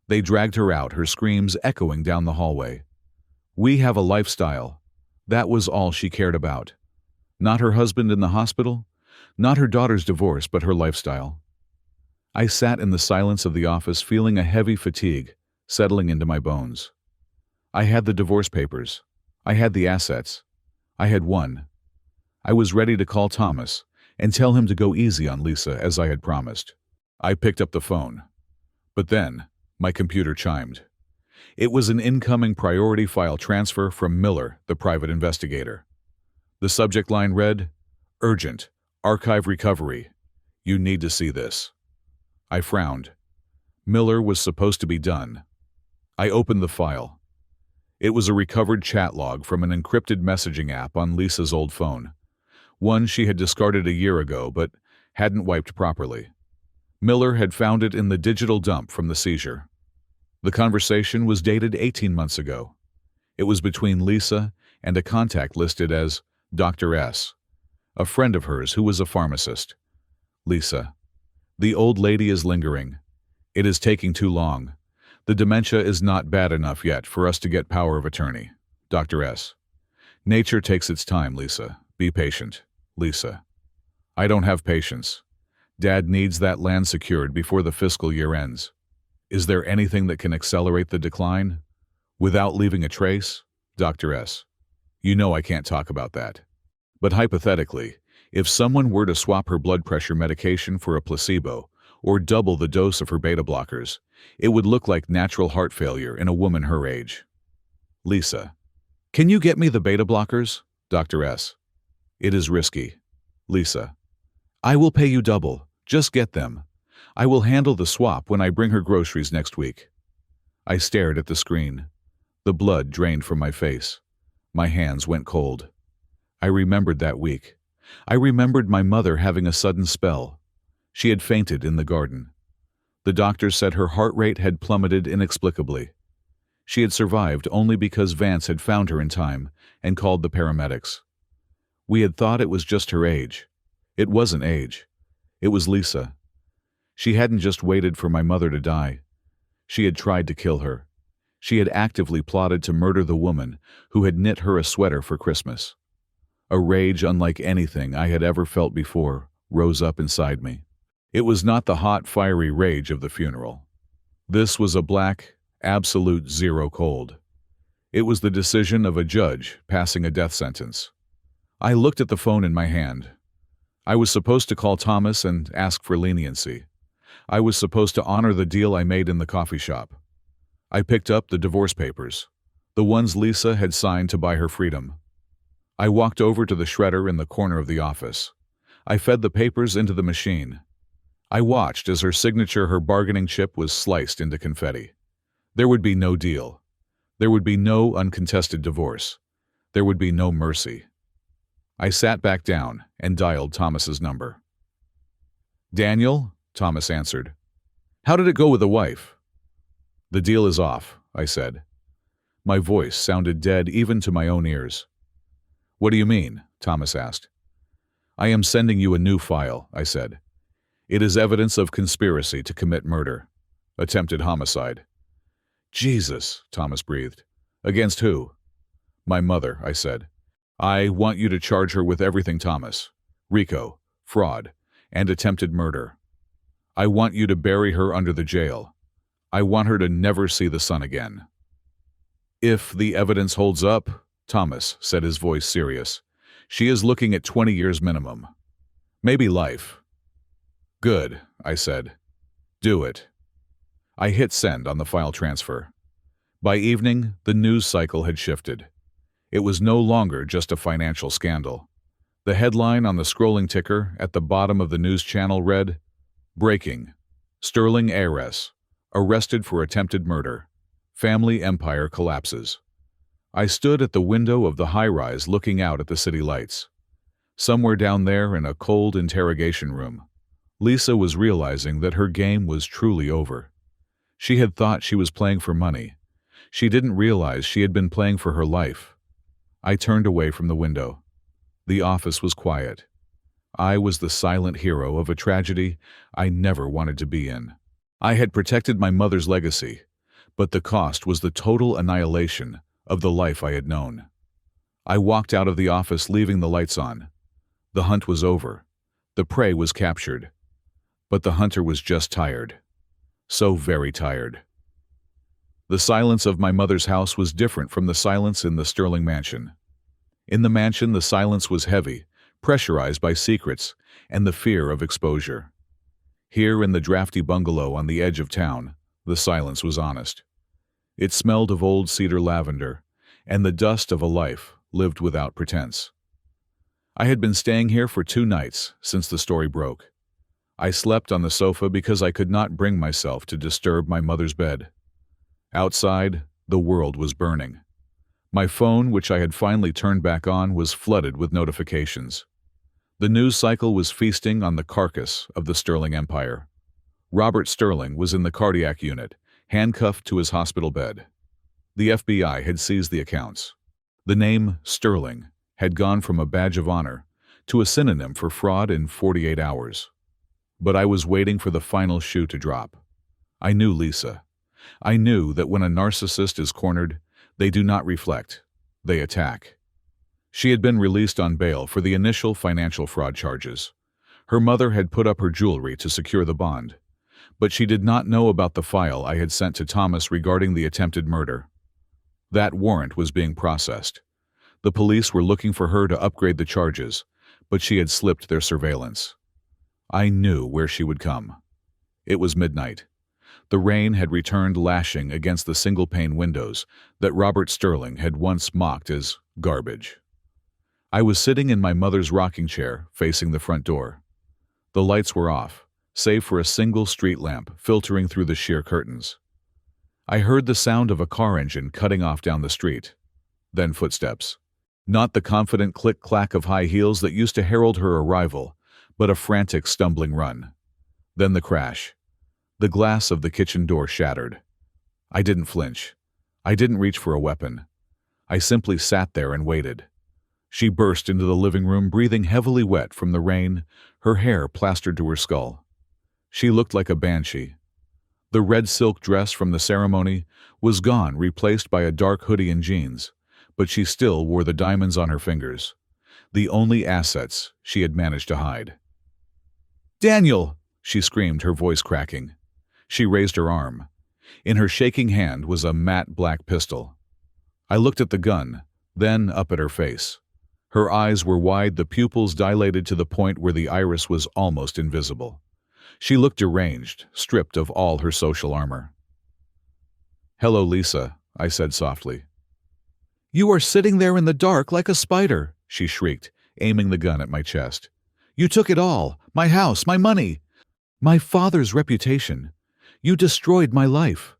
They dragged her out, her screams echoing down the hallway. We have a lifestyle. That was all she cared about. Not her husband in the hospital, not her daughter's divorce, but her lifestyle. I sat in the silence of the office, feeling a heavy fatigue settling into my bones. I had the divorce papers. I had the assets. I had won. I was ready to call Thomas and tell him to go easy on Lisa as I had promised. I picked up the phone. But then, my computer chimed. It was an incoming priority file transfer from Miller, the private investigator. The subject line read, "Urgent, archive recovery. You need to see this." I frowned. Miller was supposed to be done. I opened the file. It was a recovered chat log from an encrypted messaging app on Lisa's old phone, one she had discarded a year ago but hadn't wiped properly. Miller had found it in the digital dump from the seizure. The conversation was dated 18 months ago. It was between Lisa and a contact listed as Dr. S., a friend of hers who was a pharmacist. Lisa. The old lady is lingering. It is taking too long. The dementia is not bad enough yet for us to get power of attorney. Dr. S. Nature takes its time, Lisa. Be patient. Lisa. I don't have patience. Dad needs that land secured before the fiscal year ends. Is there anything that can accelerate the decline? Without leaving a trace? Dr. S. You know I can't talk about that. But hypothetically, if someone were to swap her blood pressure medication for a placebo, or double the dose of her beta blockers, it would look like natural heart failure in a woman her age. Lisa. Can you get me the beta blockers? Dr. S. It is risky. Lisa. I will pay you double. Just get them. I will handle the swap when I bring her groceries next week. I stared at the screen. The blood drained from my face. My hands went cold. I remembered that week. I remembered my mother having a sudden spell. She had fainted in the garden. The doctor said her heart rate had plummeted inexplicably. She had survived only because Vance had found her in time and called the paramedics. We had thought it was just her age. It wasn't age. It was Lisa. She hadn't just waited for my mother to die. She had tried to kill her. She had actively plotted to murder the woman who had knit her a sweater for Christmas. A rage unlike anything I had ever felt before rose up inside me. It was not the hot, fiery rage of the funeral. This was a black, absolute zero cold. It was the decision of a judge passing a death sentence. I looked at the phone in my hand. I was supposed to call Thomas and ask for leniency. I was supposed to honor the deal I made in the coffee shop. I picked up the divorce papers, the ones Lisa had signed to buy her freedom. I walked over to the shredder in the corner of the office. I fed the papers into the machine. I watched as her signature, her bargaining chip, was sliced into confetti. There would be no deal. There would be no uncontested divorce. There would be no mercy. I sat back down and dialed Thomas's number. Daniel, Thomas answered. How did it go with the wife? The deal is off, I said. My voice sounded dead even to my own ears. What do you mean? Thomas asked. I am sending you a new file, I said. It is evidence of conspiracy to commit murder. Attempted homicide. Jesus, Thomas breathed. Against who? My mother, I said. I want you to charge her with everything, Thomas. RICO, fraud, and attempted murder. I want you to bury her under the jail. I want her to never see the sun again. If the evidence holds up, Thomas said, his voice serious, she is looking at 20 years minimum. Maybe life. Good, I said. Do it. I hit send on the file transfer. By evening, the news cycle had shifted. It was no longer just a financial scandal. The headline on the scrolling ticker at the bottom of the news channel read, Breaking. Sterling heiress. Arrested for attempted murder. Family empire collapses. I stood at the window of the high-rise looking out at the city lights. Somewhere down there in a cold interrogation room, Lisa was realizing that her game was truly over. She had thought she was playing for money. She didn't realize she had been playing for her life. I turned away from the window. The office was quiet. I was the silent hero of a tragedy I never wanted to be in. I had protected my mother's legacy, but the cost was the total annihilation of the life I had known. I walked out of the office, leaving the lights on. The hunt was over. The prey was captured. But the hunter was just tired. So very tired. The silence of my mother's house was different from the silence in the Sterling mansion. In the mansion, the silence was heavy, pressurized by secrets and the fear of exposure. Here in the drafty bungalow on the edge of town, the silence was honest. It smelled of old cedar lavender and the dust of a life lived without pretense. I had been staying here for 2 nights since the story broke. I slept on the sofa because I could not bring myself to disturb my mother's bed. Outside, the world was burning. My phone, which I had finally turned back on, was flooded with notifications. The news cycle was feasting on the carcass of the Sterling empire. Robert Sterling was in the cardiac unit, handcuffed to his hospital bed. The FBI had seized the accounts. The name Sterling had gone from a badge of honor to a synonym for fraud in 48 hours. But I was waiting for the final shoe to drop. I knew Lisa. I knew that when a narcissist is cornered, they do not reflect, they attack. She had been released on bail for the initial financial fraud charges. Her mother had put up her jewelry to secure the bond, but she did not know about the file I had sent to Thomas regarding the attempted murder. That warrant was being processed. The police were looking for her to upgrade the charges, but she had slipped their surveillance. I knew where she would come. It was midnight. The rain had returned lashing against the single-pane windows that Robert Sterling had once mocked as garbage. I was sitting in my mother's rocking chair, facing the front door. The lights were off, save for a single street lamp filtering through the sheer curtains. I heard the sound of a car engine cutting off down the street. Then footsteps. Not the confident click-clack of high heels that used to herald her arrival, but a frantic, stumbling run. Then the crash. The glass of the kitchen door shattered. I didn't flinch. I didn't reach for a weapon. I simply sat there and waited. She burst into the living room, breathing heavily wet from the rain, her hair plastered to her skull. She looked like a banshee. The red silk dress from the ceremony was gone, replaced by a dark hoodie and jeans, but she still wore the diamonds on her fingers, the only assets she had managed to hide. "Daniel!" she screamed, her voice cracking. She raised her arm. In her shaking hand was a matte black pistol. I looked at the gun, then up at her face. Her eyes were wide, the pupils dilated to the point where the iris was almost invisible. She looked deranged, stripped of all her social armor. "Hello, Lisa," I said softly. "You are sitting there in the dark like a spider," she shrieked, aiming the gun at my chest. "You took it all, my house, my money, my father's reputation. You destroyed my life."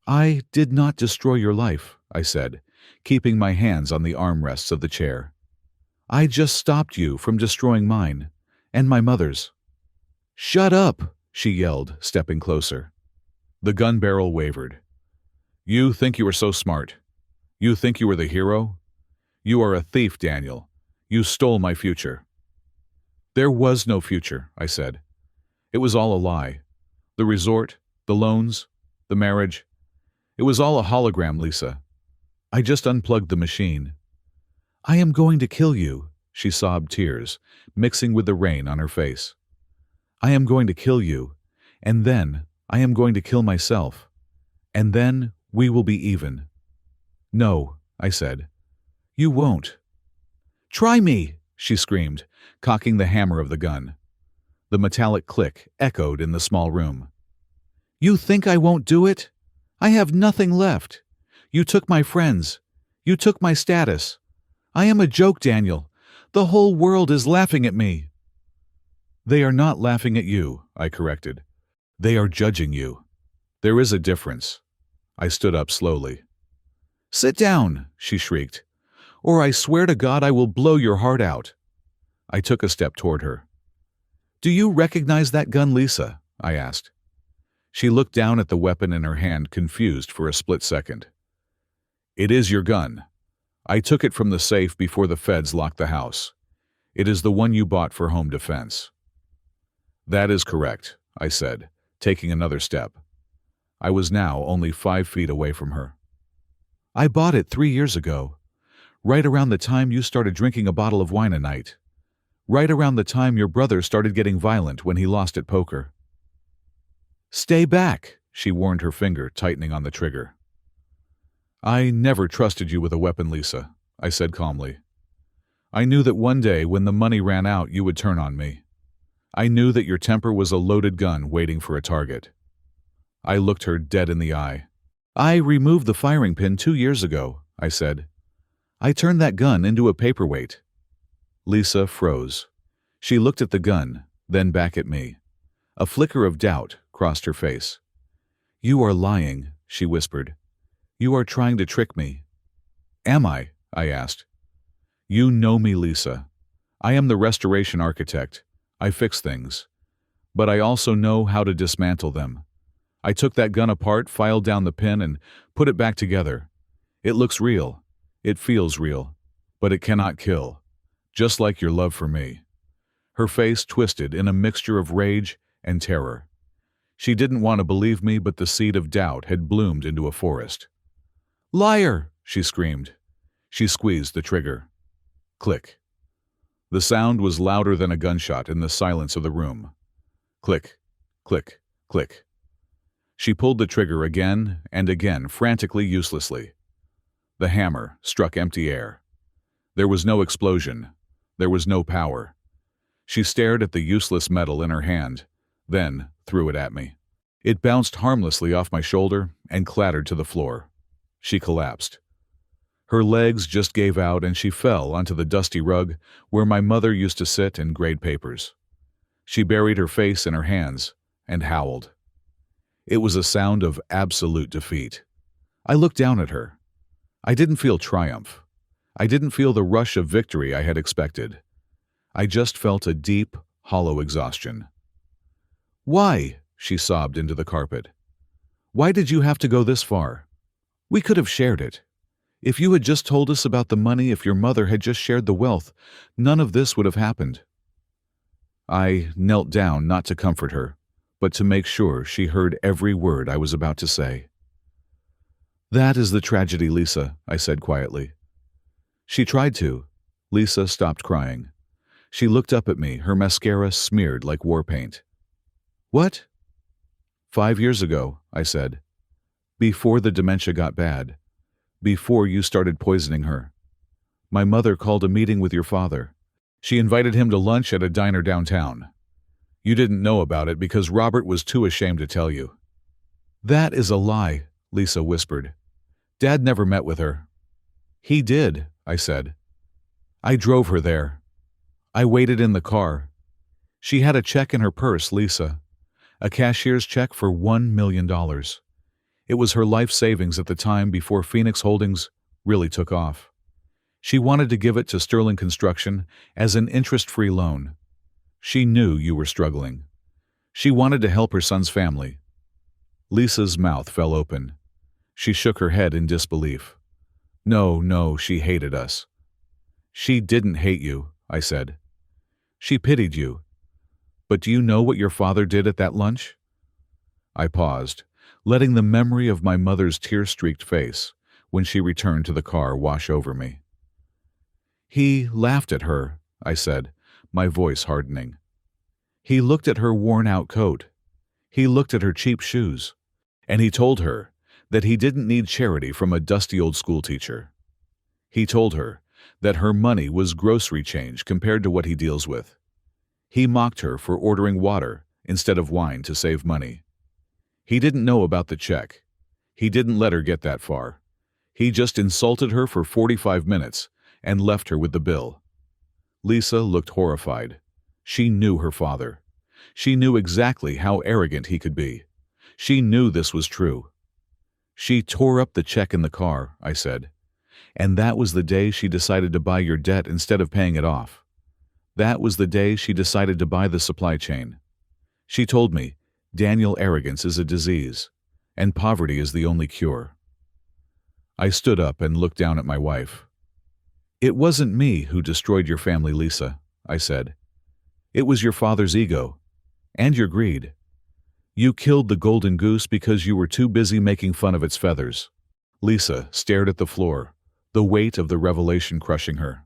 "I did not destroy your life," I said, keeping my hands on the armrests of the chair. "I just stopped you from destroying mine, and my mother's." "Shut up!" she yelled, stepping closer. The gun barrel wavered. "You think you are so smart? You think you are the hero? You are a thief, Daniel. You stole my future." "There was no future," I said. "It was all a lie. The resort, the loans, the marriage. It was all a hologram, Lisa. I just unplugged the machine." "I am going to kill you," she sobbed, tears mixing with the rain on her face. "I am going to kill you, and then I am going to kill myself, and then we will be even." "No," I said. "You won't." "Try me," she screamed, cocking the hammer of the gun. The metallic click echoed in the small room. "You think I won't do it? I have nothing left. You took my friends. You took my status. I am a joke, Daniel. The whole world is laughing at me." "They are not laughing at you," I corrected. "They are judging you. There is a difference." I stood up slowly. "Sit down," she shrieked, "or I swear to God I will blow your heart out." I took a step toward her. "Do you recognize that gun, Lisa?" I asked. She looked down at the weapon in her hand, confused for a split second. "It is your gun. I took it from the safe before the feds locked the house. It is the one you bought for home defense." "That is correct," I said, taking another step. I was now only 5 feet away from her. "I bought it 3 years ago, right around the time you started drinking a bottle of wine a night. Right around the time your brother started getting violent when he lost at poker." "Stay back," she warned, her finger tightening on the trigger. "I never trusted you with a weapon, Lisa," I said calmly. "I knew that one day when the money ran out you would turn on me. I knew that your temper was a loaded gun waiting for a target." I looked her dead in the eye. "I removed the firing pin 2 years ago," I said. "I turned that gun into a paperweight." Lisa froze. She looked at the gun, then back at me. A flicker of doubt crossed her face. "You are lying," she whispered. "You are trying to trick me." "Am I?" I asked. "You know me, Lisa. I am the restoration architect. I fix things. But I also know how to dismantle them. I took that gun apart, filed down the pin, and put it back together. It looks real. It feels real. But it cannot kill. just like your love for me." Her face twisted in a mixture of rage and terror. She didn't want to believe me, but the seed of doubt had bloomed into a forest. "Liar!" she screamed. She squeezed the trigger. Click. The sound was louder than a gunshot in the silence of the room. Click, click, click. She pulled the trigger again and again, frantically, uselessly. The hammer struck empty air. There was no explosion. There was no power. She stared at the useless metal in her hand, then threw it at me. It bounced harmlessly off my shoulder and clattered to the floor. She collapsed. Her legs just gave out and she fell onto the dusty rug where my mother used to sit and grade papers. She buried her face in her hands and howled. It was a sound of absolute defeat. I looked down at her. I didn't feel triumph. I didn't feel the rush of victory I had expected. I just felt a deep, hollow exhaustion. "Why?" she sobbed into the carpet. "Why did you have to go this far? We could have shared it. If you had just told us about the money, if your mother had just shared the wealth, none of this would have happened." I knelt down not to comfort her, but to make sure she heard every word I was about to say. "That is the tragedy, Lisa," I said quietly. She tried to. Lisa stopped crying. She looked up at me, her mascara smeared like war paint. "What?" "5 years ago," I said. "Before the dementia got bad. Before you started poisoning her. My mother called a meeting with your father. She invited him to lunch at a diner downtown. You didn't know about it because Robert was too ashamed to tell you." "That is a lie," Lisa whispered. "Dad never met with her." "He did," I said. "I drove her there. I waited in the car. She had a check in her purse, Lisa. A cashier's check for $1 million. It was her life savings at the time before Phoenix Holdings really took off. She wanted to give it to Sterling Construction as an interest-free loan. She knew you were struggling. She wanted to help her son's family." Lisa's mouth fell open. She shook her head in disbelief. No, she hated us." "She didn't hate you," I said. "She pitied you. But do you know what your father did at that lunch?" I paused, letting the memory of my mother's tear-streaked face when she returned to the car wash over me. "He laughed at her," I said, my voice hardening. "He looked at her worn-out coat. He looked at her cheap shoes. And he told her that he didn't need charity from a dusty old schoolteacher. He told her that her money was grocery change compared to what he deals with. He mocked her for ordering water instead of wine to save money. He didn't know about the check. He didn't let her get that far. He just insulted her for 45 minutes and left her with the bill." Lisa looked horrified. She knew her father. She knew exactly how arrogant he could be. She knew this was true. "She tore up the check in the car," I said. "And that was the day she decided to buy your debt instead of paying it off. That was the day she decided to buy the supply chain. She told me, Daniel, arrogance is a disease, and poverty is the only cure." I stood up and looked down at my wife. "It wasn't me who destroyed your family, Lisa," I said. "It was your father's ego, and your greed. You killed the golden goose because you were too busy making fun of its feathers." Lisa stared at the floor, the weight of the revelation crushing her.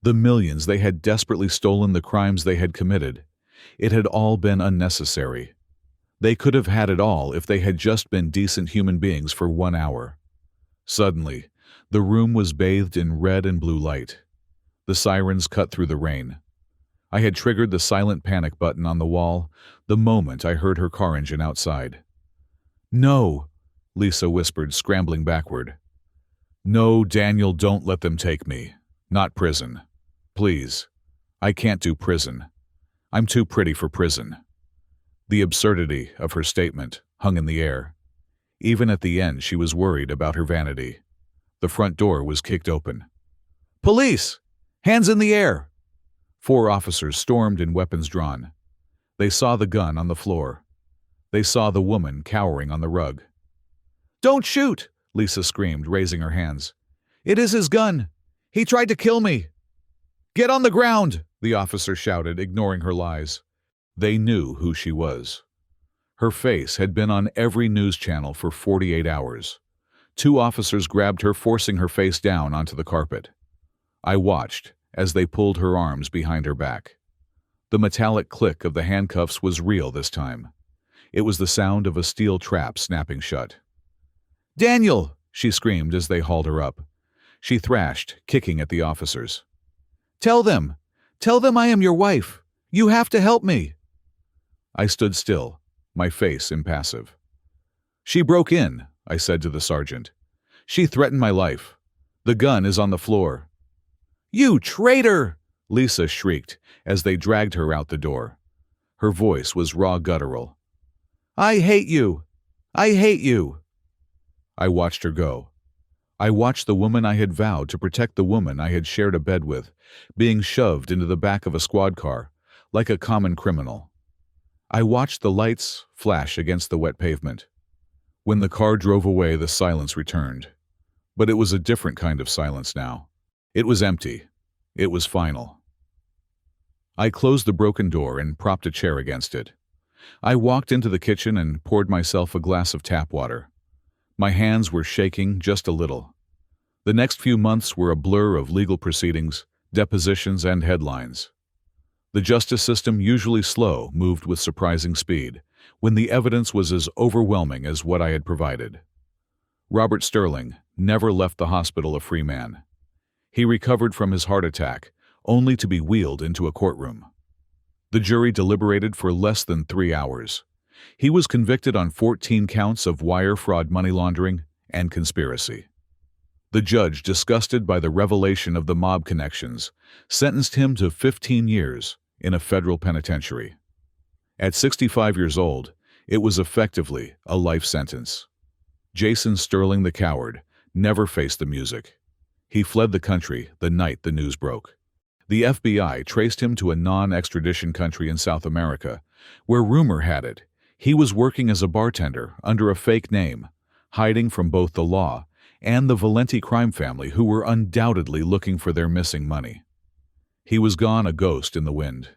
The millions they had desperately stolen, the crimes they had committed. It had all been unnecessary. They could have had it all if they had just been decent human beings for 1 hour. Suddenly, the room was bathed in red and blue light. The sirens cut through the rain. I had triggered the silent panic button on the wall the moment I heard her car engine outside. "No," Lisa whispered, scrambling backward. "No, Daniel, don't let them take me. Not prison. Please. I can't do prison. I'm too pretty for prison." The absurdity of her statement hung in the air. Even at the end, she was worried about her vanity. The front door was kicked open. "Police! Hands in the air!" 4 officers stormed in, weapons drawn. They saw the gun on the floor. They saw the woman cowering on the rug. "Don't shoot!" Lisa screamed, raising her hands. "It is his gun! He tried to kill me!" "Get on the ground!" the officer shouted, ignoring her lies. They knew who she was. Her face had been on every news channel for 48 hours. Two officers grabbed her, forcing her face down onto the carpet. I watched as they pulled her arms behind her back. The metallic click of the handcuffs was real this time. It was the sound of a steel trap snapping shut. "Daniel!" she screamed as they hauled her up. She thrashed, kicking at the officers. Tell them I am your wife. You have to help me." I stood still, my face impassive. "She broke in," I said to the sergeant. "She threatened my life. The gun is on the floor." "You traitor!" Lisa shrieked as they dragged her out the door. Her voice was raw guttural. "I hate you! I hate you!" I watched her go. I watched the woman I had vowed to protect, the woman I had shared a bed with, being shoved into the back of a squad car, like a common criminal. I watched the lights flash against the wet pavement. When the car drove away, the silence returned. But it was a different kind of silence now. It was empty. It was final. I closed the broken door and propped a chair against it. I walked into the kitchen and poured myself a glass of tap water. My hands were shaking just a little. The next few months were a blur of legal proceedings, depositions, and headlines. The justice system, usually slow, moved with surprising speed, when the evidence was as overwhelming as what I had provided. Robert Sterling never left the hospital a free man. He recovered from his heart attack, only to be wheeled into a courtroom. The jury deliberated for less than 3 hours. He was convicted on 14 counts of wire fraud, money laundering, and conspiracy. The judge, disgusted by the revelation of the mob connections, sentenced him to 15 years in a federal penitentiary. At 65 years old, it was effectively a life sentence. Jason Sterling, the coward, never faced the music. He fled the country the night the news broke. The FBI traced him to a non-extradition country in South America, where rumor had it he was working as a bartender under a fake name, hiding from both the law and the Valenti crime family, who were undoubtedly looking for their missing money. He was gone, a ghost in the wind.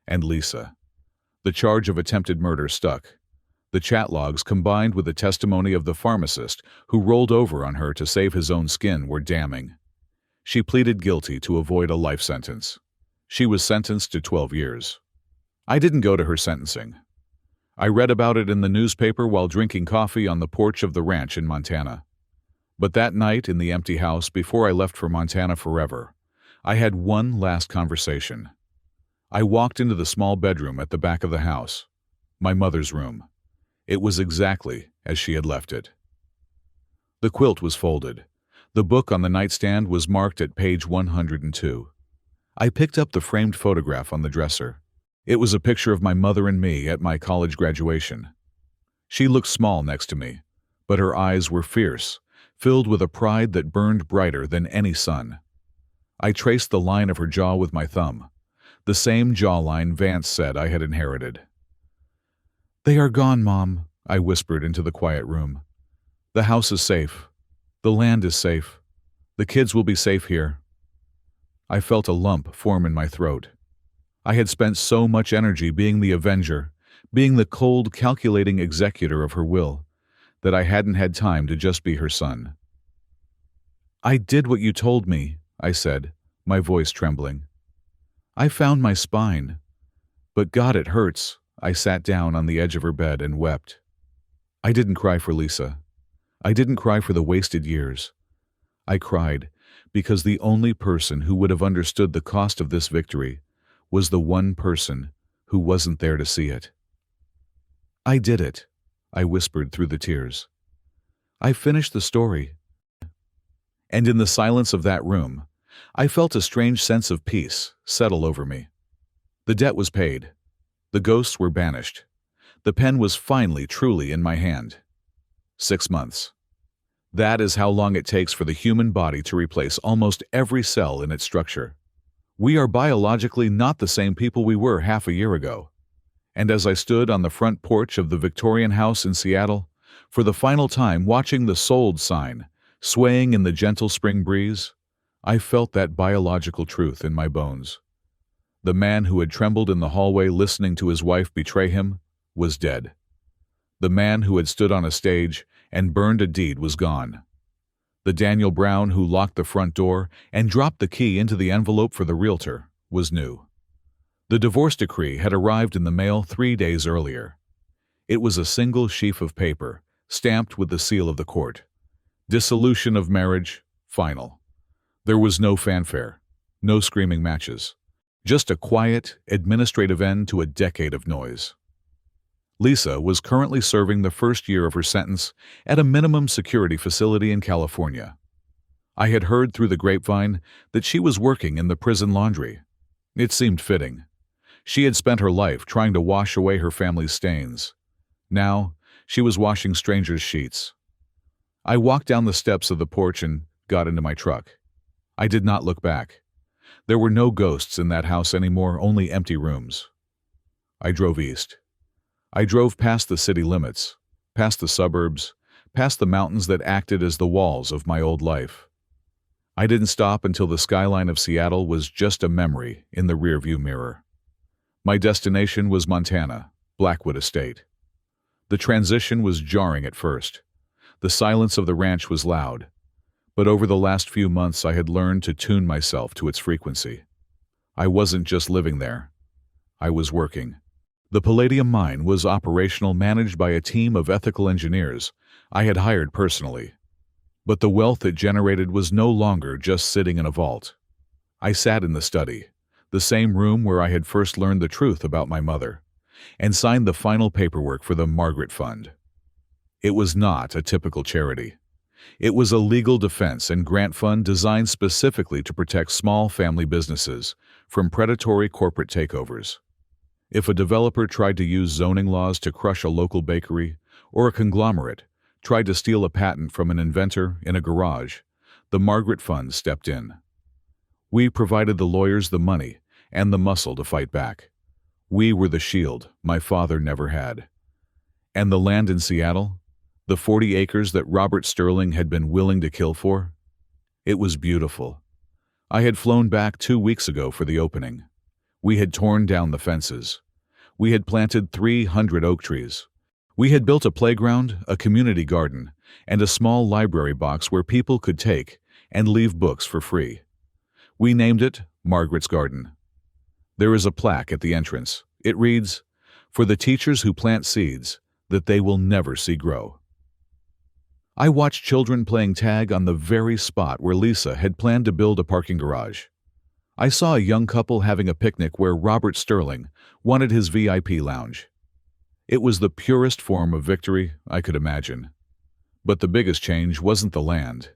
And Lisa. The charge of attempted murder stuck. The chat logs, combined with the testimony of the pharmacist who rolled over on her to save his own skin, were damning. She pleaded guilty to avoid a life sentence. She was sentenced to 12 years. I didn't go to her sentencing. I read about it in the newspaper while drinking coffee on the porch of the ranch in Montana. But that night in the empty house, before I left for Montana forever, I had one last conversation. I walked into the small bedroom at the back of the house, my mother's room. It was exactly as she had left it. The quilt was folded. The book on the nightstand was marked at page 102. I picked up the framed photograph on the dresser. It was a picture of my mother and me at my college graduation. She looked small next to me, but her eyes were fierce, filled with a pride that burned brighter than any sun. I traced the line of her jaw with my thumb, the same jawline Vance said I had inherited. "They are gone, Mom," I whispered into the quiet room. "The house is safe. The land is safe. The kids will be safe here." I felt a lump form in my throat. I had spent so much energy being the avenger, being the cold, calculating executor of her will, that I hadn't had time to just be her son. "I did what you told me," I said, my voice trembling. "I found my spine. But God, it hurts." I sat down on the edge of her bed and wept. I didn't cry for Lisa. I didn't cry for the wasted years. I cried because the only person who would have understood the cost of this victory was the one person who wasn't there to see it. "I did it," I whispered through the tears. "I finished the story." And in the silence of that room, I felt a strange sense of peace settle over me. The debt was paid. The ghosts were banished. The pen was finally truly in my hand. 6 months. That is how long it takes for the human body to replace almost every cell in its structure. We are biologically not the same people we were half a year ago. And as I stood on the front porch of the Victorian house in Seattle, for the final time watching the sold sign swaying in the gentle spring breeze, I felt that biological truth in my bones. The man who had trembled in the hallway listening to his wife betray him was dead. The man who had stood on a stage and burned a deed was gone. The Daniel Brown who locked the front door and dropped the key into the envelope for the realtor was new. The divorce decree had arrived in the mail 3 days earlier. It was a single sheaf of paper, stamped with the seal of the court. Dissolution of marriage, final. There was no fanfare, no screaming matches. Just a quiet, administrative end to a decade of noise. Lisa was currently serving the first year of her sentence at a minimum security facility in California. I had heard through the grapevine that she was working in the prison laundry. It seemed fitting. She had spent her life trying to wash away her family's stains. Now, she was washing strangers' sheets. I walked down the steps of the porch and got into my truck. I did not look back. There were no ghosts in that house anymore, only empty rooms. I drove east. I drove past the city limits, past the suburbs, past the mountains that acted as the walls of my old life. I didn't stop until the skyline of Seattle was just a memory in the rearview mirror. My destination was Montana, Blackwood Estate. The transition was jarring at first. The silence of the ranch was loud. But over the last few months I had learned to tune myself to its frequency. I wasn't just living there. I was working. The palladium mine was operational, managed by a team of ethical engineers I had hired personally. But the wealth it generated was no longer just sitting in a vault. I sat in the study, the same room where I had first learned the truth about my mother, and signed the final paperwork for the Margaret Fund. It was not a typical charity. It was a legal defense and grant fund designed specifically to protect small family businesses from predatory corporate takeovers. If a developer tried to use zoning laws to crush a local bakery, or a conglomerate tried to steal a patent from an inventor in a garage, the Margaret Fund stepped in. We provided the lawyers the money and the muscle to fight back. We were the shield my father never had. And the land in Seattle? The 40 acres that Robert Sterling had been willing to kill for? It was beautiful. I had flown back 2 weeks ago for the opening. We had torn down the fences. We had planted 300 oak trees. We had built a playground, a community garden, and a small library box where people could take and leave books for free. We named it Margaret's Garden. There is a plaque at the entrance. It reads, "For the teachers who plant seeds that they will never see grow." I watched children playing tag on the very spot where Lisa had planned to build a parking garage. I saw a young couple having a picnic where Robert Sterling wanted his VIP lounge. It was the purest form of victory I could imagine. But the biggest change wasn't the land.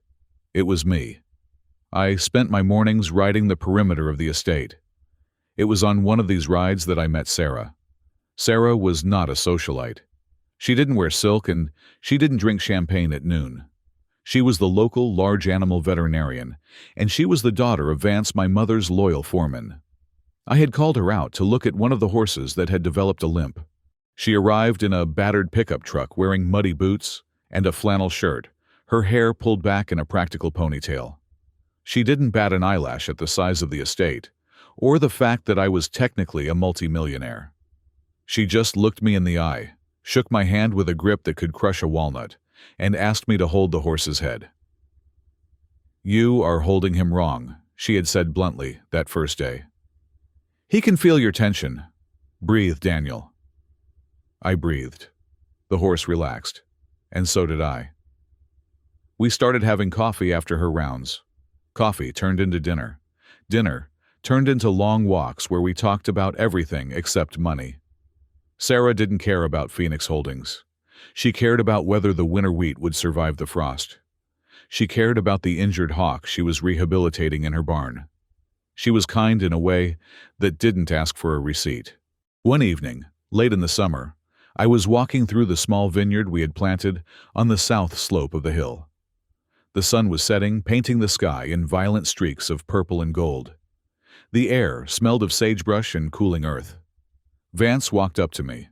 It was me. I spent my mornings riding the perimeter of the estate. It was on one of these rides that I met Sarah. Sarah was not a socialite. She didn't wear silk and she didn't drink champagne at noon. She was the local large animal veterinarian, and she was the daughter of Vance, my mother's loyal foreman. I had called her out to look at one of the horses that had developed a limp. She arrived in a battered pickup truck wearing muddy boots and a flannel shirt, her hair pulled back in a practical ponytail. She didn't bat an eyelash at the size of the estate, or the fact that I was technically a multimillionaire. She just looked me in the eye, shook my hand with a grip that could crush a walnut, and asked me to hold the horse's head. "You are holding him wrong," she had said bluntly that first day. "He can feel your tension. Breathe, Daniel." I breathed. The horse relaxed, and so did I. We started having coffee after her rounds. Coffee turned into dinner. Dinner turned into long walks where we talked about everything except money. Sarah didn't care about Phoenix Holdings. She cared about whether the winter wheat would survive the frost. She cared about the injured hawk she was rehabilitating in her barn. She was kind in a way that didn't ask for a receipt. One evening, late in the summer, I was walking through the small vineyard we had planted on the south slope of the hill. The sun was setting, painting the sky in violent streaks of purple and gold. The air smelled of sagebrush and cooling earth. Vance walked up to me.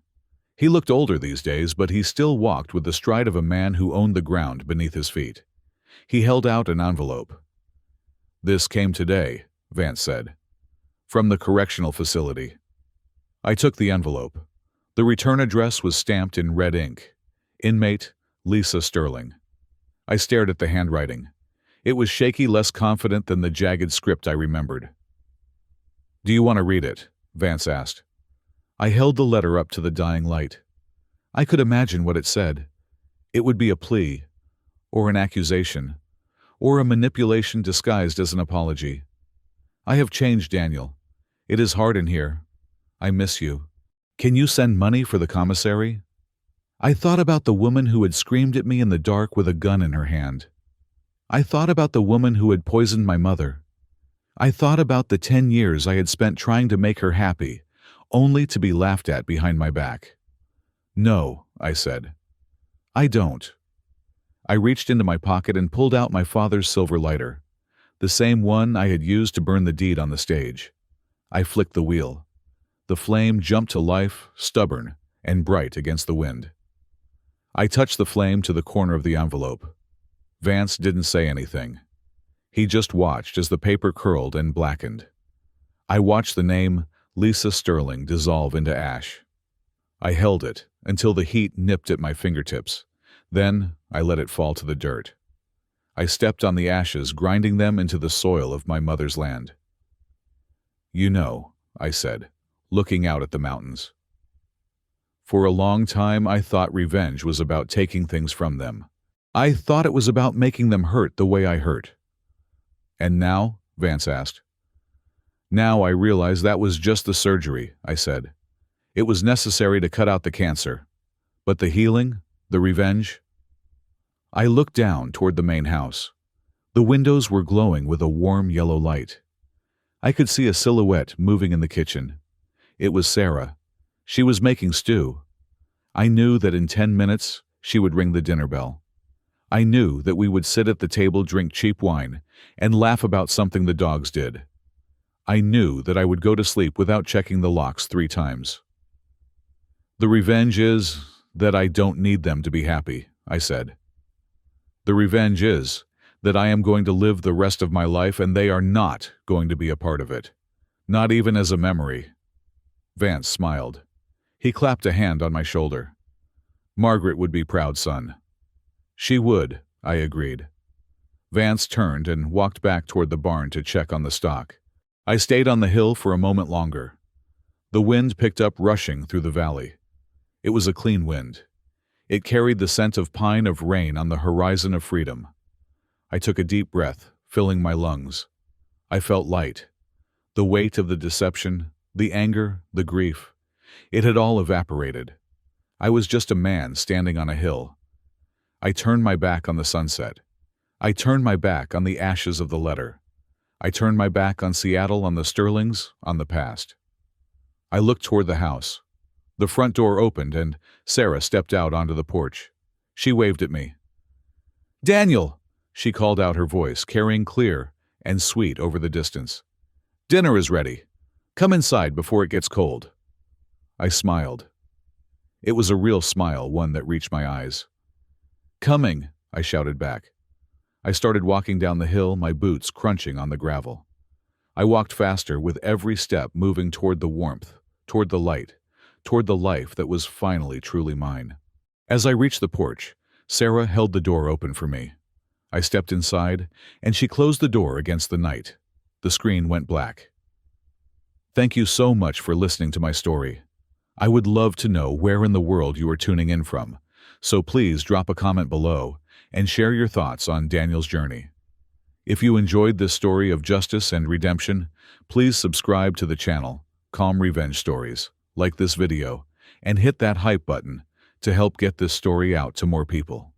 He looked older these days, but he still walked with the stride of a man who owned the ground beneath his feet. He held out an envelope. "This came today," Vance said. "From the correctional facility." I took the envelope. The return address was stamped in red ink. Inmate, Lisa Sterling. I stared at the handwriting. It was shaky, less confident than the jagged script I remembered. "Do you want to read it?" Vance asked. I held the letter up to the dying light. I could imagine what it said. It would be a plea, or an accusation, or a manipulation disguised as an apology. "I have changed, Daniel. It is hard in here. I miss you. Can you send money for the commissary?" I thought about the woman who had screamed at me in the dark with a gun in her hand. I thought about the woman who had poisoned my mother. I thought about the 10 years I had spent trying to make her happy, only to be laughed at behind my back. "No," I said. "I don't." I reached into my pocket and pulled out my father's silver lighter, the same one I had used to burn the deed on the stage. I flicked the wheel. The flame jumped to life, stubborn and bright against the wind. I touched the flame to the corner of the envelope. Vance didn't say anything. He just watched as the paper curled and blackened. I watched the name Lisa Sterling dissolve into ash. I held it until the heat nipped at my fingertips. Then I let it fall to the dirt. I stepped on the ashes, grinding them into the soil of my mother's land. "You know," I said, looking out at the mountains. For a long time I thought revenge was about taking things from them. I thought it was about making them hurt the way I hurt. "And now?" Vance asked. "Now I realize that was just the surgery," I said. "It was necessary to cut out the cancer. But the healing, the revenge?" I looked down toward the main house. The windows were glowing with a warm yellow light. I could see a silhouette moving in the kitchen. It was Sarah. She was making stew. I knew that in 10 minutes she would ring the dinner bell. I knew that we would sit at the table, drink cheap wine, and laugh about something the dogs did. I knew that I would go to sleep without checking the locks 3 times. "The revenge is that I don't need them to be happy," I said. "The revenge is that I am going to live the rest of my life and they are not going to be a part of it. Not even as a memory." Vance smiled. He clapped a hand on my shoulder. "Margaret would be proud, son." "She would," I agreed. Vance turned and walked back toward the barn to check on the stock. I stayed on the hill for a moment longer. The wind picked up, rushing through the valley. It was a clean wind. It carried the scent of pine, of rain on the horizon of freedom. I took a deep breath, filling my lungs. I felt light. The weight of the deception, the anger, the grief, it had all evaporated. I was just a man standing on a hill. I turned my back on the sunset. I turned my back on the ashes of the letter. I turned my back on Seattle, on the Sterlings, on the past. I looked toward the house. The front door opened and Sarah stepped out onto the porch. She waved at me. "Daniel!" she called out, her voice carrying clear and sweet over the distance. "Dinner is ready. Come inside before it gets cold." I smiled. It was a real smile, one that reached my eyes. "Coming," I shouted back. I started walking down the hill, my boots crunching on the gravel. I walked faster, with every step moving toward the warmth, toward the light, toward the life that was finally truly mine. As I reached the porch, Sarah held the door open for me. I stepped inside, and she closed the door against the night. The screen went black. Thank you so much for listening to my story. I would love to know where in the world you are tuning in from, so please drop a comment below and share your thoughts on Daniel's journey. If you enjoyed this story of justice and redemption, please subscribe to the channel, Calm Revenge Stories, like this video, and hit that hype button to help get this story out to more people.